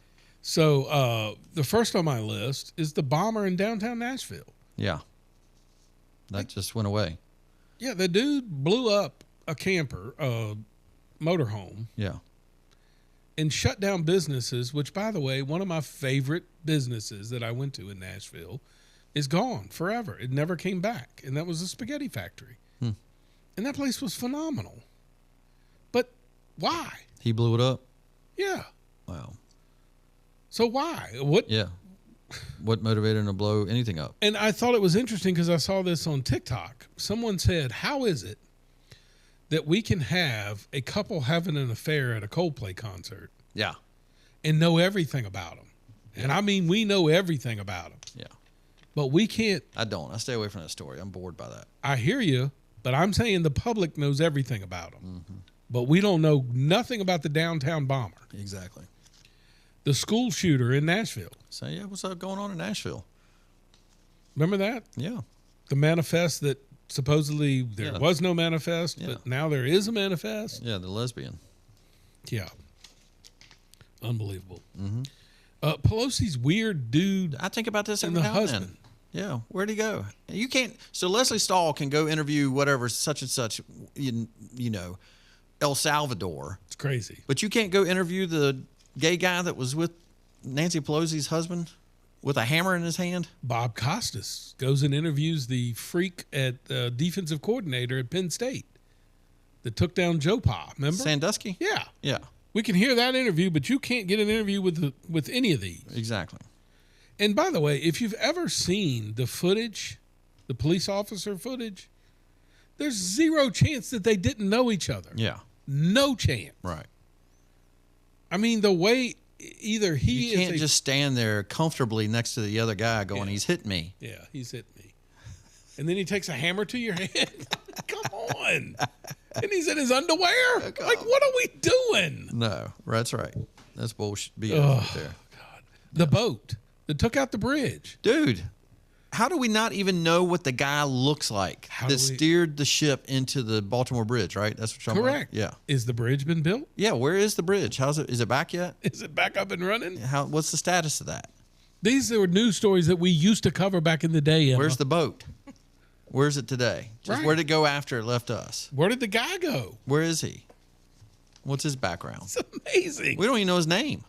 So the first on my list is the bomber in downtown Nashville. Yeah. That just went away. Yeah, the dude blew up a camper, motorhome. Yeah. And shut down businesses, which, by the way, one of my favorite businesses that I went to in Nashville is gone forever. It never came back. And that was a spaghetti factory. And that place was phenomenal. But why? He blew it up? Yeah. Wow. So why? What? Yeah. What motivated him to blow anything up? And I thought it was interesting because I saw this on TikTok. Someone said, how is it that we can have a couple having an affair at a Coldplay concert? Yeah. And know everything about them. Yeah. And I mean, we know everything about them. Yeah. But we can't. I don't. I stay away from that story. I'm bored by that. I hear you, but I'm saying the public knows everything about them. But we don't know nothing about the downtown bomber. Exactly. The school shooter in Nashville. So, yeah, what's up going on in Nashville? Remember that? Yeah. The manifest that supposedly there was no manifest, but now there is a manifest. Yeah, the lesbian. Yeah. Unbelievable. Pelosi's weird dude. I think about this and every the now and then. husband. Yeah, where'd he go? You can't. So Leslie Stahl can go interview whatever such and such, you know, El Salvador. It's crazy. But you can't go interview the gay guy that was with Nancy Pelosi's husband with a hammer in his hand. Bob Costas goes and interviews the freak at defensive coordinator at Penn State that took down Joe Pa. Remember? Sandusky? Yeah. Yeah. We can hear that interview, but you can't get an interview with any of these. Exactly. And by the way, if you've ever seen the footage, the police officer footage, there's zero chance that they didn't know each other. Yeah. No chance. Right. I mean, the way either he You can't just stand there comfortably next to the other guy going, he's hit me. Yeah, he's hit me. And then he takes a hammer to your head. Come on. And he's in his underwear? Like, what are we doing? No, that's right. That's bullshit. BS right there. God. The boat that took out the bridge. Dude, how do we not even know what the guy looks like that steered the ship into the Baltimore Bridge, right? That's what you're talking Correct. about? Yeah. Is the bridge been built? Yeah, where is the bridge? How's it? Is it back yet? Is it back up and running? What's the status of that? These were news stories that we used to cover back in the day. Emma. Where's the boat? Where's it today? Just where'd it go after it left us? Where did the guy go? Where is he? What's his background? It's amazing. We don't even know his name.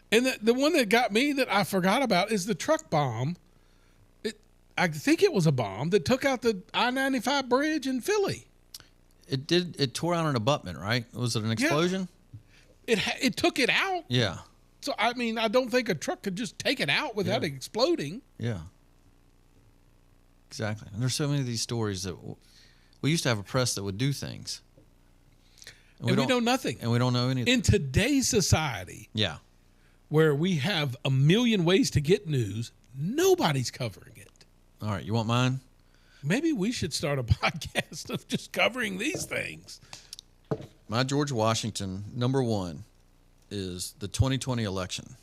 And the one that got me that I forgot about is the truck bomb. I think it was a bomb that took out the I-95 bridge in Philly. It did. It tore out an abutment, right? Was it an explosion? Yeah. It took it out. Yeah. So, I mean, I don't think a truck could just take it out without exploding. Yeah. Exactly. And there's so many of these stories that we used to have a press that would do things. And we know nothing. And we don't know anything. In today's society, yeah, where we have a million ways to get news, nobody's covering it. All right. You want mine? Maybe we should start a podcast of just covering these things. My George Washington, number one, is the 2020 election.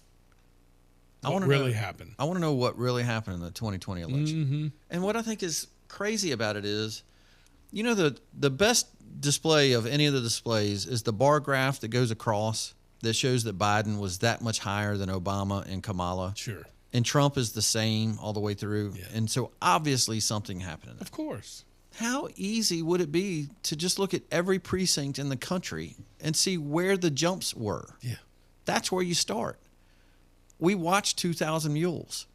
What really happened? I want to know what really happened in the 2020 election. And what I think is crazy about it is, you know, the best display of any of the displays is the bar graph that goes across that shows that Biden was that much higher than Obama and Kamala. Sure. And Trump is the same all the way through. Yeah. And so obviously something happened. Of course. How easy would it be to just look at every precinct in the country and see where the jumps were? Yeah. That's where you start. We watched 2,000 Mules.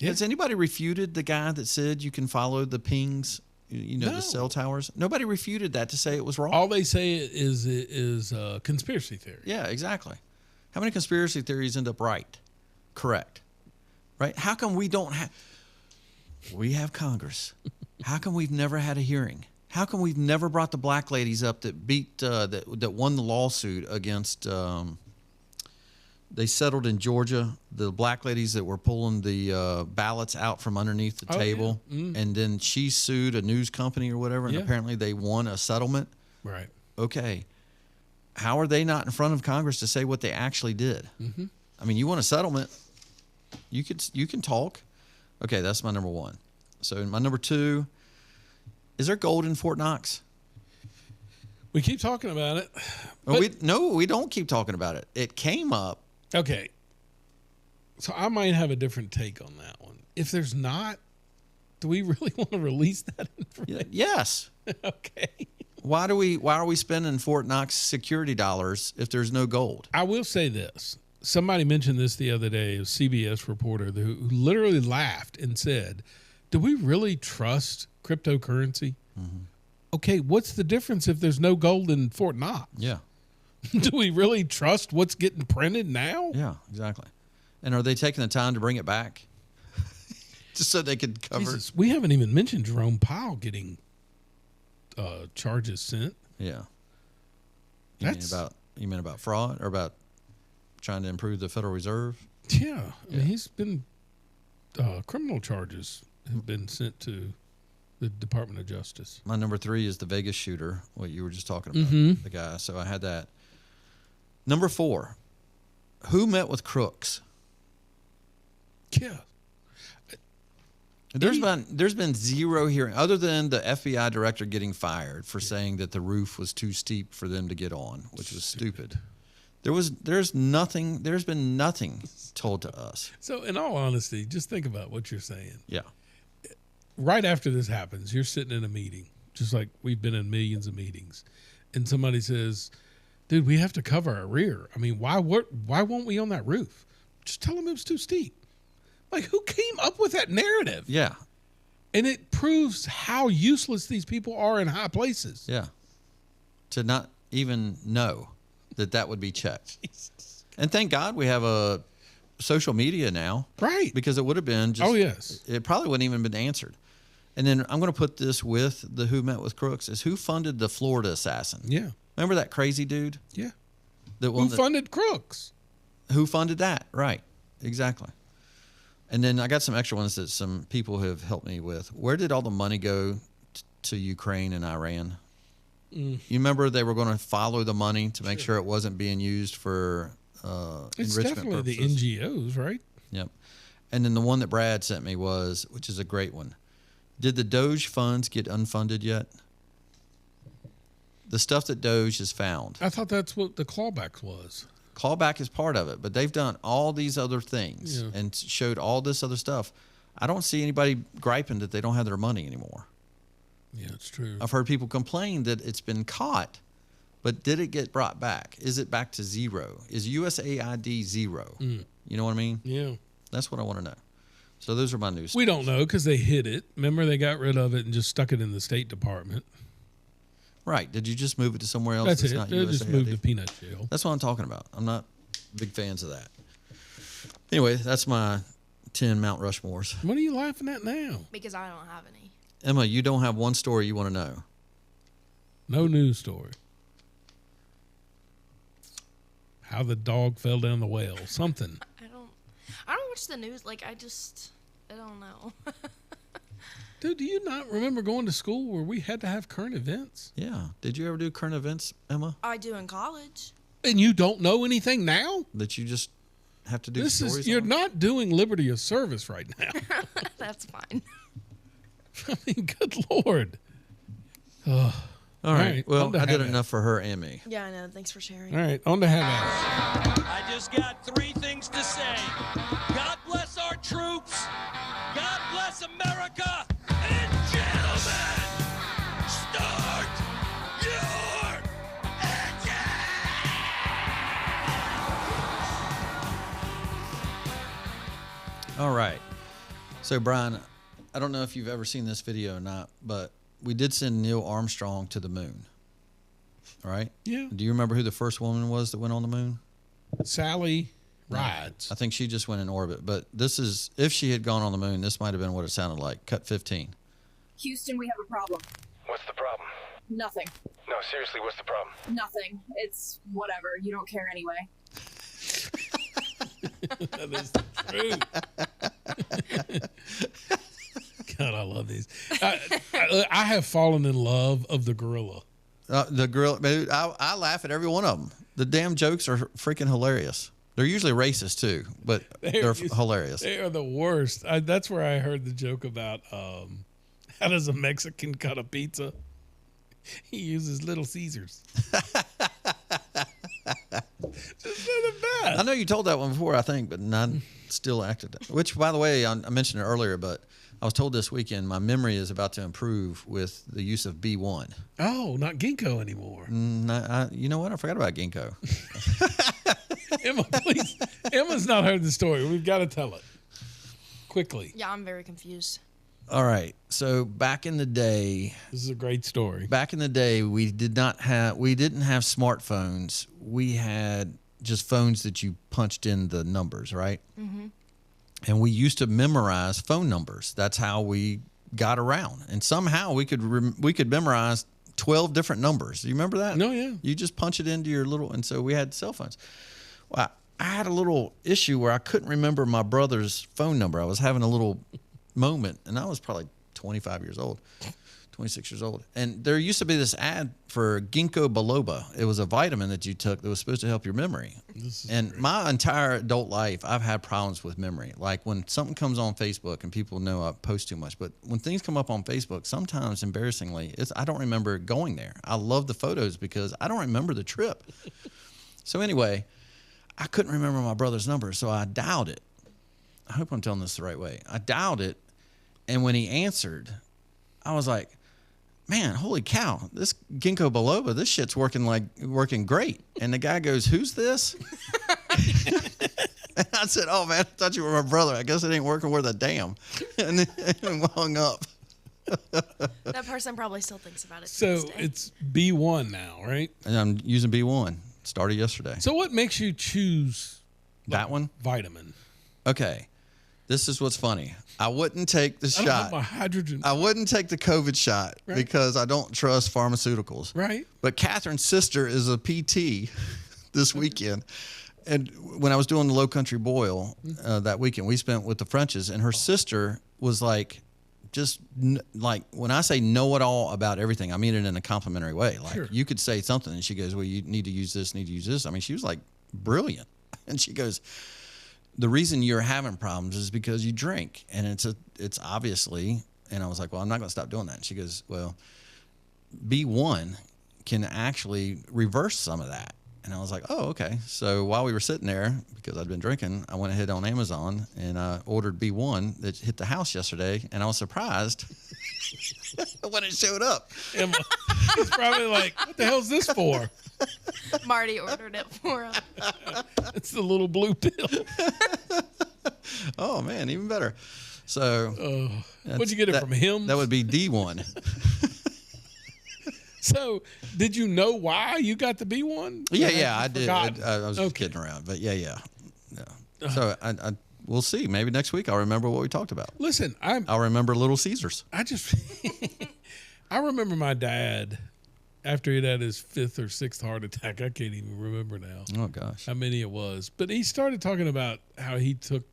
Yeah. Has anybody refuted the guy that said you can follow the pings, the cell towers? Nobody refuted that to say it was wrong. All they say is conspiracy theory. Yeah, exactly. How many conspiracy theories end up right? Correct. Right? How come we don't have... We have Congress. How come we've never had a hearing? How come we've never brought the black ladies up that beat that won the lawsuit against... They settled in Georgia, the black ladies that were pulling the ballots out from underneath the table. Yeah. And then she sued a news company or whatever, and apparently they won a settlement. Right. Okay. How are they not in front of Congress to say what they actually did? I mean, you want a settlement, you can talk. Okay, that's my number one. So my number two, is there gold in Fort Knox? We keep talking about it. We don't keep talking about it. It came up. Okay. So I might have a different take on that one. If there's not, do we really want to release that information? Yes. Okay. Why are we spending Fort Knox security dollars if there's no gold? I will say this. Somebody mentioned this the other day, a CBS reporter who literally laughed and said, do we really trust cryptocurrency? Okay, what's the difference if there's no gold in Fort Knox? Yeah. Do we really trust what's getting printed now? Yeah, exactly. And are they taking the time to bring it back? Just so they could cover Jesus, we haven't even mentioned Jerome Powell getting charges sent. Yeah. You mean about fraud or about trying to improve the Federal Reserve? Yeah. I mean, he's been criminal charges have been sent to the Department of Justice. My number three is the Vegas shooter, what you were just talking about, the guy. So I had that. Number four, who met with crooks? Yeah. There's been zero hearing other than the FBI director getting fired for saying that the roof was too steep for them to get on, which was stupid. There's been nothing told to us. So in all honesty, just think about what you're saying. Yeah. Right after this happens, you're sitting in a meeting, just like we've been in millions of meetings, and somebody says, dude, we have to cover our rear. I mean, why won't we on that roof? Just tell them it was too steep. Like, who came up with that narrative? Yeah. And it proves how useless these people are in high places. Yeah. To not even know that would be checked. Jesus. And thank God we have a social media now. Right. Because it would have been just. Oh, yes. It probably wouldn't even been answered. And then I'm going to put this with the Who Met with Crooks is who funded the Florida assassin? Yeah. Remember that crazy dude? Yeah. Who funded Crooks? Who funded that? Right. Exactly. And then I got some extra ones that some people have helped me with. Where did all the money go to Ukraine and Iran? You remember they were going to follow the money to make sure it wasn't being used for it's enrichment definitely purposes. the NGOs, right? Yep. And then the one that Brad sent me which is a great one. Did the Doge funds get unfunded yet? The stuff that Doge has found. I thought that's what the clawback was. Clawback is part of it, but they've done all these other things and showed all this other stuff. I don't see anybody griping that they don't have their money anymore. Yeah, it's true. I've heard people complain that it's been caught, but did it get brought back? Is it back to zero? Is USAID zero? You know what I mean? Yeah. That's what I want to know. So those are my news. We don't know because they hid it. Remember, they got rid of it and just stuck it in the State Department. Right. Did you just move it to somewhere else? That's it. Not They just USAID? moved to peanut shell. That's what I'm talking about. I'm not big fans of that. Anyway, that's my 10 Mount Rushmores. What are you laughing at now? Because I don't have any. Emma, you don't have one story you want to know. No news story. How the dog fell down the well. Something. I don't watch the news. Like, I don't know. Dude, do you not remember going to school where we had to have current events? Yeah. Did you ever do current events, Emma? I do in college. And you don't know anything now? That you just have to do stories You're on? not doing liberty of service right now. That's fine. I mean, good Lord. All right. Well, on to I did Have enough for her and me. Yeah, I know. Thanks for sharing. All right, on to have at I just got three things to say. God bless our troops. God bless America. And gentlemen, start your engine. All right. So, Brian, I don't know if you've ever seen this video or not, but we did send Neil Armstrong to the moon. All right? Yeah. Do you remember who the first woman was that went on the moon? Sally Rides. I think she just went in orbit. But this is, if she had gone on the moon, this might have been what it sounded like. Cut 15. Houston, we have a problem. What's the problem? Nothing. No, seriously, what's the problem? Nothing. It's whatever. You don't care anyway. That is the truth. God, I love these. I have fallen in love of the gorilla. The gorilla, I laugh at every one of them. The damn jokes are freaking hilarious. They're usually racist too, but they're hilarious. They are the worst. That's where I heard the joke about how does a Mexican cut a pizza? He uses Little Caesars. Just the best. I know you told that one before, I think, but I still acted it. Which, by the way, I mentioned it earlier, but I was told this weekend my memory is about to improve with the use of B1. Oh, not ginkgo anymore. You know what? I forgot about ginkgo. Emma, please. Emma's not heard the story. We've got to tell it quickly. Yeah, I'm very confused. All right. So back in the day, this is a great story. Back in the day, we didn't have smartphones. We had just phones that you punched in the numbers, right? Mm-hmm. And we used to memorize phone numbers. That's how we got around. And somehow we could memorize 12 different numbers. Do you remember that? No, yeah. You just punch it into your little, and so we had cell phones. Well, I had a little issue where I couldn't remember my brother's phone number. I was having a little moment, and I was probably 25 years old, 26 years old. And there used to be this ad for ginkgo biloba. It was a vitamin that you took that was supposed to help your memory. And my entire adult life, I've had problems with memory. Like when something comes on Facebook, and people know I post too much, but when things come up on Facebook, sometimes embarrassingly, I don't remember going there. I love the photos because I don't remember the trip. So anyway, I couldn't remember my brother's number, so I dialed it. I hope I'm telling this the right way. I dialed it, and when he answered, I was like, man, holy cow, this ginkgo biloba, this shit's working great. And the guy goes, who's this? And I said, oh, man, I thought you were my brother. I guess it ain't working worth a damn. And then hung up. That person probably still thinks about it. So it's B1 now, right? And I'm using B1. Started yesterday. So what makes you choose that one? Vitamin. Okay. This is what's funny. I wouldn't take the shot. Have my hydrogen. I wouldn't take the COVID shot because I don't trust pharmaceuticals. Right. But Catherine's sister is a PT this weekend. And when I was doing the Low Country Boil that weekend, we spent with the Frenches, and her sister was like, like when I say know it all about everything, I mean it in a complimentary way. Like you could say something and she goes, well, you need to use this, need to use this. I mean, she was like brilliant. And she goes, the reason you're having problems is because you drink. And it's obviously, and I was like, well, I'm not going to stop doing that. And she goes, well, B1 can actually reverse some of that. And I was like, oh, okay. So while we were sitting there, because I'd been drinking, I went ahead on Amazon and I ordered B1 that hit the house yesterday. And I was surprised when it showed up. Emma, he's probably like, what the hell's this for? Marty ordered it for him. It's the little blue pill. Oh, man, even better. So where'd you get it from him? That would be D1. So, did you know why you got the B1? Yeah, I did. I was just kidding around, but yeah. So I we'll see. Maybe next week I'll remember what we talked about. Listen, I'll remember Little Caesars. I remember my dad after he'd had his 5th or 6th heart attack. I can't even remember now. Oh gosh, how many it was. But he started talking about how he took,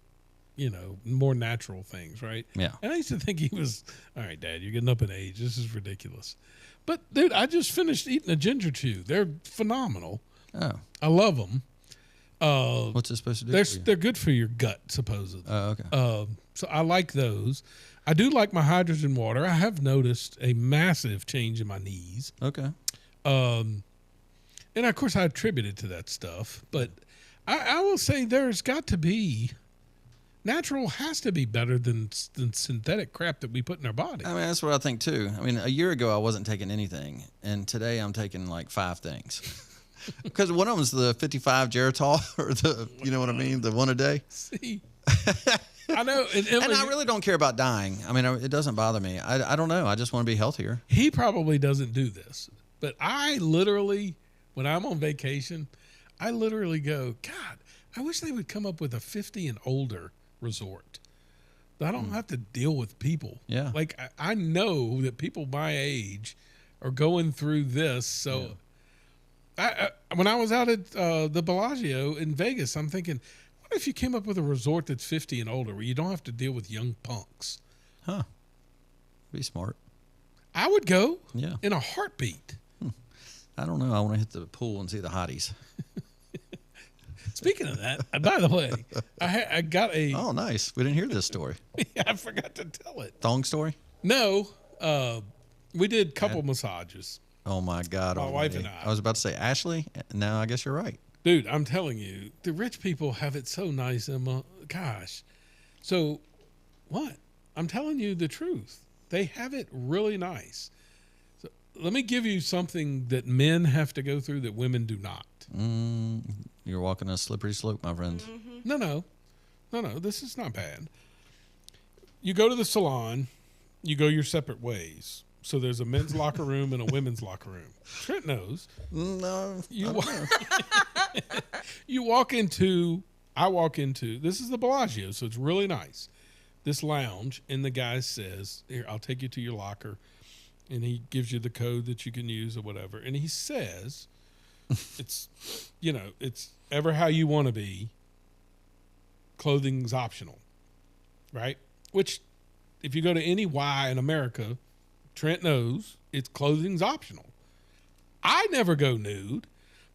more natural things, right? Yeah. And I used to think he was, all right, Dad, you're getting up in age. This is ridiculous. But, dude, I just finished eating a ginger chew. They're phenomenal. Oh. I love them. What's it supposed to do? They're good for your gut, supposedly. Oh, okay. So I like those. I do like my hydrogen water. I have noticed a massive change in my knees. Okay. And, of course, I attribute it to that stuff. But I will say there's got to be – natural has to be better than synthetic crap that we put in our body. I mean, that's what I think too. I mean, a year ago I wasn't taking anything, and today I'm taking like 5 things. Because one of them is the 55 Geritol, or you know what I mean, the one a day. See, I know, and I really don't care about dying. I mean, it doesn't bother me. I don't know. I just want to be healthier. He probably doesn't do this, but I literally, when I'm on vacation, I literally go, God, I wish they would come up with a 50 and older resort. I don't have to deal with people. Yeah. Like I know that people my age are going through this. So when I was out at the Bellagio in Vegas, I'm thinking, what if you came up with a resort that's 50 and older where you don't have to deal with young punks? Huh. Be smart. I would go. Yeah. In a heartbeat. I don't know. I want to hit the pool and see the hotties. Speaking of that, by the way, I got a... Oh, nice. We didn't hear this story. Yeah, I forgot to tell it. Thong story? No. We did couple massages. Oh, my God. My wife and I. I was about to say Ashley. Now I guess you're right. Dude, I'm telling you, the rich people have it so nice, Emma. Gosh. So, what? I'm telling you the truth. They have it really nice. So, let me give you something that men have to go through that women do not. You're walking a slippery slope, my friends. No. This is not bad. You go to the salon, you go your separate ways. So there's a men's locker room and a women's locker room. Trent knows. No. I walk into, this is the Bellagio, so it's really nice. This lounge, and the guy says, here, I'll take you to your locker. And he gives you the code that you can use or whatever. And he says, it's ever how you want to be. Clothing's optional, right? Which if you go to any Y in America, Trent knows it's clothing's optional. I never go nude,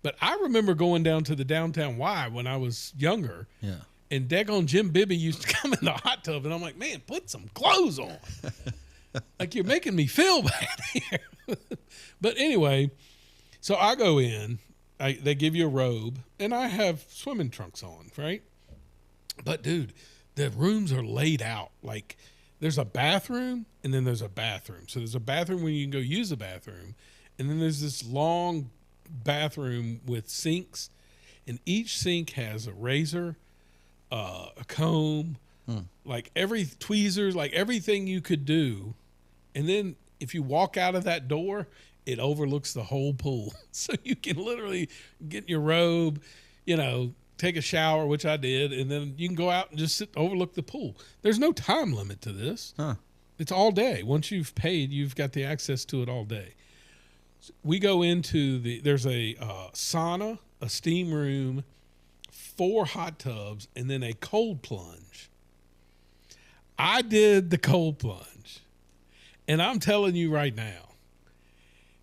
but I remember going down to the downtown Y when I was younger. Yeah. And daggone Jim Bibby used to come in the hot tub, and I'm like, man, put some clothes on. Like, you're making me feel bad here. But anyway, so I go in. They give you a robe, and I have swimming trunks on, right? But, dude, the rooms are laid out. Like, there's a bathroom, and then there's a bathroom. So there's a bathroom where you can go use the bathroom, and then there's this long bathroom with sinks, and each sink has a razor, a comb, like every tweezers, like everything you could do. And then if you walk out of that door, it overlooks the whole pool. So you can literally get in your robe, take a shower, which I did, and then you can go out and just overlook the pool. There's no time limit to this. It's all day. Once you've paid, you've got the access to it all day. So we go into there's a sauna, a steam room, 4 hot tubs, and then a cold plunge. I did the cold plunge, and I'm telling you right now,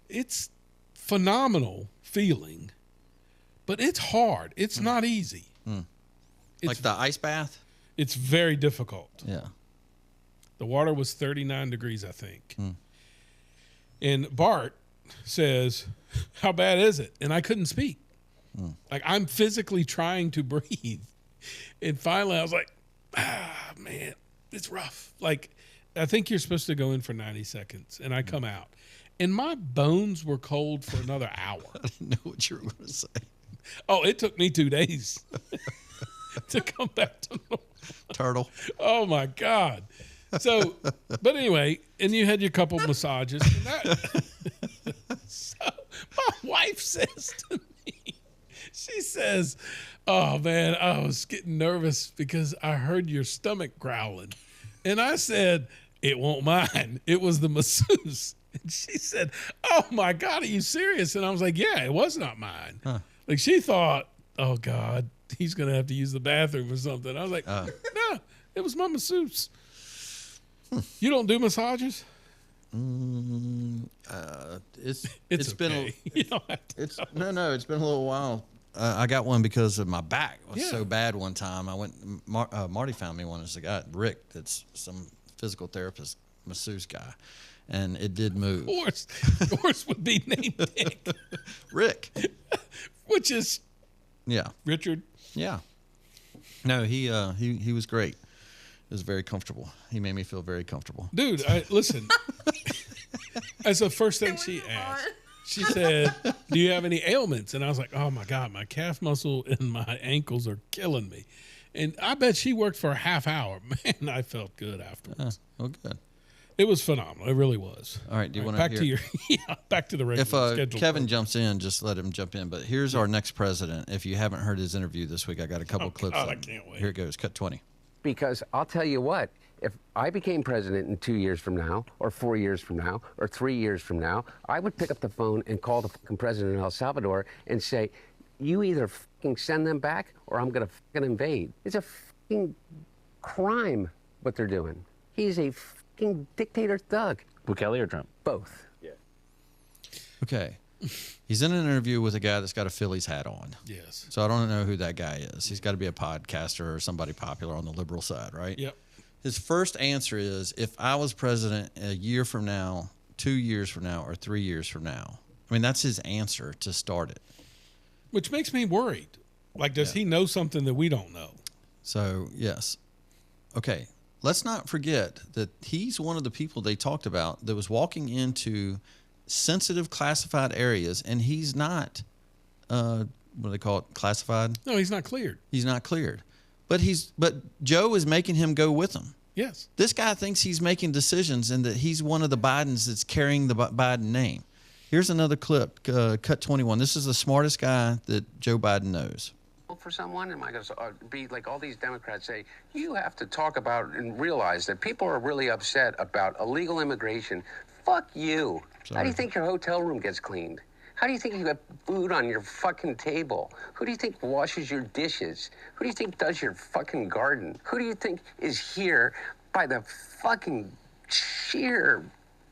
it's phenomenal feeling, but it's hard. It's not easy. Like the ice bath? It's very difficult. Yeah. The water was 39 degrees, I think. And Bart says, how bad is it? And I couldn't speak. Like, I'm physically trying to breathe. And finally I was like, man, it's rough. Like, I think you're supposed to go in for 90 seconds. And I come out. And my bones were cold for another hour. I didn't know what you were going to say. Oh, it took me 2 days to come back to normal. Turtle. Oh, my God. So, but anyway, and you had your couple massages. And so my wife says to me, she says, oh, man, I was getting nervous because I heard your stomach growling. And I said, it won't mine. It was the masseuse. And she said, oh, my God, are you serious? And I was like, yeah, it was not mine. Like, she thought, oh, God, he's going to have to use the bathroom or something. I was like, no, it was my masseuse. You don't do massages? It's been it's been a little while. I got one because of my back was so bad one time. I went. Marty found me one. It's a guy, Rick, that's some physical therapist masseuse guy, and it did move. Of course would be named Dick. Rick, which is Richard. Yeah. No, he was great. It was very comfortable. He made me feel very comfortable. Dude, listen. That's the first thing she asked. She said, do you have any ailments? And I was like, oh, my God, my calf muscle and my ankles are killing me. And I bet she worked for a half hour. Man, I felt good afterwards. Oh, good. It was phenomenal. It really was. All right. Do you want to hear? Back to the regular schedule. If Kevin jumps in, just let him jump in. But here's our next president. If you haven't heard his interview this week, I got a couple clips. God, I can't wait. Here it goes. Cut 20. Because I'll tell you what, if I became president in 2 years from now, or 4 years from now, or 3 years from now, I would pick up the phone and call the fucking president of El Salvador and say, you either fucking send them back or I'm going to fucking invade. It's a fucking crime what they're doing. He's a fucking dictator thug. Bukele or Trump? Both. Yeah. Okay. He's in an interview with a guy that's got a Phillies hat on. Yes. So I don't know who that guy is. He's got to be a podcaster or somebody popular on the liberal side, right? Yep. His first answer is, if I was president a year from now, 2 years from now, or 3 years from now. I mean, that's his answer to start it. Which makes me worried. Like, does he know something that we don't know? So, yes. Okay. Let's not forget that he's one of the people they talked about that was walking into sensitive classified areas, and he's not, what do they call it, classified? No, he's not cleared. He's not cleared. But Joe is making him go with him. Yes. This guy thinks he's making decisions and that he's one of the Bidens that's carrying the Biden name. Here's another clip, cut 21. This is the smartest guy that Joe Biden knows. For someone, am I going to be like all these Democrats say, you have to talk about and realize that people are really upset about illegal immigration. Fuck you. Sorry. How do you think your hotel room gets cleaned? How do you think you got food on your fucking table? Who do you think washes your dishes? Who do you think does your fucking garden? Who do you think is here by the fucking sheer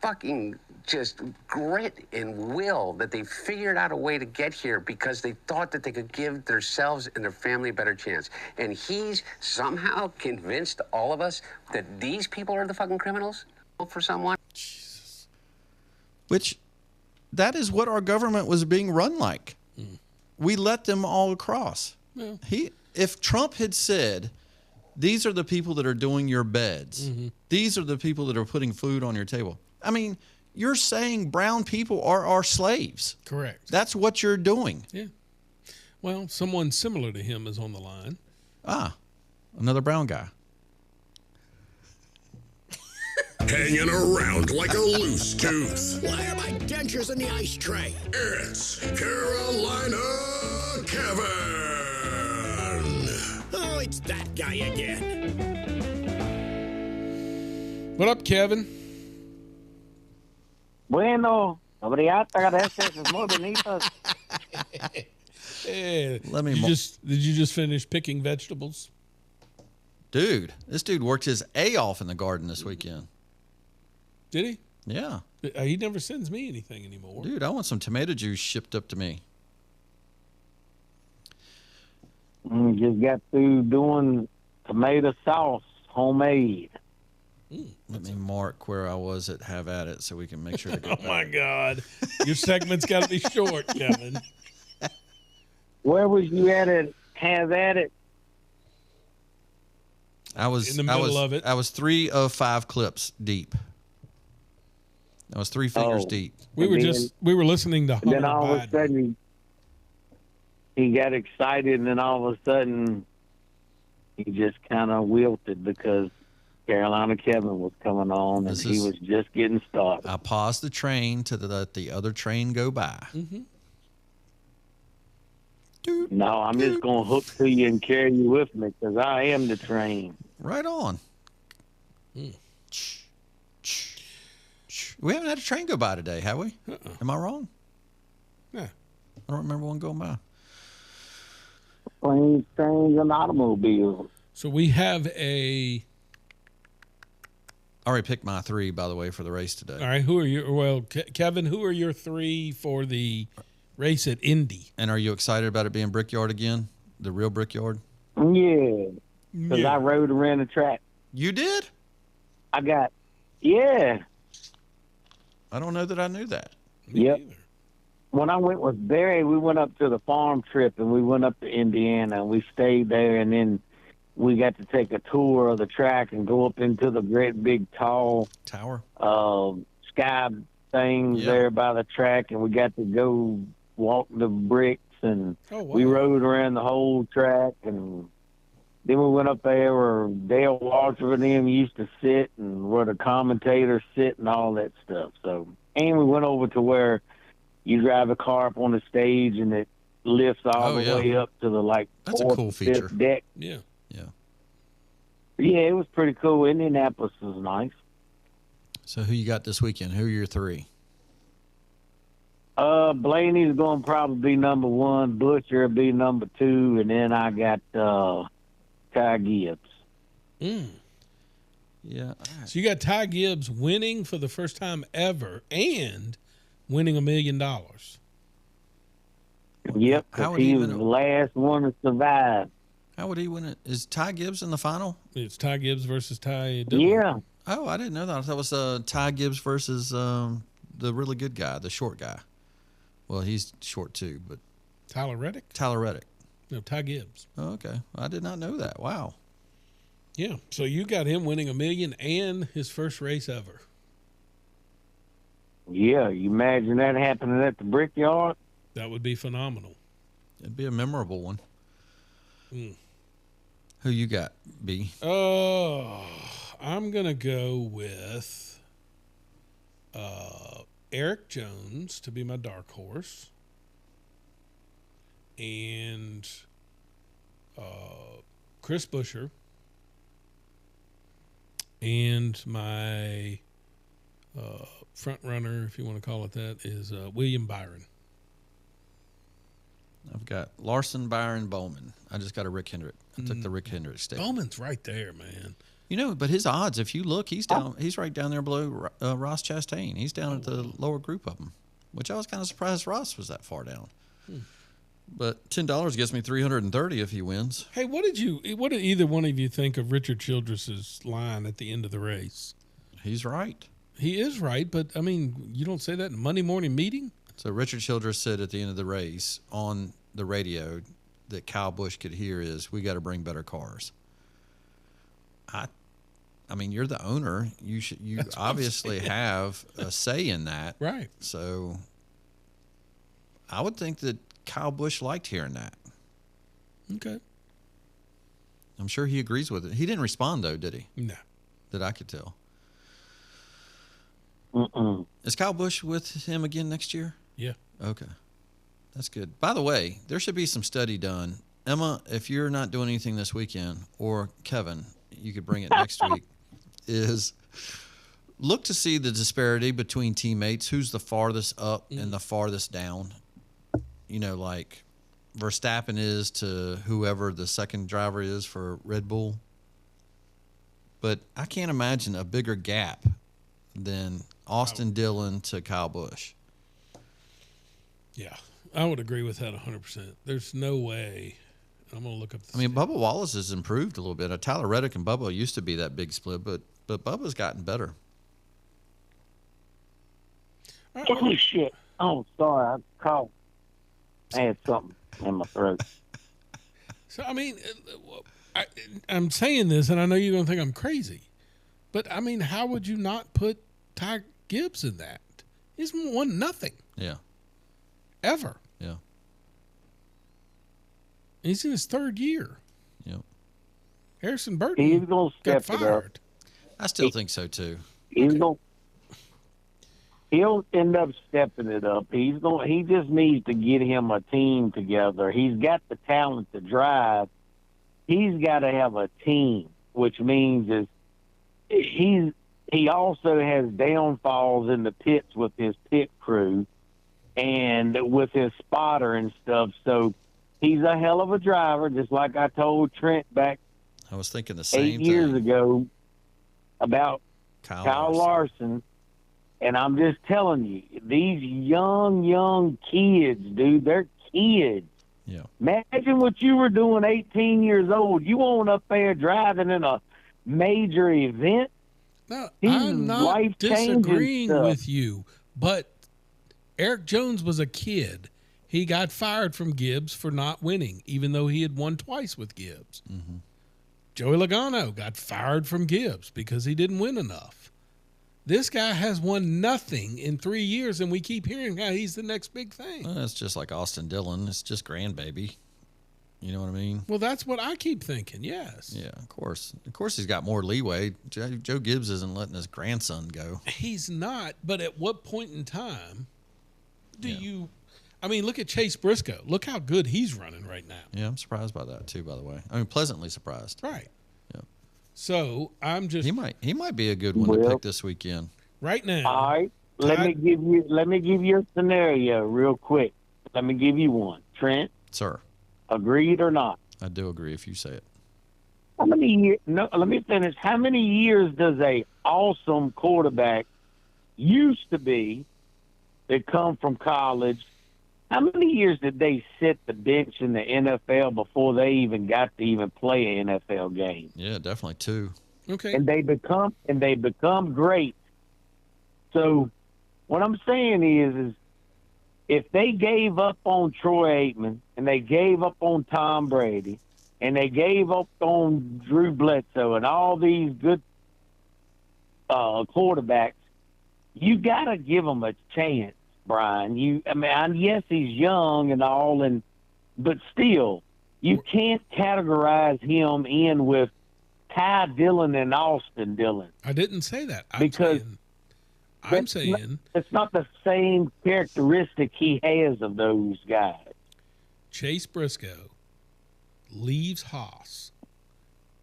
fucking just grit and will that they figured out a way to get here because they thought that they could give themselves and their family a better chance. And he's somehow convinced all of us that these people are the fucking criminals for someone. Which, that is what our government was being run like. We let them all across. Yeah. If Trump had said, these are the people that are doing your beds, these are the people that are putting food on your table. I mean, you're saying brown people are our slaves. Correct. That's what you're doing. Yeah. Well, someone similar to him is on the line. Another brown guy. Hanging around like a loose tooth. Why are my dentures in the ice tray? It's Carolina Kevin. Oh, it's that guy again. What up, Kevin? Bueno, obrigada, gracias, muy bonitas. Hey, Let me did you just finish picking vegetables? Dude, this dude worked his A off in the garden this weekend. Did he? Yeah. He never sends me anything anymore. Dude, I want some tomato juice shipped up to me. Just got through doing tomato sauce, homemade. Let me mark where I was at Have At It so we can make sure to get Oh, my God. Your segment's got to be short, Kevin. Where was you at it? Have At It? I was in the middle of it. I was 3 of 5 clips deep. I was 3 fingers deep. We were listening to Hunter Then all Biden. of a sudden, he got excited, and then all of a sudden, he just kind of wilted because Carolina Kevin was coming on, and he was just getting started. I paused the train to let the other train go by. No, I'm just going to hook to you and carry you with me because I am the train. Right on. We haven't had a train go by today, have we? Am I wrong? Yeah. I don't remember one going by. Planes, trains, and automobiles. So we have a... I already picked my 3, by the way, for the race today. All right, who are your... Well, Kevin, who are your 3 for the race at Indy? And are you excited about it being Brickyard again? The real Brickyard? Yeah, because I rode around the track. You did? Yeah. I don't know that I knew that. Yep. When I went with Barry, we went up to the farm trip, and we went up to Indiana, and we stayed there, and then we got to take a tour of the track and go up into the great big tall tower sky thing there by the track, and we got to go walk the bricks, and we rode around the whole track, and then we went up there where Dale Walter and them used to sit and where the commentators sit and all that stuff. So, and we went over to where you drive a car up on the stage and it lifts all the way up to the That's a fourth, cool feature. fifth deck. Yeah. Yeah, it was pretty cool. Indianapolis was nice. So who you got this weekend? Who are your 3? Blaney's going to probably be number 1. Butcher will be number 2. And then I got Ty Gibbs. Yeah. So you got Ty Gibbs winning for the first time ever and winning $1 million. Yep, because he was the last one to survive. How would he win it? Is Ty Gibbs in the final? It's Ty Gibbs versus Ty Dillon. Yeah. Oh, I didn't know that. I thought it was Ty Gibbs versus the really good guy, the short guy. Well, he's short too, but Tyler Reddick? Tyler Reddick. No, Ty Gibbs. Oh, okay. I did not know that. Wow. Yeah. So you got him winning $1 million and his first race ever. Yeah, you imagine that happening at the Brickyard? That would be phenomenal. It'd be a memorable one. Who you got, B? I'm going to go with Eric Jones to be my dark horse. And Chris Buescher. And my front runner, if you want to call it that, is William Byron. I've got Larson, Byron, Bowman. I just got a Rick Hendrick. I took the Rick Hendrick stick. Bowman's right there, man. You know, but his odds, if you look, he's down. He's right down there below Ross Chastain. He's down at the lower group of them, which I was kind of surprised Ross was that far down. But $10 gets me 330 if he wins. Hey, what did either one of you think of Richard Childress's line at the end of the race? He's right. He is right, but I mean, you don't say that in a Monday morning meeting. So Richard Childress said at the end of the race on the radio that Kyle Busch could hear is, "We got to bring better cars." I mean, you're the owner. You obviously have a say in that, right? So I would think that Kyle Busch liked hearing that. Okay. I'm sure he agrees with it. He didn't respond though, did he? No. That I could tell. Is Kyle Busch with him again next year? Yeah. Okay. That's good. By the way, there should be some study done. Emma, if you're not doing anything this weekend, or Kevin, you could bring it next week, is look to see the disparity between teammates, who's the farthest up and the farthest down. You know, like Verstappen is to whoever the second driver is for Red Bull. But I can't imagine a bigger gap than Austin Dillon to Kyle Busch. Yeah, I would agree with that 100%. There's no way. I'm going to look up I mean, Bubba Wallace has improved a little bit. Tyler Reddick and Bubba used to be that big split, but Bubba's gotten better. Holy shit. Oh, sorry. I caught. I had something in my throat. So, I mean, I'm saying this, and I know you're going to think I'm crazy, but, I mean, how would you not put Ty Gibbs in that? He's won nothing. Yeah. Ever. Yeah. He's in his third year. Yep. Harrison Burton He's gonna got step it fired. I still think so, too. He'll end up stepping it up. He just needs to get him a team together. He's got the talent to drive. He's got to have a team, which means is he also has downfalls in the pits with his pit crew and with his spotter and stuff. So he's a hell of a driver, just like I told Trent back I was thinking the same 8 years thing. ago about Kyle Larson. And I'm just telling you, these young kids, dude, they're kids. Yeah. Imagine what you were doing 18 years old. You weren't up there driving in a major event. No, These I'm not life-changing disagreeing stuff. with you, but Eric Jones was a kid. He got fired from Gibbs for not winning, even though he had won twice with Gibbs. Mm-hmm. Joey Logano got fired from Gibbs because he didn't win enough. This guy has won nothing in 3 years, and we keep hearing how he's the next big thing. Well, it's just like Austin Dillon. It's just grandbaby. You know what I mean? Well, that's what I keep thinking, yes. Yeah, of course. Of course he's got more leeway. Joe Gibbs isn't letting his grandson go. He's not, but at what point in time do you – I mean, look at Chase Briscoe. Look how good he's running right now. Yeah, I'm surprised by that too, by the way. I mean, pleasantly surprised. Right. Yeah. So I'm just – He might be a good one to pick this weekend. Right now. All right. Let me give you a scenario real quick. Let me give you one. Trent? Sir. Agreed or not? I do agree if you say it. How many years? No, let me finish. How many years does a awesome quarterback used to be that come from college? How many years did they sit the bench in the NFL before they even got to even play an NFL game? Yeah, definitely 2. Okay. And they become great. So what I'm saying is if they gave up on Troy Aikman and they gave up on Tom Brady and they gave up on Drew Bledsoe and all these good quarterbacks, you got to give them a chance, Brian. Yes, he's young and all, but still, you can't categorize him in with Ty Dillon and Austin Dillon. I didn't say that. I'm saying it's not the same characteristic he has of those guys. Chase Briscoe leaves Haas,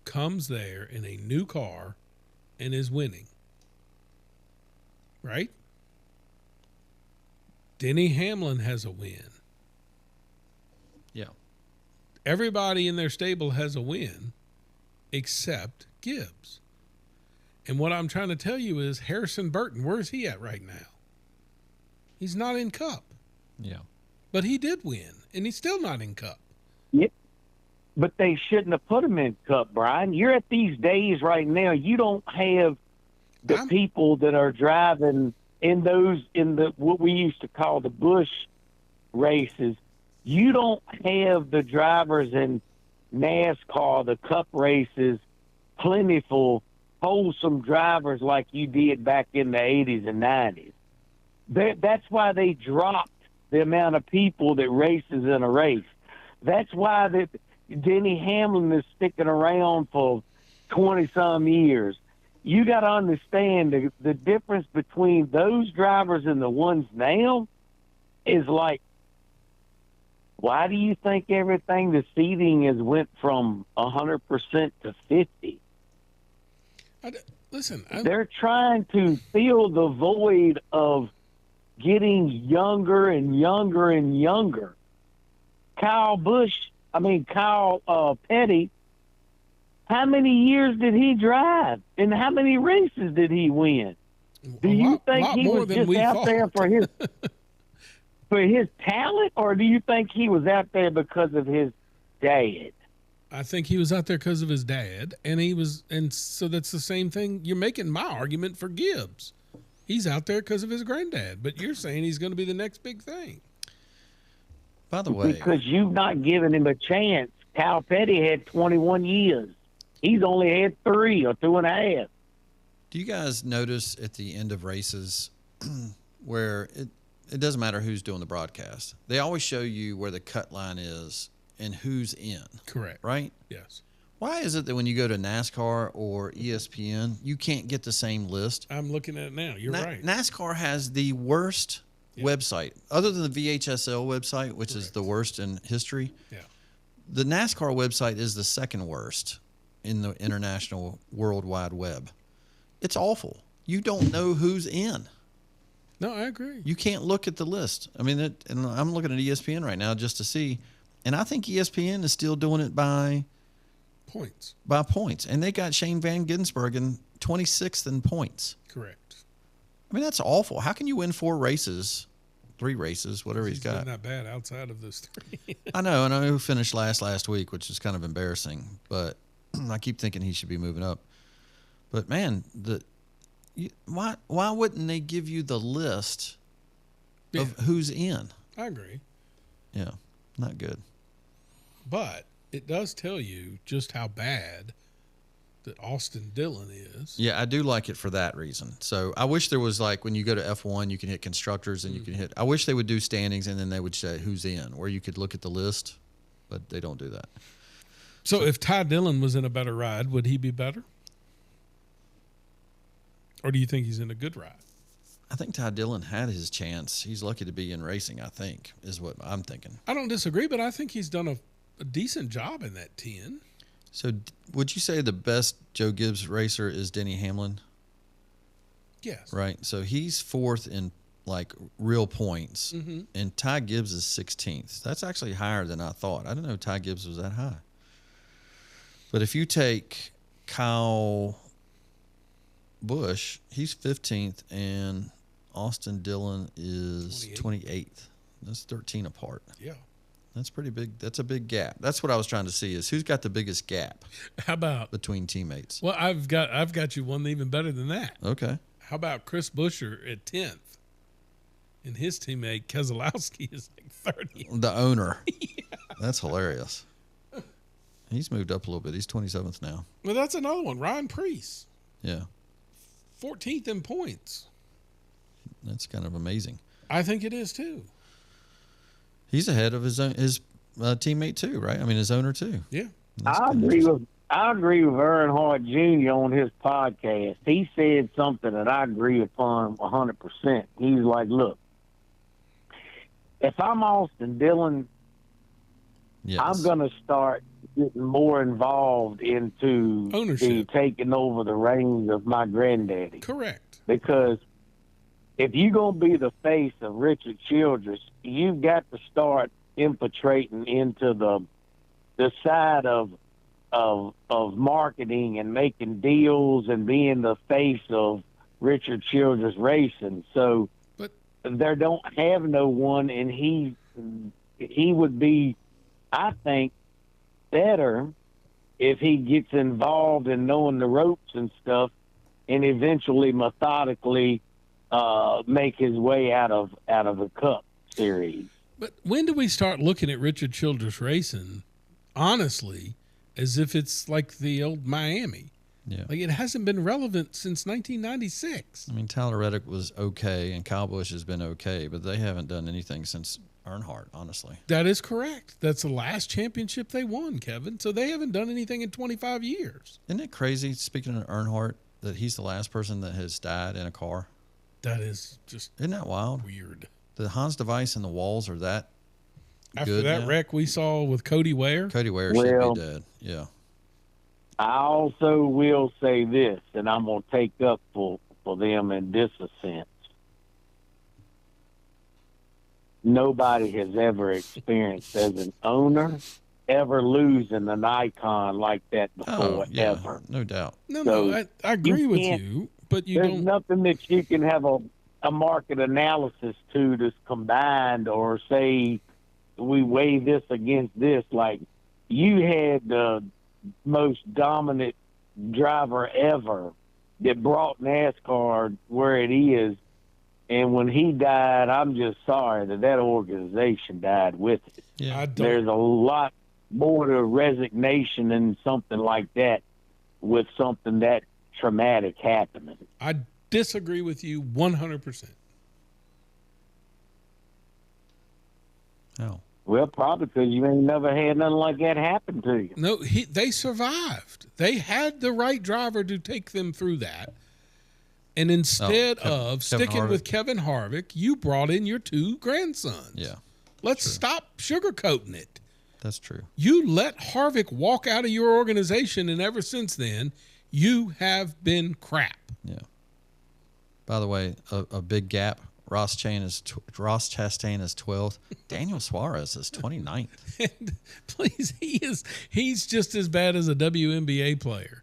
comes there in a new car, and is winning. Right? Denny Hamlin has a win. Yeah. Everybody in their stable has a win except Gibbs. And what I'm trying to tell you is Harrison Burton, where's he at right now? He's not in Cup. Yeah. But he did win, and he's still not in Cup. Yeah. But they shouldn't have put him in Cup, Brian. You're at these days right now. You don't have the people that are driving in what we used to call the Bush races. You don't have the drivers in NASCAR, the Cup races, plentiful, wholesome drivers like you did back in the 80s and 90s. That's why they dropped the amount of people that races in a race. That's why Denny Hamlin is sticking around for 20-some years. You got to understand the difference between those drivers and the ones now is like, why do you think everything, the seating has went from 100% to 50? They're trying to fill the void of getting younger and younger and younger. Kyle Petty, how many years did he drive? And how many races did he win? Do you think he was just out there for his talent, or do you think he was out there because of his dad? I think he was out there because of his dad, and so that's the same thing. You're making my argument for Gibbs. He's out there because of his granddad, but you're saying he's going to be the next big thing. By the way, because you've not given him a chance. Kyle Petty had 21 years. He's only had 3 or 2.5. Do you guys notice at the end of races where it doesn't matter who's doing the broadcast, they always show you where the cut line is and who's in? Correct. Right? Yes. Why is it that when you go to NASCAR or ESPN, you can't get the same list? I'm looking at it now. You're right. NASCAR has the worst website, other than the VHSL website, which is the worst in history. Yeah. The NASCAR website is the second worst in the international World Wide Web. It's awful. You don't know who's in. No, I agree. You can't look at the list. I mean, and I'm looking at ESPN right now just to see, and I think ESPN is still doing it by points. By points, and they got Shane Van Gisbergen 26th in points. Correct. I mean, that's awful. How can you win 3 races, whatever he's got? Not bad outside of those 3. I know who finished last week, which is kind of embarrassing. But I keep thinking he should be moving up. But man, why wouldn't they give you the list of who's in? I agree. Yeah, not good. But it does tell you just how bad that Austin Dillon is. Yeah, I do like it for that reason. So I wish there was, like, when you go to F1, you can hit constructors and you can hit. I wish they would do standings and then they would say who's in, where you could look at the list, but they don't do that. So if Ty Dillon was in a better ride, would he be better? Or do you think he's in a good ride? I think Ty Dillon had his chance. He's lucky to be in racing, I think, is what I'm thinking. I don't disagree, but I think he's done a decent job in that 10. So would you say the best Joe Gibbs racer is Denny Hamlin? Yes. Right. So he's 4th in, like, real points, and Ty Gibbs is 16th. That's actually higher than I thought. I didn't know Ty Gibbs was that high. But if you take Kyle Busch, he's 15th, and Austin Dillon is 28th. That's 13 apart. Yeah. That's pretty big. That's a big gap. That's what I was trying to see, is who's got the biggest gap. How about between teammates? Well, I've got you one even better than that. Okay. How about Chris Buescher at 10th? And his teammate Keselowski is like 30th. The owner. Yeah. That's hilarious. He's moved up a little bit. He's 27th now. Well, that's another one. Ryan Preece. Yeah. 14th in points. That's kind of amazing. I think it is too. He's ahead of his teammate too, right? I mean, his owner too. Yeah. I agree with Earnhardt Jr. on his podcast. He said something that I agree upon 100%. He's like, look, if I'm Austin Dillon, I'm going to start getting more involved into ownership, taking over the reins of my granddaddy. Correct. Because if you're going to be the face of Richard Childress, you've got to start infiltrating into the side of of marketing and making deals and being the face of Richard Childress Racing. So there don't have no one, and he would be, I think, better if he gets involved in knowing the ropes and stuff, and eventually methodically make his way out of the Cup Series. But when do we start looking at Richard Childress Racing, honestly, as if it's like the old Miami? Yeah. Like, it hasn't been relevant since 1996. I mean, Tyler Reddick was okay, and Kyle Busch has been okay, but they haven't done anything since Earnhardt, honestly. That is correct. That's the last championship they won, Kevin. So they haven't done anything in 25 years. Isn't it crazy, speaking of Earnhardt, that he's the last person that has died in a car? That is just Isn't that wild? Weird. The Hans device and the walls are that After good that now? wreck we saw with Cody Ware? Cody Ware Well, should be dead. Yeah. I also will say this, and I'm going to take up for them in this sense. Nobody has ever experienced as an owner ever losing an icon like that before, ever. No doubt. No, I agree with can't- you, but you There's don't. nothing that you can have a market analysis to that's combined, or say we weigh this against this. Like, you had the most dominant driver ever that brought NASCAR where it is, and when he died, I'm just sorry that organization died with it. Yeah, there's a lot more to resignation in something like that with something that traumatic happening. I disagree with you 100%. Oh. Well, probably because you ain't never had nothing like that happen to you. No, they survived. They had the right driver to take them through that. And instead of sticking with Kevin Harvick, you brought in your two grandsons. Yeah. Let's stop sugarcoating it. That's true. You let Harvick walk out of your organization, and ever since then, you have been crap. Yeah. By the way, a big gap. Ross Chastain is 12th. Daniel Suarez is 29th. And please, he's just as bad as a WNBA player.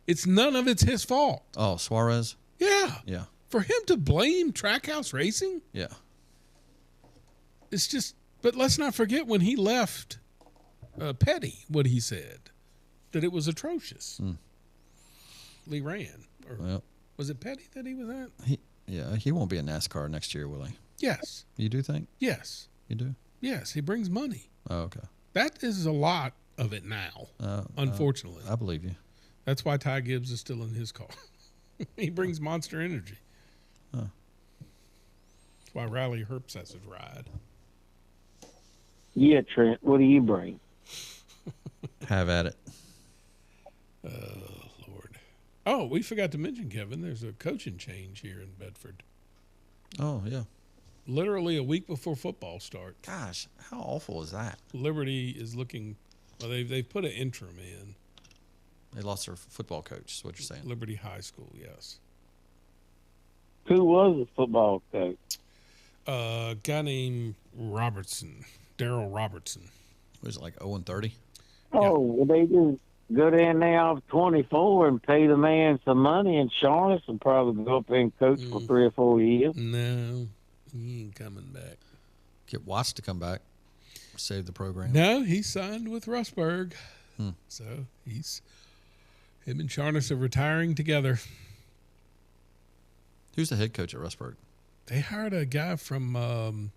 It's none of it's his fault. Oh, Suarez? Yeah. Yeah. For him to blame Trackhouse Racing? Yeah. It's just, but let's not forget when he left Petty, what he said, that it was atrocious. Lee Rand. Or Well, was it Petty that he was at? He won't be in NASCAR next year, will he? Yes. You do think? Yes. You do? Yes, he brings money. Oh, okay. That is a lot of it now, unfortunately. I believe you. That's why Ty Gibbs is still in his car. He brings Monster Energy. Huh. That's why Riley Herbst has his ride. Yeah, Trent, what do you bring? Have at it. Oh, Lord. Oh, we forgot to mention, Kevin, there's a coaching change here in Bedford. Oh, yeah. Literally a week before football starts. Gosh, how awful is that? Liberty is looking, well, they've put an interim in. They lost their football coach, is what you're saying. Liberty High School, yes. Who was the football coach? A guy named Robertson, Daryl Robertson. Was it like 0-30? Oh, well, they just go down there off 24 and pay the man some money in Charlotte and probably go up there and coach for 3 or 4 years. No, he ain't coming back. Get Watts to come back. Save the program. No, he signed with Rustburg. So him and Charnas are retiring together. Who's the head coach at Rustburg? They hired a guy from,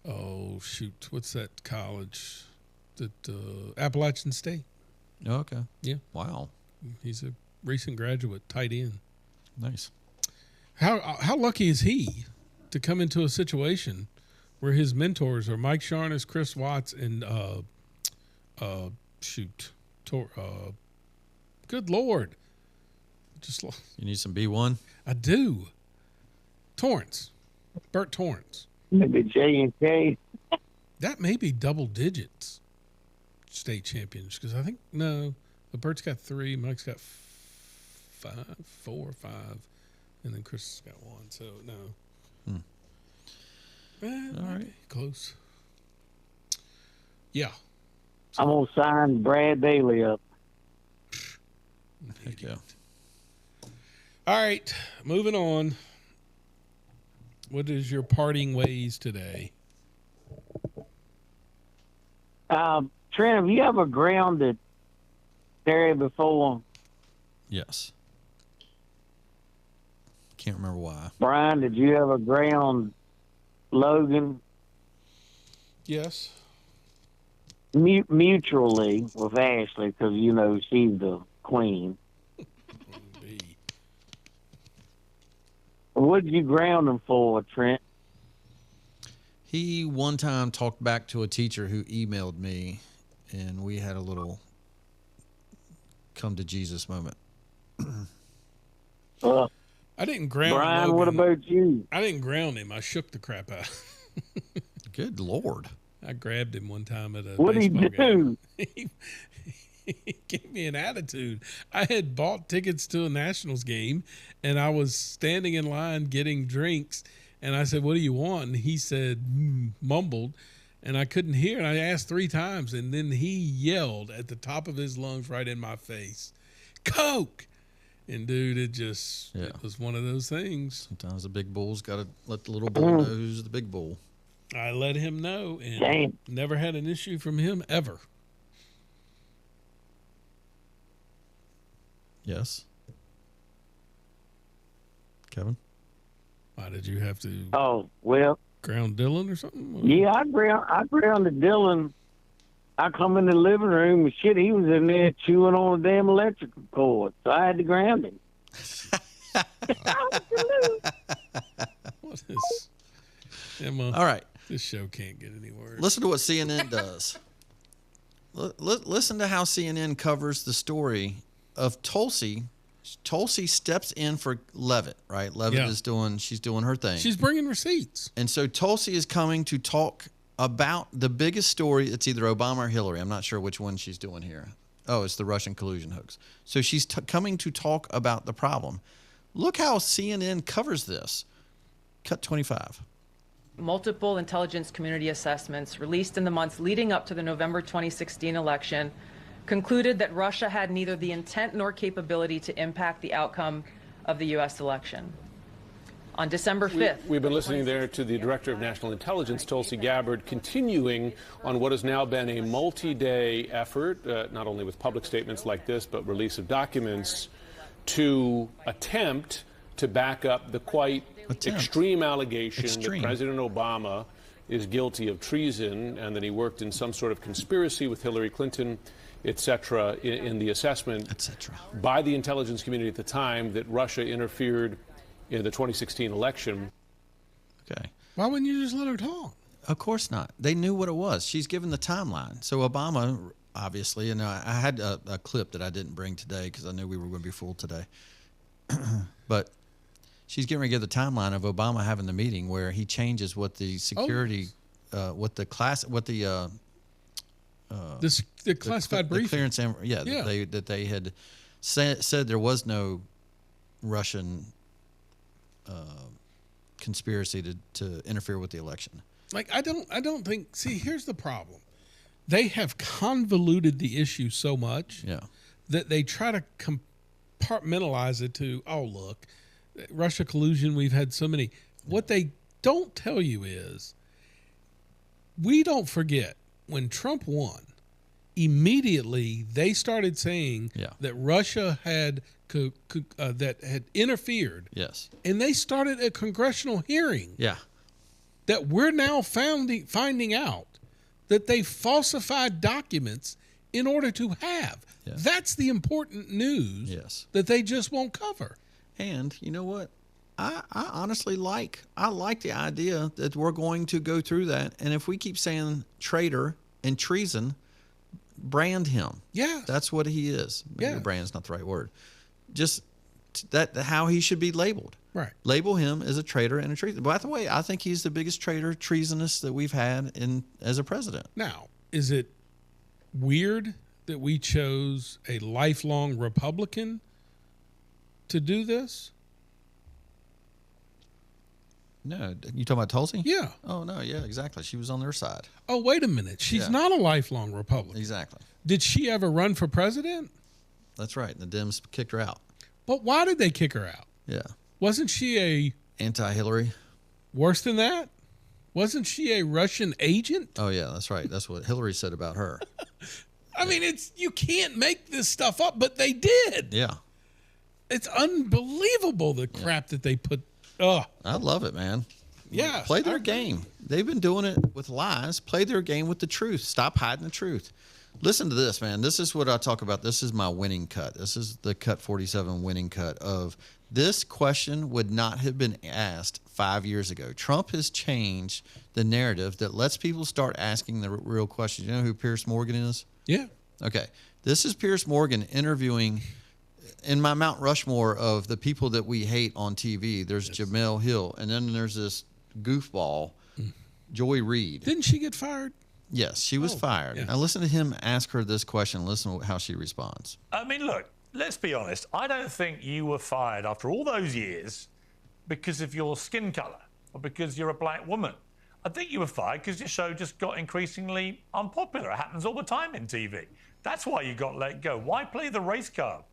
what's that college? Appalachian State. Oh, okay. Yeah. Wow. He's a recent graduate, tight end. Nice. How lucky is he to come into a situation where his mentors are Mike Charnas, Chris Watts, and good Lord. You need some B1? I do. Bert Torrance. Maybe J&K. That may be double digits state champions, because I think, no, Bert's got 3, Mike's got 4 or 5, and then Chris has got 1, so no. All right. Close. Yeah. I'm going to sign Brad Daly up. Heck yeah. All right, moving on. What is your parting ways today? Trent, have you ever grounded Terry before? Yes. Can't remember why. Brian, did you ever ground Logan? Yes. Mutually with Ashley, because, you know, she's the queen. What did you ground him for, Trent? He one time talked back to a teacher who emailed me, and we had a little come to Jesus moment. I didn't ground Brian, Logan. what about you? I didn't ground him. I shook the crap out. Good Lord. I grabbed him one time at a What did he baseball do? game. He gave me an attitude. I had bought tickets to a Nationals game, and I was standing in line getting drinks, and I said, "What do you want?" And he said, mumbled, and I couldn't hear, and I asked 3 times, and then he yelled at the top of his lungs right in my face, "Coke!" And dude, it was one of those things. Sometimes the big bull's got to let the little bull know who's the big bull. I let him know, and Damn. never had an issue from him ever. Yes. Kevin? Why did you have to Oh, well, ground Dylan or something? yeah, I grounded Dylan. I come in the living room and shit, he was in there chewing on a damn electrical cord, so I had to ground him. What is Emma? All right. This show can't get any worse. Listen to what CNN does. Listen to how CNN covers the story of Tulsi. Tulsi steps in for Levitt, right? Levitt is she's doing her thing. She's bringing receipts. And so Tulsi is coming to talk about the biggest story. It's either Obama or Hillary. I'm not sure which one she's doing here. Oh, it's the Russian collusion hoax. So she's coming to talk about the problem. Look how CNN covers this. Cut 25. Multiple intelligence community assessments released in the months leading up to the November 2016 election concluded that Russia had neither the intent nor capability to impact the outcome of the U.S. election. On December 5th... We've been listening there to the Director of National Intelligence, Tulsi Gabbard, continuing on what has now been a multi-day effort, not only with public statements like this, but release of documents, to attempt to back up the quite extreme allegation that President Obama is guilty of treason and that he worked in some sort of conspiracy with Hillary Clinton, etc., in the assessment by the intelligence community at the time that Russia interfered in the 2016 election. Okay. Why wouldn't you just let her talk? Of course not. They knew what it was. She's given the timeline. So Obama, obviously, and I had a clip that I didn't bring today because I knew we were going to be full today. But she's getting ready to give the timeline of Obama having the meeting where he changes what the security, the classified briefing. The clearance, that they had said there was no Russian conspiracy to interfere with the election. Like, I don't think, see, here's the problem. They have convoluted the issue so much that they try to compartmentalize it to, oh, look, Russia collusion, we've had so many. What they don't tell you is, we don't forget, when Trump won, immediately they started saying that Russia had that had interfered. Yes. And they started a congressional hearing. Yeah. That we're now finding out that they falsified documents in order to have. Yeah. That's the important news that they just won't cover. And you know what? I honestly like the idea that we're going to go through that. And if we keep saying traitor and treason, brand him. Yeah. That's what he is. Maybe brand's not the right word. Just that how he should be labeled. Right. Label him as a traitor and a treason. By the way, I think he's the biggest traitor, treasonous that we've had as a president. Now, is it weird that we chose a lifelong Republican to do this? No, you talking about Tulsi? Yeah. Oh no, yeah, exactly. She was on their side. Oh, wait a minute. She's not a lifelong Republican. Exactly. Did she ever run for president? That's right. The Dems kicked her out. But why did they kick her out? Yeah. Wasn't she a anti-Hillary? Worse than that? Wasn't she a Russian agent? Oh yeah, that's right. That's what Hillary said about her. I mean, you can't make this stuff up, but they did. Yeah. It's unbelievable the crap that they put. I love it, man. Yeah. Play their game. They've been doing it with lies. Play their game with the truth. Stop hiding the truth. Listen to this, man. This is what I talk about. This is my winning cut. This is the cut 47 winning cut of this question would not have been asked 5 years ago. Trump has changed the narrative that lets people start asking the real questions. You know who Piers Morgan is? Yeah. Okay. This is Piers Morgan interviewing in my Mount Rushmore of the people that we hate on TV. There's Jamel Hill, and then there's this goofball, Joy Reid. Didn't she get fired? Yes, she was fired. yeah. Now listen to him ask her this question. Listen to how she responds. I mean, look, let's be honest. I don't think you were fired after all those years because of your skin colour or because you're a black woman. I think you were fired because your show just got increasingly unpopular. It happens all the time in TV. That's why you got let go. Why play the race card?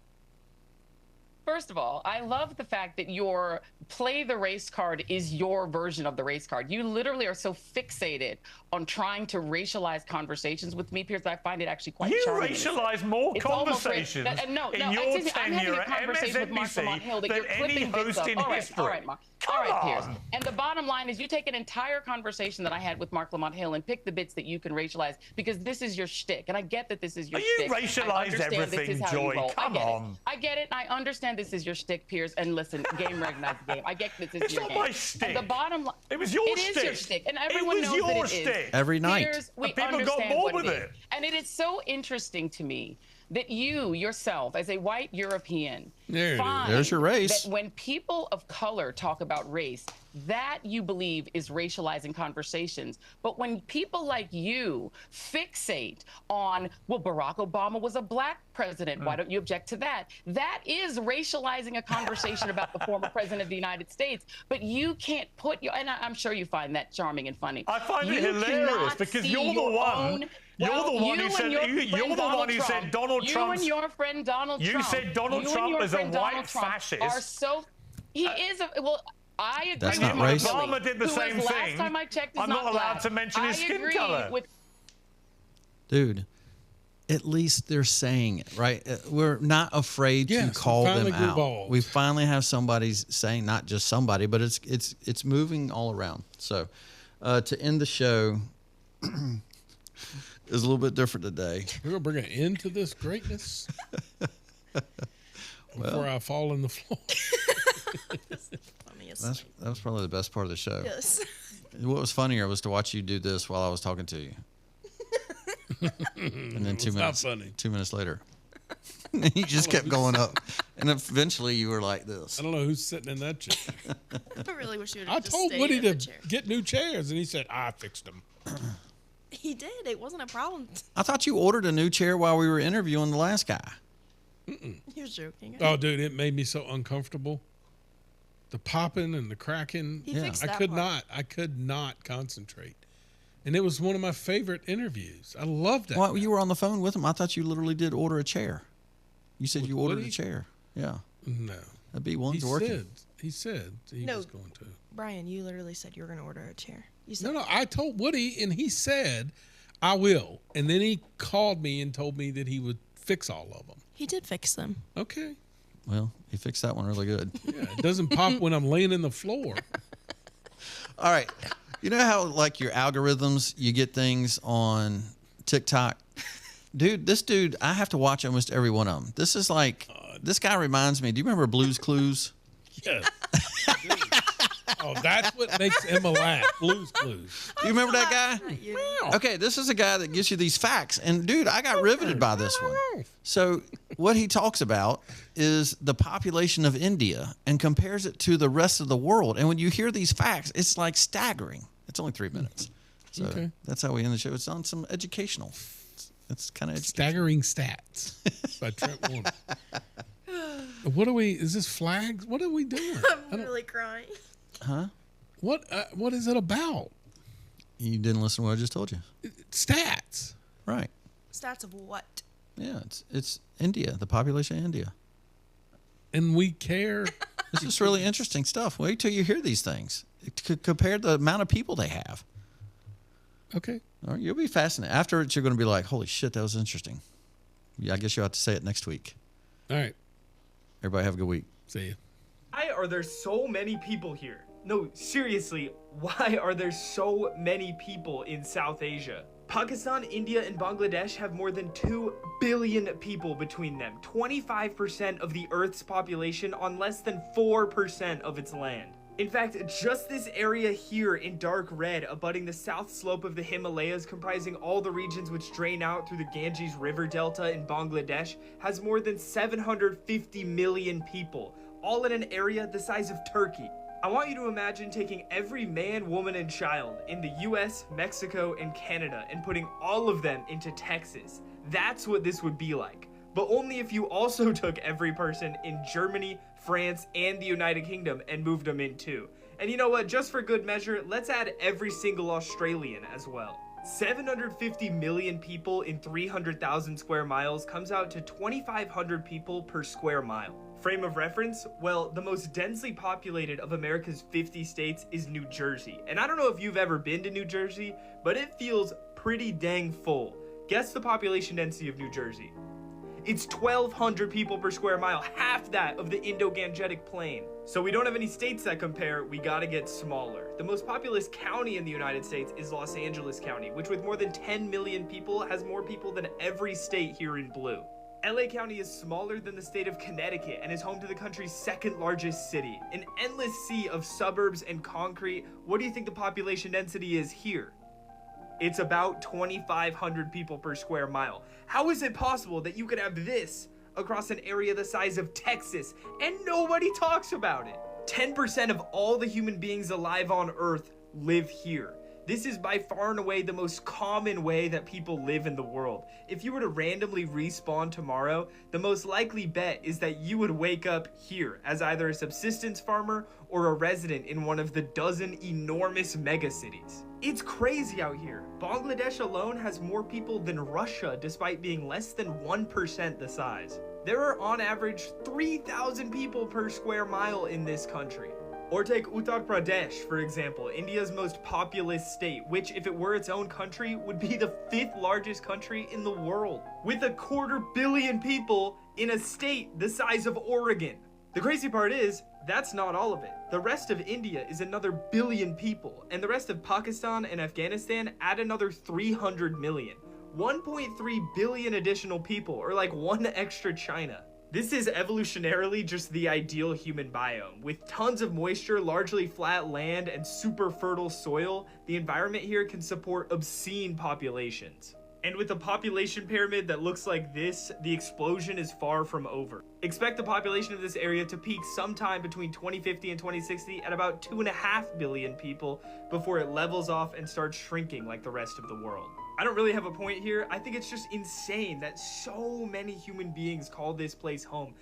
First of all, I love the fact that your play the race card is your version of the race card. You literally are so fixated on trying to racialize conversations with me, Piers, that I find it actually quite charming. You racialize more It's almost conversations no, in your excuse me, I'm having tenure a at conversation with Mark Lamont Hill that MSNBC you're than any clipping bits host of. in All right, history. all right, Mark. All right, Piers. And the bottom line is you take an entire conversation that I had with Mark Lamont Hill and pick the bits that you can racialize because this is your shtick. And I get that this is your shtick. You racialize everything, Joy. Come on. I get it. I understand this is your shtick, Piers. And listen, game recognized the game. I get this is It's your not game. my shtick. And the bottom line, It was your It is your shtick. shtick, and It everyone was knows your that it shtick. is. Every night. Piers, we And people got understand bored what with it is. it. And it is so interesting to me that you yourself, as a white European, There it is. find There's your race. that when people of color talk about race, that you believe is racializing conversations. But when people like you fixate on, well, Barack Obama was a black president, why don't you object to that? That is racializing a conversation about the former president of the United States. But you can't put your, and I'm sure you find that charming and funny. I find it You hilarious cannot because see you're the your one. own- You're Well, the one you who and said your you're friend the one who Trump, said Donald Trump. You and your friend Donald You Trump. said Donald you and Trump your is a friend white Donald Trump fascist. Are so he is a well. I agree That's with not Mark racist. Milley, Obama did the who same was, thing. Last time I checked, is I'm not allowed black. to mention his I skin agree color. with Dude, at least they're saying it, right? We're not afraid Yes, to call we finally them grew out. balls. We finally have somebody saying, not just somebody, but it's moving all around. So to end the show is a little bit different today. We're going to bring an end to this greatness before I fall on the floor. That was probably the best part of the show. Yes. What was funnier was to watch you do this while I was talking to you. And then 2 It's not minutes, funny. 2 minutes later, you just kept going up, and eventually you were like this. I don't know who's sitting in that chair. I really wish you would I have just told stayed Woody in to the chair. get new chairs, and he said, I fixed them. He did. It wasn't a problem. I thought you ordered a new chair while we were interviewing the last guy. You're joking. Oh, dude, it made me so uncomfortable. The popping and the cracking. He fixed I that could part. I could not concentrate. And it was one of my favorite interviews. I loved that. Well, you were on the phone with him. I thought you literally did order a chair. You said you ordered Woody? a chair. Yeah. No. That B1's working. He said he No. was going to. Brian, you literally said you were going to order a chair. You No, said no, I told Woody, and he said, I will. And then he called me and told me that he would fix all of them. he did fix them. Okay. Well, he fixed that one really good. Yeah, it doesn't pop when I'm laying in the floor. All right. You know how, like, your algorithms, you get things on TikTok? Dude, this dude, I have to watch almost every one of them. This is like, this guy reminds me, do you remember Blue's Clues? Yes. Oh, that's what makes Emma laugh. Blue's Clues. Do you remember that guy? Okay, this is a guy that gives you these facts. And, dude, I got riveted by this one. So what he talks about is the population of India and compares it to the rest of the world. And when you hear these facts, it's like staggering. It's only 3 minutes. So Okay. that's how we end the show. It's on some educational. It's kind of Staggering Stats by Trent Warner. What are we, is this flags? What are we doing? I'm really crying. Huh? What is it about? You didn't listen to what I just told you. Stats. Right. Stats of what? Yeah, it's India, the population of India. And we care. This is really interesting stuff. Wait till you hear these things. Compare the amount of people they have. Okay. All right, you'll be fascinated. Afterwards, you're going to be like, holy shit, that was interesting. Yeah, I guess you'll have to say it next week. All right. Everybody have a good week. See you. Why are there so many people here? No, seriously, why are there so many people in South Asia? Pakistan, India, and Bangladesh have more than 2 billion people between them. 25% of the Earth's population on less than 4% of its land. In fact, just this area here in dark red, abutting the south slope of the Himalayas, comprising all the regions which drain out through the Ganges River Delta in Bangladesh, has more than 750 million people, all in an area the size of Turkey. I want you to imagine taking every man, woman, and child in the US, Mexico, and Canada and putting all of them into Texas. That's what this would be like. But only if you also took every person in Germany, France, and the United Kingdom and moved them in too. And you know what, just for good measure, let's add every single Australian as well. 750 million people in 300,000 square miles comes out to 2,500 people per square mile. Frame of reference? Well, the most densely populated of America's 50 states is New Jersey. And I don't know if you've ever been to New Jersey, but it feels pretty dang full. Guess the population density of New Jersey. It's 1,200 people per square mile, half that of the Indo-Gangetic Plain. So we don't have any states that compare, we gotta get smaller. The most populous county in the United States is Los Angeles County, which with more than 10 million people has more people than every state here in blue. LA County is smaller than the state of Connecticut and is home to the country's second largest city. An endless sea of suburbs and concrete. What do you think the population density is here? It's about 2,500 people per square mile. How is it possible that you could have this across an area the size of Texas and nobody talks about it? 10% of all the human beings alive on Earth live here. This is by far and away the most common way that people live in the world. If you were to randomly respawn tomorrow, the most likely bet is that you would wake up here as either a subsistence farmer or a resident in one of the dozen enormous megacities. It's crazy out here. Bangladesh alone has more people than Russia despite being less than 1% the size. There are on average 3,000 people per square mile in this country. Or take Uttar Pradesh, for example, India's most populous state, which if it were its own country, would be the 5th largest country in the world, with 250 million people in a state the size of Oregon. The crazy part is, that's not all of it. The rest of India is another 1 billion people, and the rest of Pakistan and Afghanistan add another 300 million. 1.3 billion additional people, or like one extra China. This is evolutionarily just the ideal human biome. With tons of moisture, largely flat land, and super fertile soil, the environment here can support obscene populations. And with a population pyramid that looks like this, the explosion is far from over. Expect the population of this area to peak sometime between 2050 and 2060 at about 2.5 billion people before it levels off and starts shrinking like the rest of the world. I don't really have a point here. I think it's just insane that so many human beings call this place home.